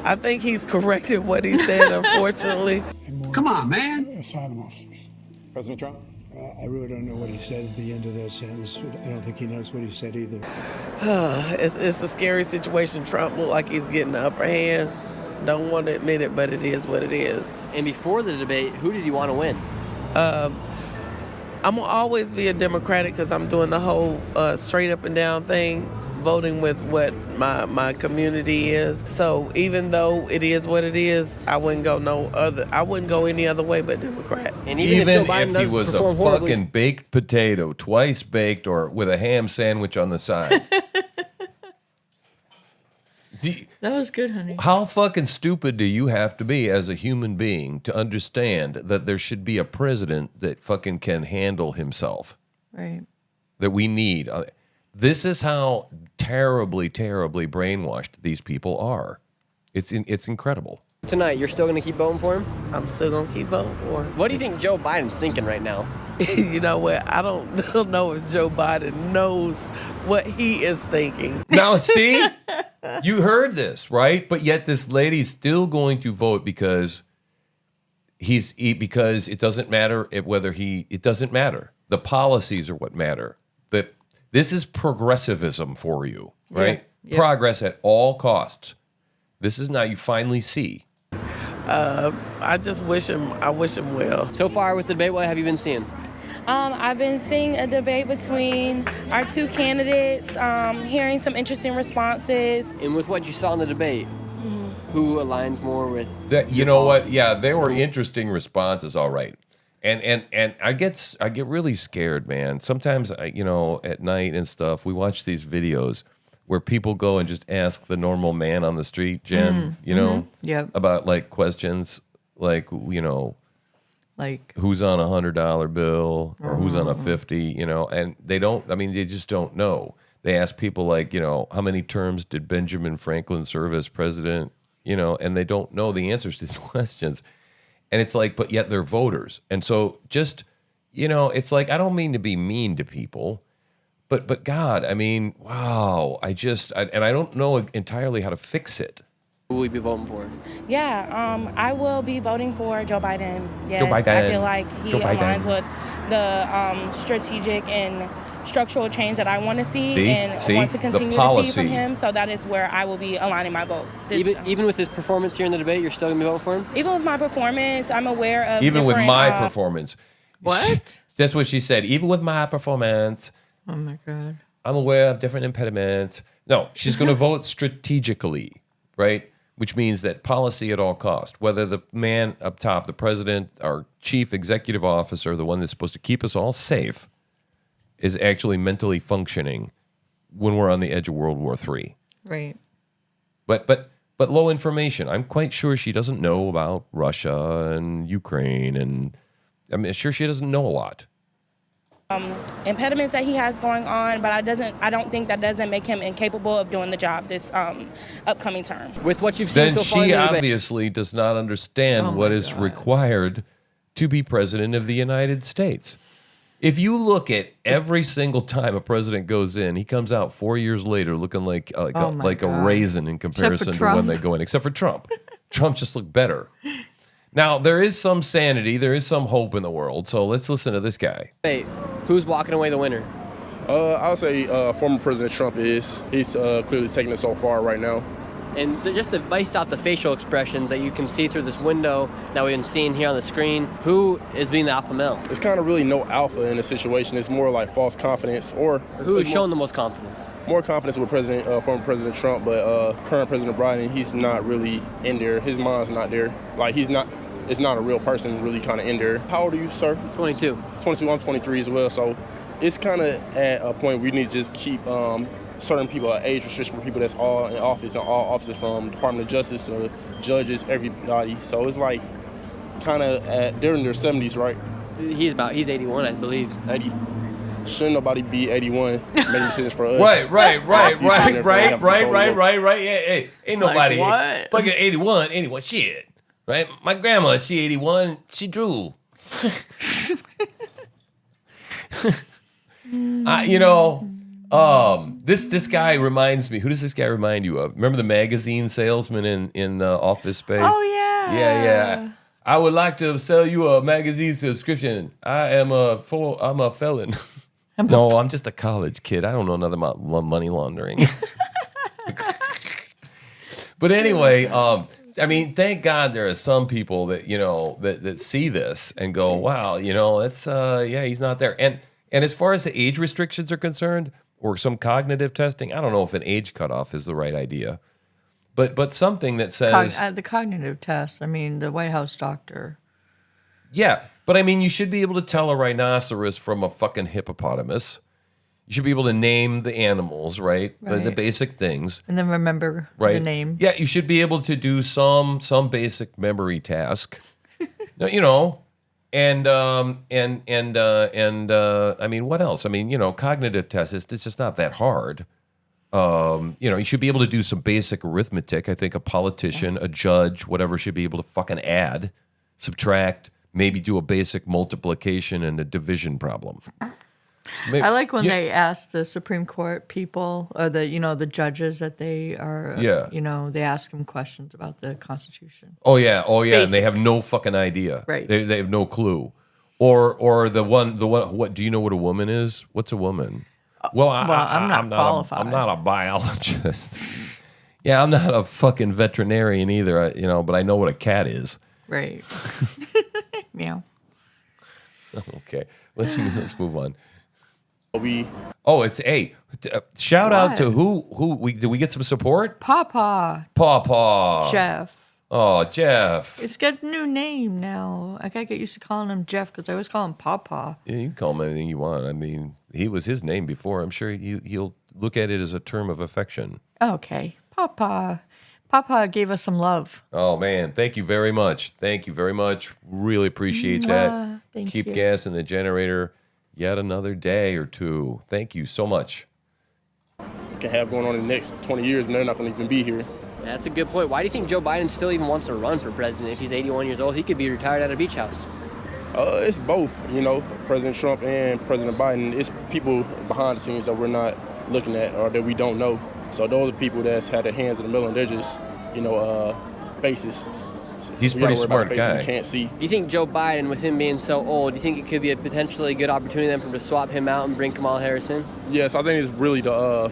[SPEAKER 6] I think he's corrected what he said, unfortunately.
[SPEAKER 13] Come on, man.
[SPEAKER 14] Asylum officers.
[SPEAKER 15] President Trump?
[SPEAKER 14] I really don't know what he said at the end of that sentence. I don't think he knows what he said either.
[SPEAKER 6] It's a scary situation. Trump look like he's getting the upper hand. Don't want to admit it, but it is what it is.
[SPEAKER 20] And before the debate, who did you want to win?
[SPEAKER 6] I'm gonna always be a Democratic because I'm doing the whole straight up and down thing, voting with what my community is. So even though it is what it is, I wouldn't go any other way but Democrat.
[SPEAKER 20] And
[SPEAKER 2] Even
[SPEAKER 20] Joe Biden
[SPEAKER 2] if he
[SPEAKER 20] does
[SPEAKER 2] was a
[SPEAKER 20] perform horribly-
[SPEAKER 2] fucking baked potato, twice baked, or with a ham sandwich on the side.
[SPEAKER 1] That was good, honey.
[SPEAKER 2] How fucking stupid do you have to be as a human being to understand that there should be a president that fucking can handle himself?
[SPEAKER 1] Right.
[SPEAKER 2] That we need. This is how terribly, terribly brainwashed these people are. It's incredible.
[SPEAKER 20] Tonight, you're still going to keep voting for him?
[SPEAKER 6] I'm still going to keep voting for him.
[SPEAKER 20] What do you think Joe Biden's thinking right now?
[SPEAKER 6] You know what? I don't know if Joe Biden knows what he is thinking.
[SPEAKER 2] Now, see, you heard this, right? But yet this lady's still going to vote because because it doesn't matter it doesn't matter. The policies are what matter. This is progressivism for you, right? Yeah. Progress at all costs. This is now you finally see.
[SPEAKER 6] I just wish him well.
[SPEAKER 20] So far with the debate, what have you been seeing?
[SPEAKER 3] I've been seeing a debate between our two candidates, hearing some interesting responses.
[SPEAKER 20] And with what you saw in the debate, who aligns more with
[SPEAKER 2] that? You know what? Yeah, they were interesting responses, all right. And I get really scared, man. Sometimes at night and stuff, we watch these videos where people go and just ask the normal man on the street, Jen, about like questions like, like who's on $100 bill or who's on a 50, and they just don't know. They ask people like, how many terms did Benjamin Franklin serve as president, and they don't know the answers to these questions. And it's like, but yet they're voters. And so just, it's like, I don't mean to be mean to people, but God, I mean, wow, I don't know entirely how to fix it.
[SPEAKER 20] Who will you be voting for?
[SPEAKER 3] Yeah, I will be voting for Joe Biden. Yes,
[SPEAKER 2] Joe Biden.
[SPEAKER 3] I feel like he aligns with the strategic and structural change that I want to see and want to continue to see from him. So that is where I will be aligning my vote.
[SPEAKER 20] Even with his performance here in the debate, you're still going to be voting for him?
[SPEAKER 3] Even with my performance, I'm aware of
[SPEAKER 2] Even with my performance.
[SPEAKER 1] What?
[SPEAKER 2] That's what she said. Even with my performance.
[SPEAKER 1] Oh, my God.
[SPEAKER 2] I'm aware of different impediments. No, she's going to vote strategically, right? Which means that policy at all cost, whether the man up top, the president, our chief executive officer, the one that's supposed to keep us all safe, is actually mentally functioning when we're on the edge of World War III.
[SPEAKER 1] Right.
[SPEAKER 2] But low information. I'm quite sure she doesn't know about Russia and Ukraine, and I'm sure she doesn't know a lot.
[SPEAKER 3] Impediments that he has going on, but I don't think that doesn't make him incapable of doing the job this upcoming term.
[SPEAKER 20] With what you've seen
[SPEAKER 2] then
[SPEAKER 20] so far,
[SPEAKER 2] she obviously does not understand what is required to be president of the United States. If you look at every single time a president goes in, he comes out 4 years later looking like a raisin in comparison to when they go in, except for Trump. Trump just looked better. Now, there is some sanity, there is some hope in the world, so let's listen to this guy.
[SPEAKER 20] Hey, who's walking away the winner?
[SPEAKER 13] I'll say former President Trump is. He's clearly taking it so far right now.
[SPEAKER 20] And just based off the facial expressions that you can see through this window that we've been seeing here on the screen, who is being the alpha male?
[SPEAKER 13] It's kind of really no alpha in the situation. It's more like false confidence. Or
[SPEAKER 20] who is showing the most confidence?
[SPEAKER 13] More confidence with former President Trump, but current President Biden, he's not really in there. His mind's not there. Like it's not a real person really kind of in there. How old are you, sir?
[SPEAKER 20] 22.
[SPEAKER 13] 22, I'm 23 as well. So it's kind of at a point we need to just keep certain people at age restriction for people that's all in office and all offices from Department of Justice to judges, everybody. So it's like kind of they're in their 70s, right?
[SPEAKER 20] He's 81, I believe.
[SPEAKER 13] 80. Shouldn't nobody be 81 making decisions for us?
[SPEAKER 2] Right. Hey, ain't nobody fucking 81, shit. Right? My grandma, she 81, she drew. This guy reminds me. Who does this guy remind you of? Remember the magazine salesman in Office Space?
[SPEAKER 1] Oh yeah.
[SPEAKER 2] Yeah. I would like to sell you a magazine subscription. I'm a felon. No, I'm just a college kid. I don't know nothing about money laundering. But anyway, I mean, thank God there are some people that that see this and go, wow, that's he's not there. And as far as the age restrictions are concerned, or some cognitive testing, I don't know if an age cutoff is the right idea, but something that says
[SPEAKER 1] the cognitive test. I mean, the White House doctor.
[SPEAKER 2] Yeah, but I mean, you should be able to tell a rhinoceros from a fucking hippopotamus. You should be able to name the animals, right? The basic things.
[SPEAKER 1] And then remember the name.
[SPEAKER 2] Yeah, you should be able to do some basic memory task. And I mean, what else? I mean, cognitive tests, it's just not that hard. You should be able to do some basic arithmetic. I think a politician, a judge, whatever, should be able to fucking add, subtract, maybe do a basic multiplication and a division problem.
[SPEAKER 1] I like when they ask the Supreme Court people or the judges that they are, they ask them questions about the Constitution.
[SPEAKER 2] Oh yeah, and they have no fucking idea.
[SPEAKER 1] Right.
[SPEAKER 2] They have no clue. Or the one. What do you know what a woman is? What's a woman? Well,
[SPEAKER 1] I'm not qualified.
[SPEAKER 2] I'm not a biologist. Yeah, I'm not a fucking veterinarian either. But I know what a cat is.
[SPEAKER 1] Right. Meow.
[SPEAKER 2] Okay, let's move on. It's shout out to who did we get some support?
[SPEAKER 1] Papa. Jeff.
[SPEAKER 2] Oh, Jeff.
[SPEAKER 1] It's got a new name now. I gotta get used to calling him Jeff because I always call him Papa.
[SPEAKER 2] Yeah, you can call him anything you want. I mean, he was his name before. I'm sure he'll look at it as a term of affection.
[SPEAKER 1] Okay, Papa. Papa gave us some love.
[SPEAKER 2] Oh man, thank you very much. Thank you very much. Really appreciate that. Keep gas in the generator. Yet another day or two. Thank you so much.
[SPEAKER 13] Can have going on in the next 20 years, and they're not going to even be here.
[SPEAKER 20] That's a good point. Why do you think Joe Biden still even wants to run for president? If he's 81 years old, he could be retired at a beach house.
[SPEAKER 13] It's both, President Trump and President Biden. It's people behind the scenes that we're not looking at or that we don't know. So those are people that's had their hands in the middle and they're just, faces.
[SPEAKER 2] He's a pretty smart guy.
[SPEAKER 13] Can't see.
[SPEAKER 20] Do you think Joe Biden, with him being so old, do you think it could be a potentially good opportunity then for him to swap him out and bring Kamala Harris in?
[SPEAKER 13] Yes, I think it's really the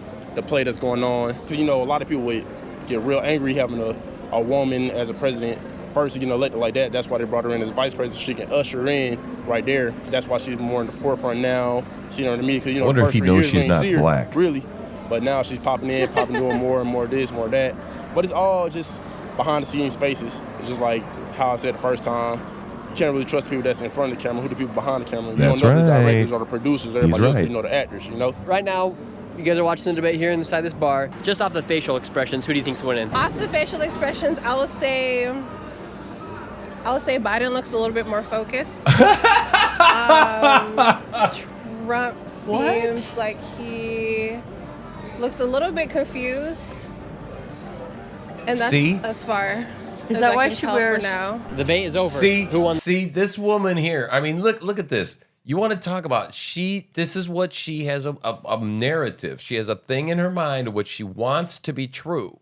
[SPEAKER 13] play that's going on. Because, a lot of people would get real angry having a woman as a president first to get elected like that. That's why they brought her in as vice president. She can usher in right there. That's why she's more in the forefront now. You know what I mean? Because,
[SPEAKER 2] I wonder if he knows she's not black.
[SPEAKER 13] Really. But now she's popping doing more and more of this, more of that. But it's all just behind the scenes faces. It's just like how I said the first time. You can't really trust people that's in front of the camera. Who the people behind the camera? You don't know the directors or the producers. Everybody else, you know the actors,
[SPEAKER 20] Right now, you guys are watching the debate here inside this bar. Just off the facial expressions, who do you think's winning?
[SPEAKER 12] Off the facial expressions, I would say Biden looks a little bit more focused. Trump seems like he looks a little bit confused. And that's as far
[SPEAKER 1] Is
[SPEAKER 12] as
[SPEAKER 1] that
[SPEAKER 12] I
[SPEAKER 1] why
[SPEAKER 12] can
[SPEAKER 1] she
[SPEAKER 12] tell
[SPEAKER 1] wears?
[SPEAKER 12] for now.
[SPEAKER 20] The debate is over.
[SPEAKER 2] Who won? See this woman here. I mean, look at this. You want to talk about this is what she has a narrative. She has a thing in her mind of what she wants to be true.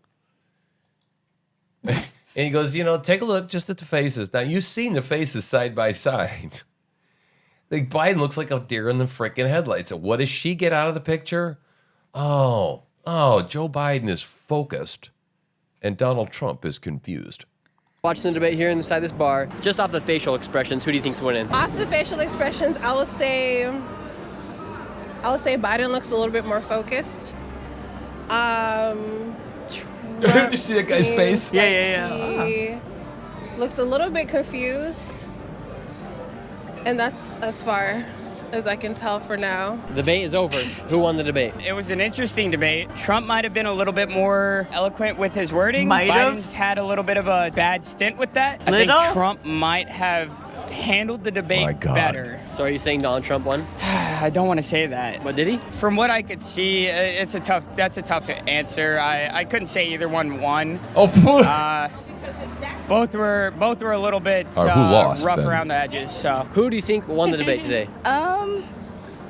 [SPEAKER 2] And he goes, take a look just at the faces. Now you've seen the faces side by side. Like Biden looks like a deer in the freaking headlights. And what does she get out of the picture? Oh, Joe Biden is focused and Donald Trump is confused.
[SPEAKER 20] Watching the debate here inside this bar. Just off the facial expressions, who do you think's winning?
[SPEAKER 12] Off the facial expressions, I would say Biden looks a little bit more focused.
[SPEAKER 2] Did you see that guy's face?
[SPEAKER 12] Yeah. He looks a little bit confused. And that's as far as I can tell for now.
[SPEAKER 20] The debate is over. Who won the debate?
[SPEAKER 16] It was an interesting debate. Trump might have been a little bit more eloquent with his wording. Biden's had a little bit of a bad stint with that. I think Trump might have handled the debate better.
[SPEAKER 20] So are you saying Donald Trump won?
[SPEAKER 16] I don't want to say that.
[SPEAKER 20] But did he?
[SPEAKER 16] From what I could see, that's a tough answer. I couldn't say either one won. Both were a little bit rough around the edges. So
[SPEAKER 20] who do you think won the debate today?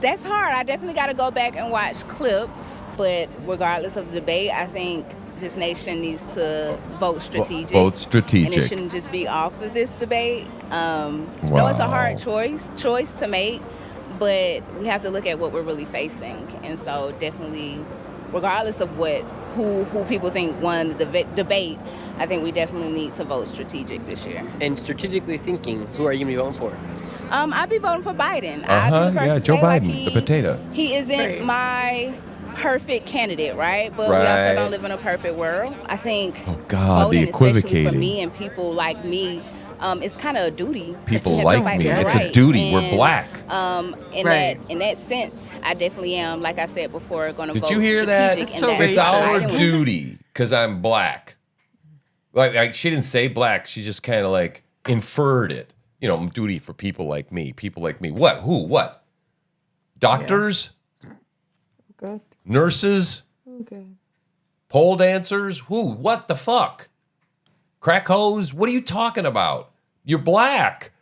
[SPEAKER 18] That's hard. I definitely got to go back and watch clips. But regardless of the debate, I think this nation needs to vote strategic.
[SPEAKER 2] Vote strategic.
[SPEAKER 18] And it shouldn't just be off of this debate. No, it's a hard choice to make, but we have to look at what we're really facing. And so definitely, regardless of who people think won the debate, I think we definitely need to vote strategic this year.
[SPEAKER 20] And strategically thinking, who are you going to be voting for?
[SPEAKER 18] I'll be voting for Biden.
[SPEAKER 2] Joe Biden, the potato.
[SPEAKER 18] He isn't my perfect candidate, right? But we also don't live in a perfect world. I think voting, especially for me and people like me, it's kind of a duty.
[SPEAKER 2] People like me. It's a duty. We're black.
[SPEAKER 18] In that sense, I definitely am, like I said before, going to vote
[SPEAKER 2] strategic. Did you hear that? It's our duty because I'm black. Like she didn't say black. She just kind of like inferred it. Duty for people like me. People like me. What? Who? What? Doctors?
[SPEAKER 1] Okay.
[SPEAKER 2] Nurses?
[SPEAKER 1] Okay.
[SPEAKER 2] Pole dancers? Who? What the fuck? Crack hoes? What are you talking about? You're black.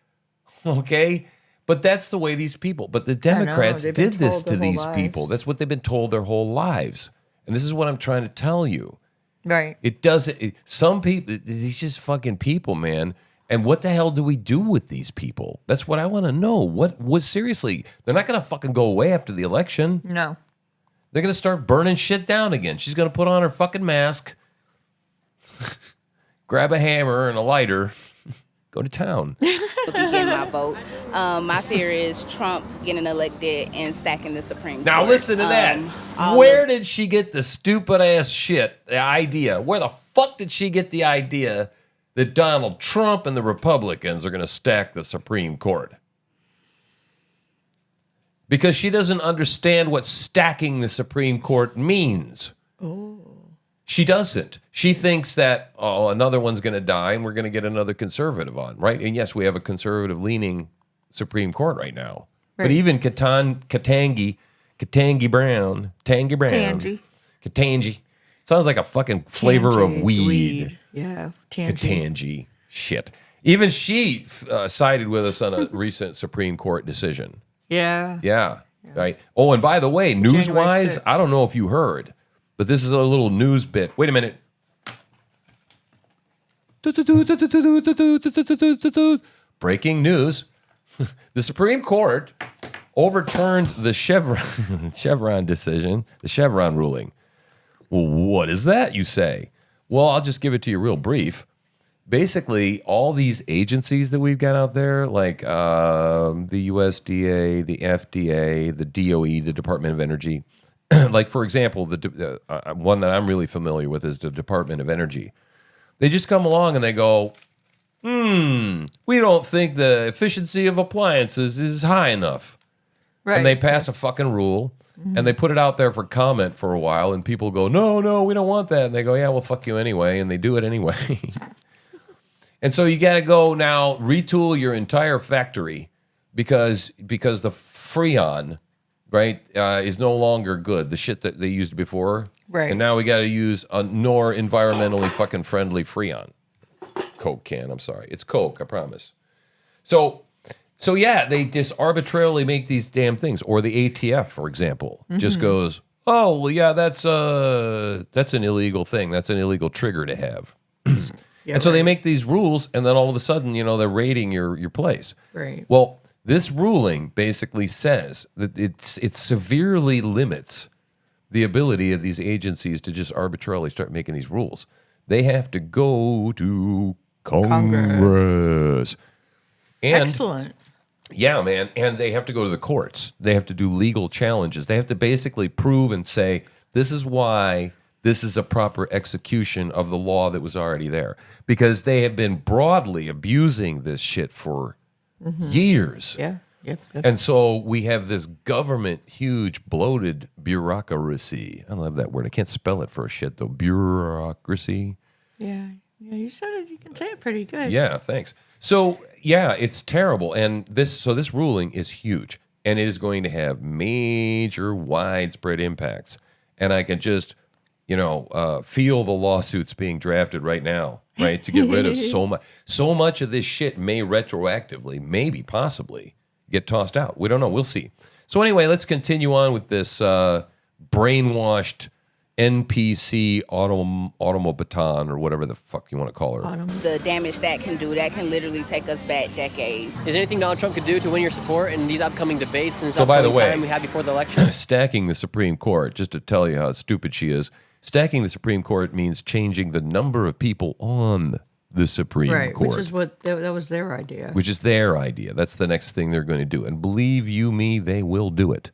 [SPEAKER 2] Okay? But that's the way these people, but the Democrats
[SPEAKER 1] they've been
[SPEAKER 2] did this
[SPEAKER 1] told
[SPEAKER 2] to
[SPEAKER 1] their whole
[SPEAKER 2] these people.
[SPEAKER 1] lives.
[SPEAKER 2] That's what they've been told their whole lives. And this is what I'm trying to tell you.
[SPEAKER 1] Right.
[SPEAKER 2] It doesn't, some people, these just fucking people, man. And what the hell do we do with these people? That's what I want to know. What was seriously, they're not going to fucking go away after the election.
[SPEAKER 1] No.
[SPEAKER 2] They're going to start burning shit down again. She's going to put on her fucking mask, grab a hammer and a lighter, go to town.
[SPEAKER 18] Begin my vote. My fear is Trump getting elected and stacking the Supreme
[SPEAKER 2] Now
[SPEAKER 18] Court.
[SPEAKER 2] listen to that. Where did she get the stupid ass shit, the idea? Where the fuck did she get the idea that Donald Trump and the Republicans are going to stack the Supreme Court? Because she doesn't understand what stacking the Supreme Court means.
[SPEAKER 1] Oh.
[SPEAKER 2] She doesn't. She thinks that, oh, another one's going to die and we're going to get another conservative on, right? And yes, we have a conservative-leaning Supreme Court right now.
[SPEAKER 1] Right.
[SPEAKER 2] But even Katangi Brown, Katangi, sounds like a fucking flavor of weed.
[SPEAKER 1] Yeah,
[SPEAKER 2] Katangi. Shit. Even she sided with us on a recent Supreme Court decision.
[SPEAKER 1] Yeah.
[SPEAKER 2] Yeah. Right. Oh, and by the way, news-wise,
[SPEAKER 1] 6th.
[SPEAKER 2] I don't know if you heard, but this is a little news bit. Wait a minute. Breaking news. The Supreme Court overturned the Chevron decision, the Chevron ruling. Well, what is that, you say? Well, I'll just give it to you real brief. Basically, all these agencies that we've got out there, like the USDA, the FDA, the DOE, the Department of Energy, like, for example, the one that I'm really familiar with is the Department of Energy. They just come along and they go, we don't think the efficiency of appliances is high enough.
[SPEAKER 1] Right.
[SPEAKER 2] And they pass a fucking rule, and they put it out there for comment for a while, and people go, no, we don't want that. And they go, yeah, well, fuck you anyway, and they do it anyway. And so you got to go now retool your entire factory because the Freon, right, is no longer good. The shit that they used before.
[SPEAKER 1] Right.
[SPEAKER 2] And now we got to use a more environmentally fucking friendly Freon. Coke can, I'm sorry. It's Coke, I promise. So yeah, they just arbitrarily make these damn things. Or the ATF, for example, just goes, oh, well, yeah, that's an illegal thing. That's an illegal trigger to have.
[SPEAKER 1] Yeah,
[SPEAKER 2] and so they make these rules, and then all of a sudden, they're raiding your place.
[SPEAKER 1] Right.
[SPEAKER 2] Well, this ruling basically says that it severely limits the ability of these agencies to just arbitrarily start making these rules. They have to go to Congress. And,
[SPEAKER 1] excellent.
[SPEAKER 2] Yeah, man. And they have to go to the courts. They have to do legal challenges. They have to basically prove and say, this is why this is a proper execution of the law that was already there. Because they have been broadly abusing this shit for years.
[SPEAKER 1] Yeah. Yep.
[SPEAKER 2] And so we have this government, huge, bloated bureaucracy. I love that word. I can't spell it for a shit, though. Bureaucracy.
[SPEAKER 1] Yeah. You said it. You can say it pretty good.
[SPEAKER 2] Yeah, thanks. So, yeah, it's terrible. And this ruling is huge. And it is going to have major, widespread impacts. And I can just, feel the lawsuits being drafted right now, right? To get rid of so much. So much of this shit may retroactively, maybe, possibly, get tossed out. We don't know. We'll see. So anyway, let's continue on with this brainwashed NPC automaton or whatever the fuck you want to call her.
[SPEAKER 18] The damage that can do, that can literally take us back decades.
[SPEAKER 20] Is there anything Donald Trump could do to win your support in these upcoming debates and this
[SPEAKER 2] So by the
[SPEAKER 20] upcoming
[SPEAKER 2] way,
[SPEAKER 20] time we have before the election?
[SPEAKER 2] Stacking the Supreme Court, just to tell you how stupid she is, stacking the Supreme Court means changing the number of people on the Supreme Court.
[SPEAKER 1] Which is what that was their idea.
[SPEAKER 2] Which is their idea. That's the next thing they're going to do. And believe you me, they will do it.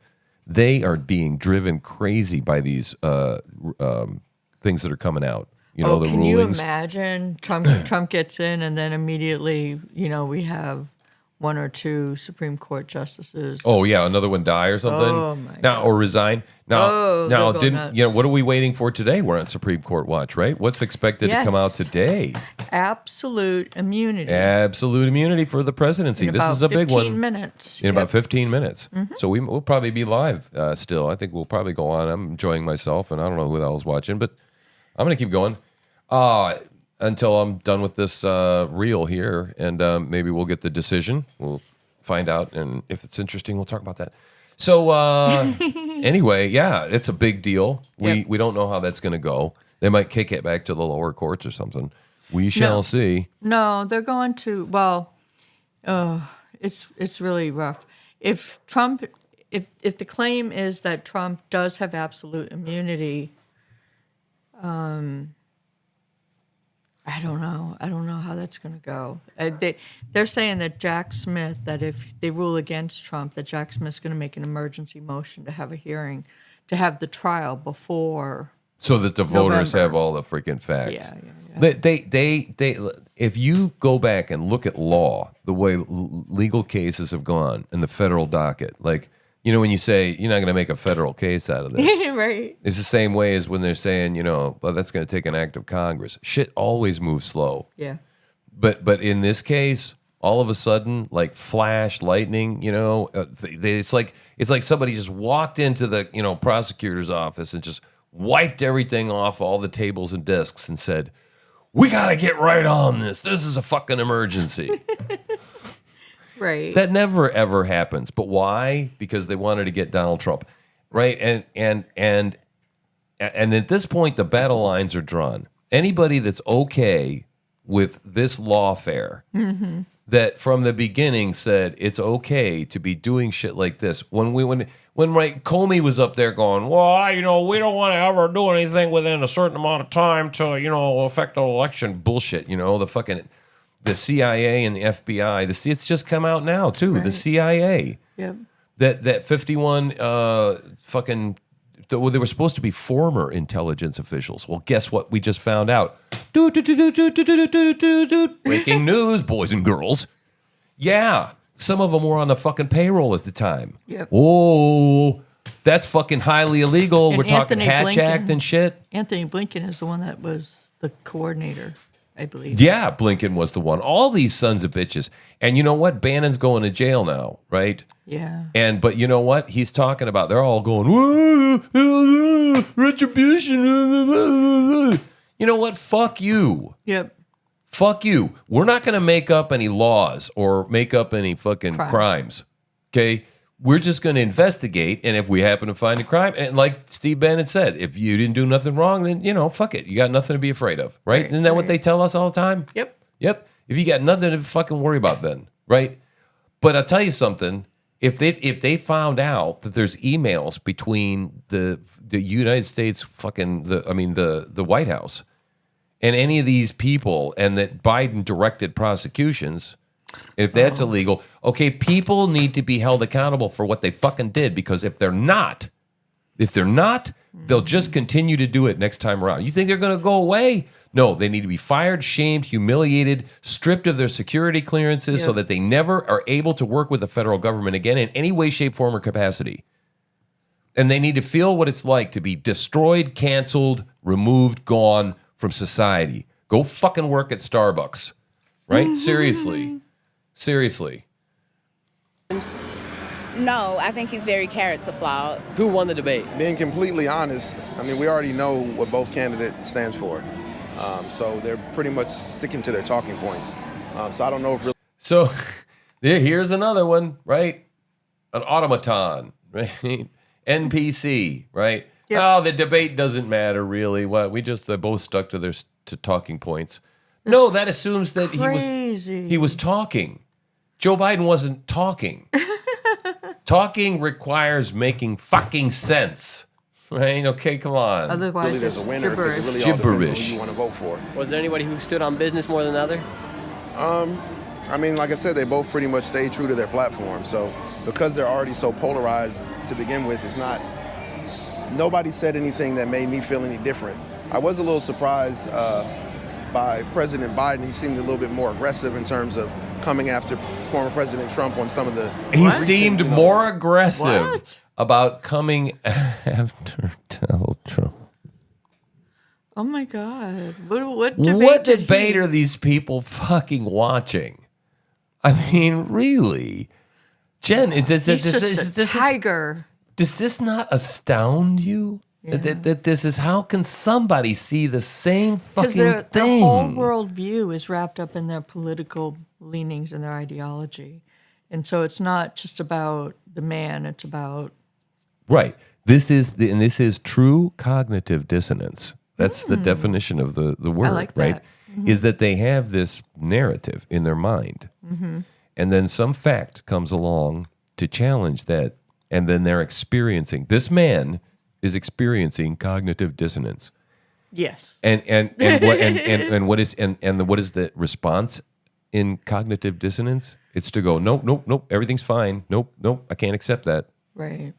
[SPEAKER 2] They are being driven crazy by these things that are coming out. The
[SPEAKER 1] can
[SPEAKER 2] rulings.
[SPEAKER 1] you imagine Trump gets in and then immediately, we have one or two Supreme Court justices.
[SPEAKER 2] Oh yeah, another one die or something.
[SPEAKER 1] Oh my God.
[SPEAKER 2] Or resign. Now
[SPEAKER 1] they'll go
[SPEAKER 2] didn't
[SPEAKER 1] nuts.
[SPEAKER 2] what are we waiting for today? We're on Supreme Court watch, right? What's expected to come out
[SPEAKER 1] Yes.
[SPEAKER 2] today?
[SPEAKER 1] Absolute immunity.
[SPEAKER 2] Absolute immunity for the presidency.
[SPEAKER 1] In
[SPEAKER 2] This
[SPEAKER 1] about
[SPEAKER 2] is a big
[SPEAKER 1] 15
[SPEAKER 2] one.
[SPEAKER 1] minutes.
[SPEAKER 2] In about
[SPEAKER 1] Yep.
[SPEAKER 2] 15 minutes. So we'll probably be live still. I think we'll probably go on. I'm enjoying myself, and I don't know who the hell's watching, but I'm going to keep going until I'm done with this reel here, and maybe we'll get the decision. We'll find out, and if it's interesting, we'll talk about that. So anyway, yeah, it's a big deal. We don't know how that's going to go. They might kick it back to the lower courts or something. We shall see.
[SPEAKER 1] No, they're going to. Well, it's really rough. If the claim is that Trump does have absolute immunity, I don't know. I don't know how that's going to go. They're saying that Jack Smith, that if they rule against Trump, that Jack Smith's going to make an emergency motion to have a hearing, to have the trial before.
[SPEAKER 2] So that the voters
[SPEAKER 1] November.
[SPEAKER 2] have all the freaking facts.
[SPEAKER 1] Yeah.
[SPEAKER 2] They if you go back and look at law, the way legal cases have gone in the federal docket, like, you know, when you say you're not going to make a federal case out of this.
[SPEAKER 1] Right.
[SPEAKER 2] It's the same way as when they're saying, you know, well, that's going to take an act of Congress. Shit always moves slow.
[SPEAKER 1] Yeah.
[SPEAKER 2] But in this case, all of a sudden, like flash, lightning, you know, it's like somebody just walked into the, you know, prosecutor's office and just wiped everything off all the tables and desks and said, we got to get right on this. This is a fucking emergency.
[SPEAKER 1] Right.
[SPEAKER 2] That never ever happens. But why? Because they wanted to get Donald Trump. Right? And at this point the battle lines are drawn. Anybody that's okay with this lawfare that from the beginning said it's okay to be doing shit like this. When Comey was up there going, well, you know, we don't want to ever do anything within a certain amount of time to, you know, affect the election. Bullshit, you know, the CIA and the FBI. It's just come out now too. Right. The CIA.
[SPEAKER 1] Yep.
[SPEAKER 2] That 51 they were supposed to be former intelligence officials. Well, guess what? We just found out. Breaking news, boys and girls. Yeah, some of them were on the fucking payroll at the time.
[SPEAKER 1] Yep.
[SPEAKER 2] Oh, that's fucking highly illegal.
[SPEAKER 1] And
[SPEAKER 2] we're talking
[SPEAKER 1] Anthony
[SPEAKER 2] Hatch Act and shit.
[SPEAKER 1] Anthony Blinken is the one that was the coordinator, I believe.
[SPEAKER 2] Yeah, Blinken was the one. All these sons of bitches. And you know what? Bannon's going to jail now, right?
[SPEAKER 1] Yeah.
[SPEAKER 2] But you know what? He's talking about, they're all going, retribution. You know what? Fuck you.
[SPEAKER 1] Yep.
[SPEAKER 2] Fuck you. We're not going to make up any laws or make up any fucking crimes. Okay? We're just going to investigate, and if we happen to find a crime, and like Steve Bannon said, if you didn't do nothing wrong, then, you know, fuck it. You got nothing to be afraid of, right? Isn't that what they tell us all the time?
[SPEAKER 1] Yep.
[SPEAKER 2] Yep. If you got nothing to fucking worry about then, right? But I'll tell you something. If they found out that there's emails between the United States the White House and any of these people, and that Biden directed prosecutions, if that's illegal, okay, people need to be held accountable for what they fucking did, because if they're not, they'll just continue to do it next time around. You think they're going to go away? No, they need to be fired, shamed, humiliated, stripped of their security clearances so that they never are able to work with the federal government again in any way, shape, form, or capacity. And they need to feel what it's like to be destroyed, canceled, removed, gone from society. Go fucking work at Starbucks, right? Seriously.
[SPEAKER 18] No, I think he's very character flawed.
[SPEAKER 20] Who won the debate?
[SPEAKER 7] Being completely honest, I mean, we already know what both candidates stands for. So they're pretty much sticking to their talking points. So I don't know if really.
[SPEAKER 2] So here's another one, right? An automaton, right? NPC, right? Yep. Oh, the debate doesn't matter really. What they both stuck to their talking points. No, that assumes that he was talking. Joe Biden wasn't talking. Talking requires making fucking sense. Right? Okay, come on.
[SPEAKER 1] Otherwise,
[SPEAKER 7] really there's a winner, because it really all depends on who you want to vote for.
[SPEAKER 20] Was there anybody who stood on business more than the other?
[SPEAKER 7] I mean, like I said, they both pretty much stayed true to their platform. So because they're already so polarized to begin with, nobody said anything that made me feel any different. I was a little surprised by President Biden. He seemed a little bit more aggressive in terms of coming after former President Trump on some of the...
[SPEAKER 2] He seemed more aggressive about coming after Donald Trump.
[SPEAKER 1] Oh my God.
[SPEAKER 2] What debate are these people fucking watching? I mean, really? Jen,
[SPEAKER 1] He's just a tiger.
[SPEAKER 2] Does this not astound you? That this is, how can somebody see the same fucking
[SPEAKER 1] Because their
[SPEAKER 2] thing?
[SPEAKER 1] whole worldview is wrapped up in their political leanings and their ideology. And so it's not just about the man, it's about...
[SPEAKER 2] Right. This is true cognitive dissonance. That's the definition of the word,
[SPEAKER 1] like that.
[SPEAKER 2] right? Is that they have this narrative in their mind. And then some fact comes along to challenge that, and then they're experiencing, this man is experiencing cognitive dissonance.
[SPEAKER 1] Yes.
[SPEAKER 2] And what is the response in cognitive dissonance? It's to go, nope, everything's fine. Nope, I can't accept that.
[SPEAKER 1] Right.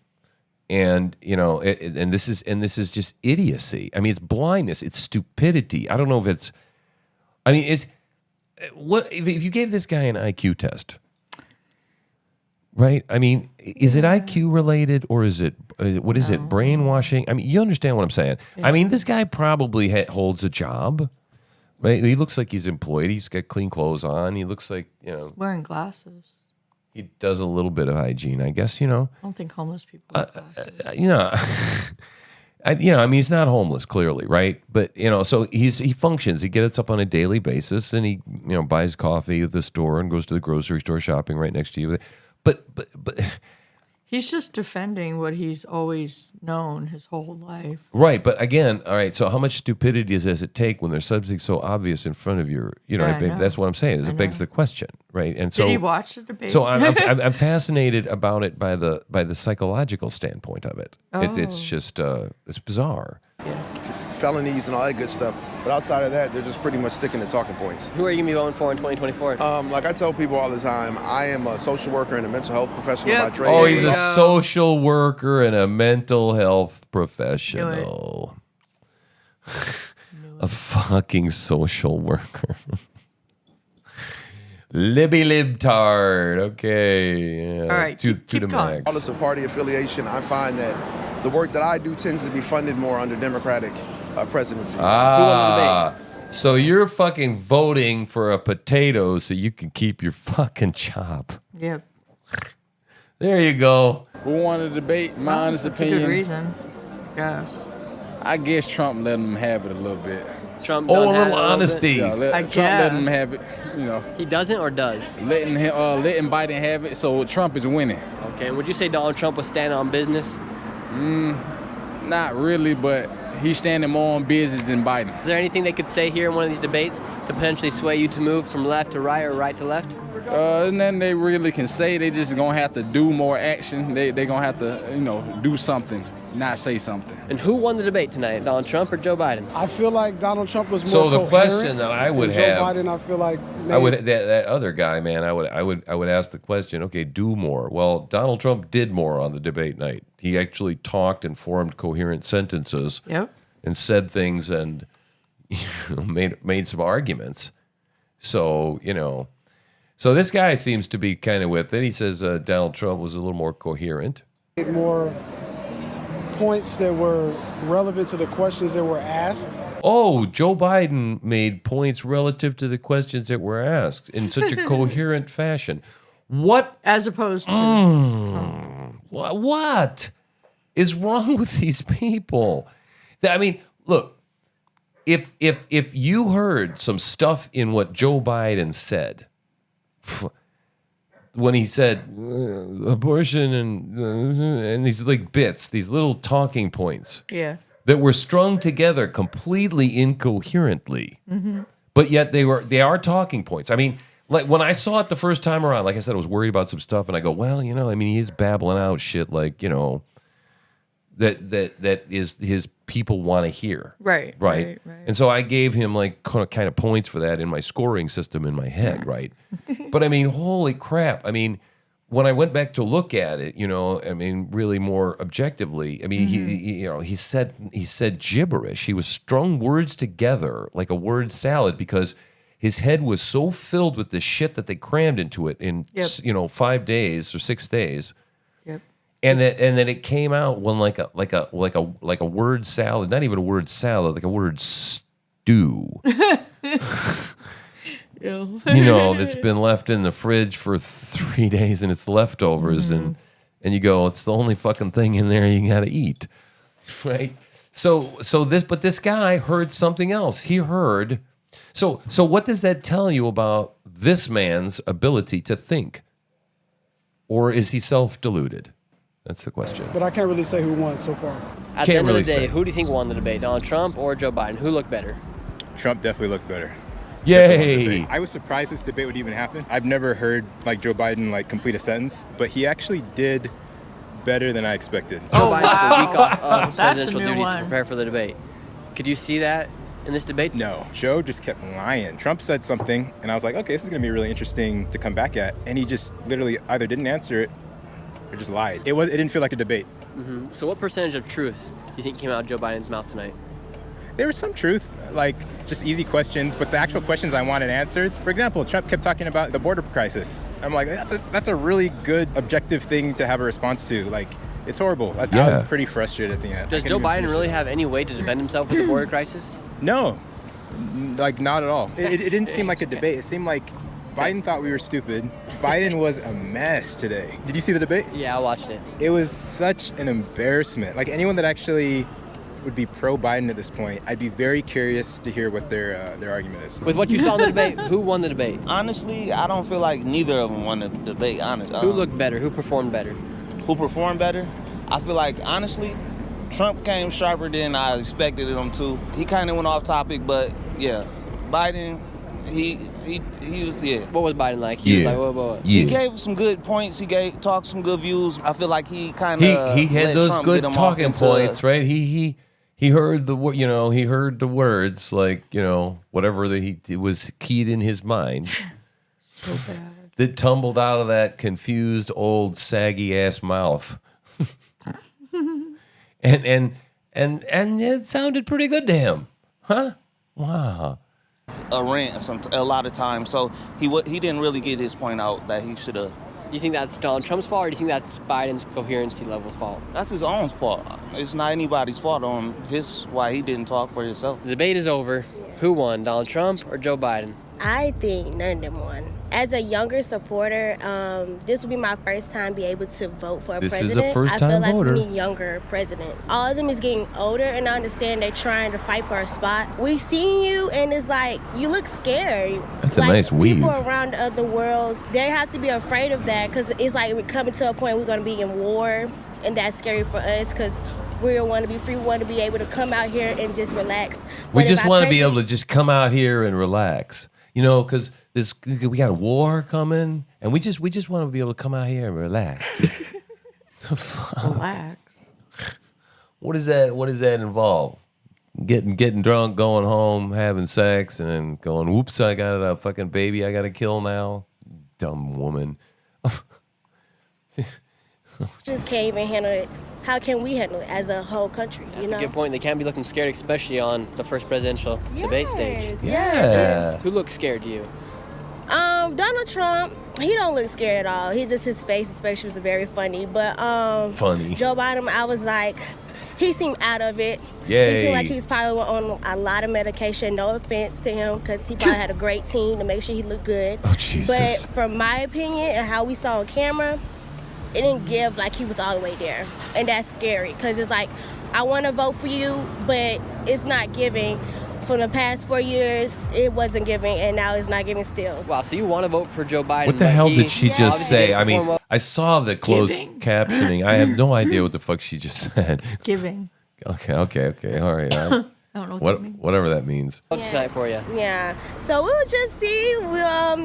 [SPEAKER 2] And and this is just idiocy. I mean, it's blindness, it's stupidity. I don't know if it's, I mean, it's what if you gave this guy an IQ test, right? I mean, is it IQ related, or is it what is it, brainwashing? I mean, you understand what I'm saying? I mean, this guy probably holds a job, right? He looks like he's employed. He's got clean clothes on. He looks like
[SPEAKER 1] He's wearing glasses.
[SPEAKER 2] he does a little bit of hygiene, I guess.
[SPEAKER 1] I don't think homeless people wear glasses.
[SPEAKER 2] I mean, he's not homeless, clearly, right? But so he functions. He gets up on a daily basis, and he buys coffee at the store and goes to the grocery store shopping right next to you. But
[SPEAKER 1] He's just defending what he's always known his whole life.
[SPEAKER 2] right. But again, all right. So how much stupidity does it take when there's something so obvious in front of you?
[SPEAKER 1] I know.
[SPEAKER 2] That's what I'm saying. Is it begs the question, right? And so
[SPEAKER 1] Did he watch the debate?
[SPEAKER 2] So I'm fascinated about it by the psychological standpoint of it. It's just it's bizarre.
[SPEAKER 7] Felonies and all that good stuff. But outside of that, they're just pretty much sticking to talking points.
[SPEAKER 20] Who are you going to be voting for in 2024?
[SPEAKER 7] Like I tell people all the time, I am a social worker and a mental health professional by trade.
[SPEAKER 2] Oh, he's a social worker and a mental health professional. A fucking social worker. Libby libtard. Okay. Yeah.
[SPEAKER 1] All right.
[SPEAKER 2] To
[SPEAKER 1] keep
[SPEAKER 2] the
[SPEAKER 1] going.
[SPEAKER 2] max.
[SPEAKER 7] Regardless of party affiliation, I find that the work that I do tends to be funded more under Democratic presidencies.
[SPEAKER 2] So you're fucking voting for a potato so you can keep your fucking job.
[SPEAKER 1] Yep.
[SPEAKER 2] There you go.
[SPEAKER 9] Who won the debate? My honest
[SPEAKER 1] That's
[SPEAKER 9] opinion.
[SPEAKER 1] a good reason. Yes.
[SPEAKER 9] I guess Trump let him have it a little bit.
[SPEAKER 20] Trump.
[SPEAKER 2] Oh,
[SPEAKER 20] done
[SPEAKER 2] a
[SPEAKER 20] had
[SPEAKER 2] little
[SPEAKER 20] it
[SPEAKER 2] honesty.
[SPEAKER 9] Yeah,
[SPEAKER 1] I
[SPEAKER 9] Trump let him
[SPEAKER 1] guess.
[SPEAKER 9] have it.
[SPEAKER 20] He doesn't or does?
[SPEAKER 9] Letting Biden have it. So Trump is winning.
[SPEAKER 20] Okay. Would you say Donald Trump was standing on business?
[SPEAKER 9] Not really, but he's standing more on business than Biden.
[SPEAKER 20] Is there anything they could say here in one of these debates to potentially sway you to move from left to right or right to left?
[SPEAKER 9] Nothing they really can say. They just gonna have to do more action. They gonna have to do something, not say something.
[SPEAKER 20] And who won the debate tonight, Donald Trump or Joe Biden?
[SPEAKER 14] I feel like Donald Trump was more
[SPEAKER 2] So the
[SPEAKER 14] coherent
[SPEAKER 2] question that I would
[SPEAKER 14] than Joe
[SPEAKER 2] have,
[SPEAKER 14] Biden, I feel like
[SPEAKER 2] that other guy, man, I would ask the question, okay, do more. Well, Donald Trump did more on the debate night. He actually talked and formed coherent sentences.
[SPEAKER 1] Yep.
[SPEAKER 2] And said things and made some arguments. So, so this guy seems to be kind of with it. He says Donald Trump was a little more coherent.
[SPEAKER 14] more points that were relevant to the questions that were asked.
[SPEAKER 2] Oh, Joe Biden made points relative to the questions that were asked in such a coherent fashion. What?
[SPEAKER 1] As opposed to
[SPEAKER 2] what is wrong with these people? I mean, look, if you heard some stuff in what Joe Biden said, when he said abortion and these like bits, these little talking points, that were strung together completely incoherently, but yet they are talking points. I mean, like when I saw it the first time around, like I said, I was worried about some stuff, and I go, well, I mean, he's babbling out shit like, that is his people want to hear. Right. And so I gave him like kind of points for that in my scoring system in my head, right? But I mean, holy crap. I mean, when I went back to look at it, I mean, really more objectively, I mean, he said gibberish. He was strung words together like a word salad because his head was so filled with the shit that they crammed into it in 5 days or 6 days. And then it came out one like a word salad, not even a word salad, like a word stew. That's been left in the fridge for 3 days and it's leftovers, and you go, it's the only fucking thing in there you got to eat, right? But this guy heard something else. He heard. So what does that tell you about this man's ability to think? Or is he self-deluded? That's the question.
[SPEAKER 14] But I can't really say who won so far.
[SPEAKER 20] At the end of the day, who do you think won the debate? Donald Trump or Joe Biden? Who looked better?
[SPEAKER 8] Trump definitely looked better.
[SPEAKER 2] Yay!
[SPEAKER 8] I was surprised this debate would even happen. I've never heard Joe Biden complete a sentence, but he actually did better than I expected.
[SPEAKER 20] Joe Biden's the week off of
[SPEAKER 1] That's
[SPEAKER 20] presidential
[SPEAKER 1] a new
[SPEAKER 20] duties to
[SPEAKER 1] one.
[SPEAKER 20] prepare for the debate. Could you see that in this debate?
[SPEAKER 8] No, Joe just kept lying. Trump said something, and I was like, okay, this is going to be really interesting to come back at. And he just literally either didn't answer it or just lied. It didn't feel like a debate.
[SPEAKER 20] Mm-hmm. So what percentage of truth do you think came out of Joe Biden's mouth tonight?
[SPEAKER 8] There was some truth, just easy questions, but the actual questions I wanted answered. For example, Trump kept talking about the border crisis. I'm like, that's a really good objective thing to have a response to. It's horrible. I was pretty frustrated at the end.
[SPEAKER 20] Does Joe Biden really have any way to defend himself with the border crisis?
[SPEAKER 8] No, not at all. It didn't seem like a debate. It seemed like Biden thought we were stupid. Biden was a mess today. Did you see the debate?
[SPEAKER 20] Yeah, I watched it.
[SPEAKER 8] It was such an embarrassment. Anyone that actually would be pro-Biden at this point, I'd be very curious to hear what their argument is.
[SPEAKER 20] With what you saw in the debate, who won the debate?
[SPEAKER 17] Honestly, I don't feel like neither of them won the debate, honestly.
[SPEAKER 20] Who looked better? Who performed better?
[SPEAKER 17] Who performed better? I feel like, honestly, Trump came sharper than I expected him to. He kind of went off topic, but yeah, Biden, he was, yeah.
[SPEAKER 20] What was Biden like? He was like, what?
[SPEAKER 17] He gave some good points. He talked some good views. I feel like he kind of
[SPEAKER 2] he had those good talking points, right? He heard the he heard the words whatever it was keyed in his mind.
[SPEAKER 1] So bad.
[SPEAKER 2] That tumbled out of that confused old saggy ass mouth. and it sounded pretty good to him. Huh? Wow.
[SPEAKER 17] A rant a lot of times, so he didn't really get his point out that he should have.
[SPEAKER 20] Do you think that's Donald Trump's fault, or do you think that's Biden's coherency level fault?
[SPEAKER 17] That's his own fault. It's not anybody's fault on why he didn't talk for himself.
[SPEAKER 20] The debate is over. Who won, Donald Trump or Joe Biden?
[SPEAKER 19] I think none of them won. As a younger supporter, this will be my first time be able to vote for a
[SPEAKER 2] This
[SPEAKER 19] president.
[SPEAKER 2] is a first-time
[SPEAKER 19] I feel
[SPEAKER 2] voter.
[SPEAKER 19] like we need younger presidents. All of them is getting older, and I understand they're trying to fight for a spot. We seen you, and it's like, you look scared.
[SPEAKER 2] That's a nice weave.
[SPEAKER 19] People around the other worlds, they have to be afraid of that, because it's like we're coming to a point we're going to be in war, and that's scary for us, because we want to be free. We want to be able to come out here and just relax.
[SPEAKER 2] We
[SPEAKER 19] But
[SPEAKER 2] just
[SPEAKER 19] if our
[SPEAKER 2] want to be
[SPEAKER 19] president-
[SPEAKER 2] able to just come out here and relax, because we got a war coming, and we just want to be able to come out here and relax.
[SPEAKER 1] Relax.
[SPEAKER 2] What does that involve? Getting drunk, going home, having sex, and then going, "Whoops! I got a fucking baby I got to kill now." Dumb woman.
[SPEAKER 19] just can't even handle it. How can we handle it as a whole country?
[SPEAKER 20] That's a good point. They can't be looking scared, especially on the first presidential debate stage.
[SPEAKER 2] Yeah.
[SPEAKER 20] Who looks scared to you?
[SPEAKER 19] Donald Trump, he don't look scared at all. His face especially was very funny. But
[SPEAKER 2] Funny.
[SPEAKER 19] Joe Biden, I was like, he seemed out of it.
[SPEAKER 2] Yay.
[SPEAKER 19] He seemed like he's probably on a lot of medication. No offense to him, because he probably had a great team to make sure he looked good.
[SPEAKER 2] Oh, Jesus.
[SPEAKER 19] But from my opinion and how we saw on camera, it didn't give like he was all the way there. And that's scary, because it's like, I want to vote for you, but it's not giving. From the past 4 years, it wasn't giving, and now it's not giving still.
[SPEAKER 20] Wow, so you want to vote for Joe Biden?
[SPEAKER 2] What the
[SPEAKER 20] but
[SPEAKER 2] hell
[SPEAKER 20] he
[SPEAKER 2] did she just
[SPEAKER 20] obviously
[SPEAKER 2] say?
[SPEAKER 20] didn't
[SPEAKER 2] I mean,
[SPEAKER 20] perform well.
[SPEAKER 2] I saw the closed captioning. I have no idea what the fuck she just said.
[SPEAKER 1] Giving.
[SPEAKER 2] Okay. All right.
[SPEAKER 1] I don't know what that means.
[SPEAKER 2] Whatever that means.
[SPEAKER 20] What's tonight for you?
[SPEAKER 19] Yeah, so we'll just see.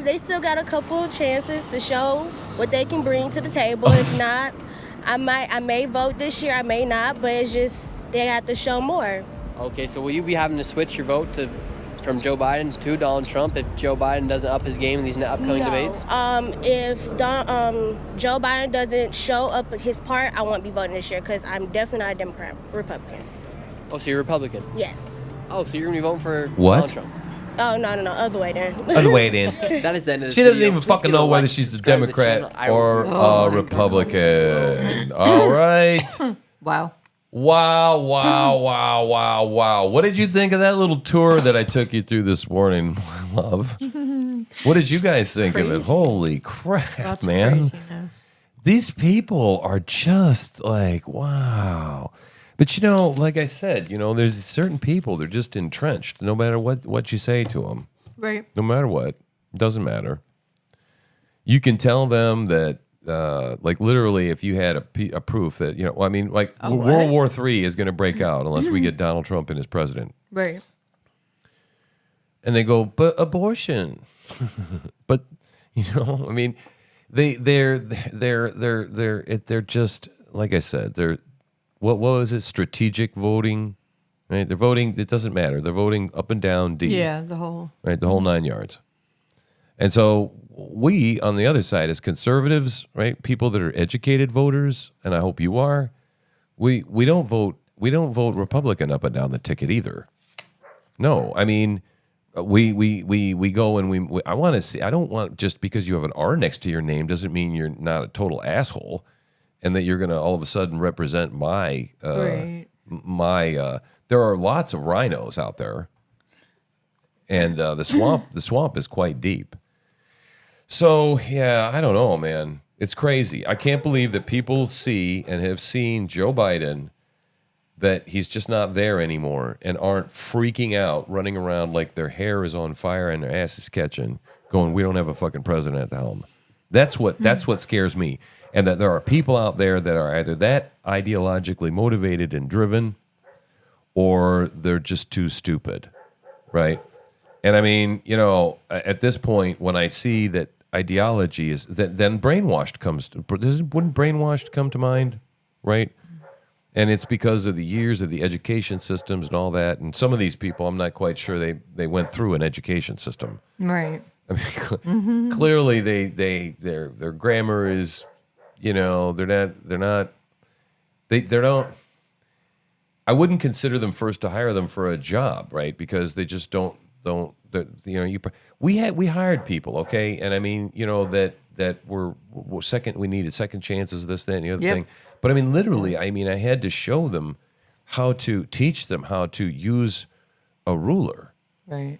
[SPEAKER 19] They still got a couple of chances to show what they can bring to the table. If not, I may vote this year. I may not, but it's just they have to show more.
[SPEAKER 20] Okay, so will you be having to switch your vote from Joe Biden to Donald Trump if Joe Biden doesn't up his game in these upcoming debates?
[SPEAKER 19] If Joe Biden doesn't show up his part, I won't be voting this year, because I'm definitely not a Democrat, Republican.
[SPEAKER 20] Oh, so you're Republican?
[SPEAKER 19] Yes.
[SPEAKER 20] Oh, so you're going to be voting for
[SPEAKER 2] What?
[SPEAKER 20] Donald Trump?
[SPEAKER 19] Oh, no, other way then.
[SPEAKER 2] Other way then.
[SPEAKER 20] That is the end of this
[SPEAKER 2] She doesn't
[SPEAKER 20] video.
[SPEAKER 2] even
[SPEAKER 20] Please
[SPEAKER 2] fucking
[SPEAKER 20] give a
[SPEAKER 2] know whether
[SPEAKER 20] like,
[SPEAKER 2] she's a
[SPEAKER 20] subscribe to the
[SPEAKER 2] Democrat
[SPEAKER 20] channel.
[SPEAKER 2] or
[SPEAKER 1] Oh
[SPEAKER 2] a
[SPEAKER 1] my
[SPEAKER 2] Republican. All right.
[SPEAKER 1] Wow.
[SPEAKER 2] Wow. What did you think of that little tour that I took you through this morning, love? What did you guys think of it?
[SPEAKER 1] Crazy.
[SPEAKER 2] Holy crap,
[SPEAKER 1] Lots of
[SPEAKER 2] man.
[SPEAKER 1] craziness.
[SPEAKER 2] These people are just like, wow. But you know, like I said, you know, there's certain people, they're just entrenched no matter what you say to them.
[SPEAKER 1] Right.
[SPEAKER 2] No matter what. It doesn't matter. You can tell them that, like literally, if you had a proof that, you know, I mean, like World War III is going to break out unless we get Donald Trump in as president.
[SPEAKER 1] Right.
[SPEAKER 2] And they go, but abortion. But, you know, I mean, they're just, like I said, they're, what was it? Strategic voting, right? They're voting. It doesn't matter. They're voting up and down D.
[SPEAKER 1] Yeah, the whole
[SPEAKER 2] 9 yards. And so we, on the other side, as conservatives, right, people that are educated voters, and I hope you are, we don't vote Republican up and down the ticket either. No, I mean, we go and I want to see. I don't want, just because you have an R next to your name doesn't mean you're not a total asshole, and that you're going to all of a sudden represent my there are lots of rhinos out there, and the swamp is quite deep. So yeah, I don't know, man. It's crazy. I can't believe that people see and have seen Joe Biden, that he's just not there anymore, and aren't freaking out, running around like their hair is on fire and their ass is catching, going, "We don't have a fucking president at the helm." That's what scares me. And that there are people out there that are either that ideologically motivated and driven, or they're just too stupid, right? And I mean, you know, at this point, when I see that ideology is, then brainwashed wouldn't brainwashed come to mind, right? And it's because of the years of the education systems and all that. And some of these people, I'm not quite sure they went through an education system.
[SPEAKER 1] Right.
[SPEAKER 2] I mean, clearly their grammar is, you know, they don't. I wouldn't consider them first to hire them for a job, right? Because they just don't. You know, we hired people, okay, and I mean, you know, that were second. We needed second chances, this, that, and the other thing. But I mean, literally, I had to show them teach them how to use a ruler.
[SPEAKER 1] Right.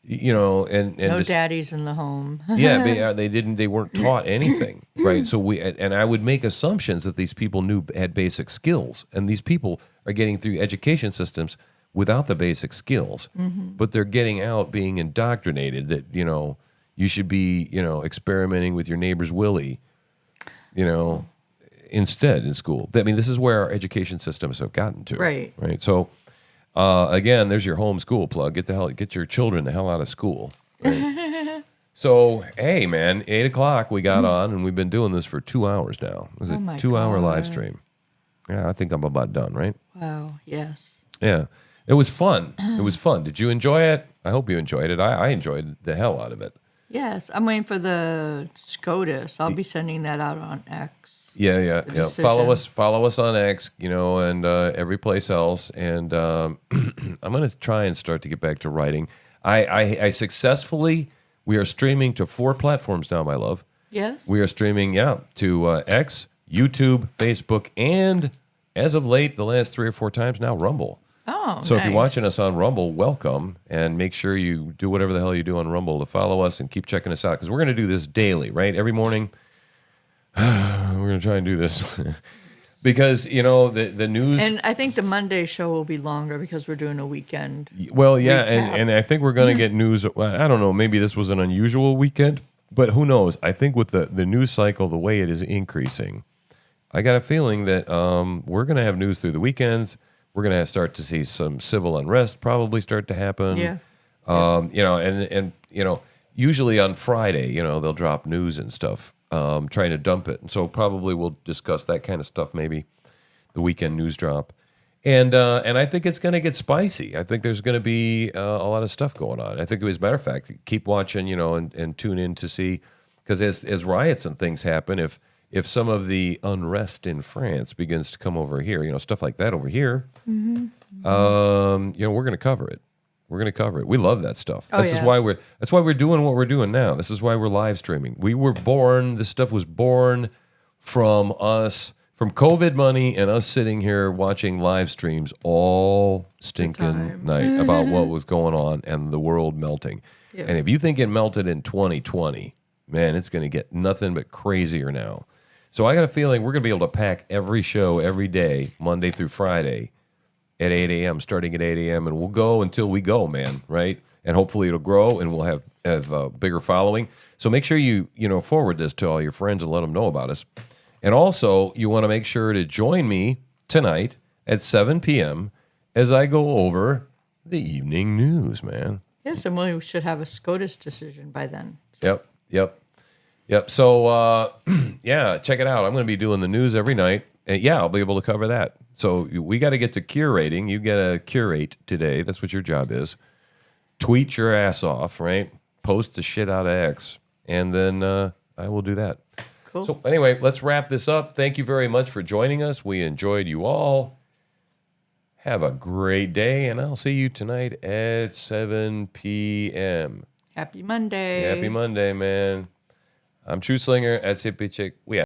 [SPEAKER 2] You know, and
[SPEAKER 1] no daddies in the home.
[SPEAKER 2] They weren't taught anything, right? So I would make assumptions that these people had basic skills, and these people are getting through education systems without the basic skills, but they're getting out being indoctrinated that, you know, you should be, you know, experimenting with your neighbor's willy, you know, instead in school. I mean, this is where our education systems have gotten to.
[SPEAKER 1] Right.
[SPEAKER 2] Right. So, again, there's your homeschool plug. Get your children the hell out of school. Right? So, hey, man, 8:00 we got on, and we've been doing this for 2 hours now. It was a 2-hour live stream. Yeah, I think I'm about done, right?
[SPEAKER 1] Wow. Yes.
[SPEAKER 2] Yeah. It was fun. It was fun. Did you enjoy it? I hope you enjoyed it. I enjoyed the hell out of it.
[SPEAKER 1] Yes. I'm waiting for the SCOTUS. I'll be sending that out on X.
[SPEAKER 2] Yeah. Follow us on X, you know, and every place else. And I'm going to try and start to get back to writing. I successfully, we are streaming to 4 platforms now, my love.
[SPEAKER 1] Yes.
[SPEAKER 2] We are streaming, to X, YouTube, Facebook, and as of late, the last 3 or 4 times now, Rumble.
[SPEAKER 1] Oh,
[SPEAKER 2] so if you're watching us on Rumble, welcome, and make sure you do whatever the hell you do on Rumble to follow us and keep checking us out, because we're going to do this daily, right? Every morning, we're going to try and do this. Because, you know, the news...
[SPEAKER 1] And I think the Monday show will be longer because we're doing a weekend.
[SPEAKER 2] Well, yeah, and I think we're going to get news... I don't know, maybe this was an unusual weekend, but who knows? I think with the news cycle, the way it is increasing, I got a feeling that we're going to have news through the weekends. We're going to start to see some civil unrest probably start to happen.
[SPEAKER 1] Yeah.
[SPEAKER 2] You know, and you know, usually on Friday, you know, they'll drop news and stuff, trying to dump it. And so probably we'll discuss that kind of stuff, maybe the weekend news drop. And I think it's going to get spicy. I think there's going to be a lot of stuff going on. I think, as a matter of fact, keep watching, you know, and tune in to see, because as riots and things happen, if some of the unrest in France begins to come over here, you know, stuff like that over here, you know, we're going to cover it. We're going to cover it. We love that stuff. That's why we're doing what we're doing now. This is why we're live streaming. This stuff was born from us, from COVID money and us sitting here watching live streams all stinking night about what was going on and the world melting. Yeah. And if you think it melted in 2020, man, it's going to get nothing but crazier now. So I got a feeling we're going to be able to pack every show every day, Monday through Friday, at 8 a.m., starting at 8 a.m., and we'll go until we go, man, right? And hopefully it'll grow, and we'll have a bigger following. So make sure you forward this to all your friends and let them know about us. And also, you want to make sure to join me tonight at 7 p.m. as I go over the evening news, man.
[SPEAKER 1] Yes, and we should have a SCOTUS decision by then.
[SPEAKER 2] Yep. So, yeah, check it out. I'm going to be doing the news every night. And yeah, I'll be able to cover that. So we got to get to curating. You got to curate today. That's what your job is. Tweet your ass off, right? Post the shit out of X. And then I will do that.
[SPEAKER 1] Cool.
[SPEAKER 2] So anyway, let's wrap this up. Thank you very much for joining us. We enjoyed you all. Have a great day, and I'll see you tonight at 7 p.m.
[SPEAKER 1] Happy Monday.
[SPEAKER 2] Happy Monday, man. I'm True Slinger at Sippy Chick. We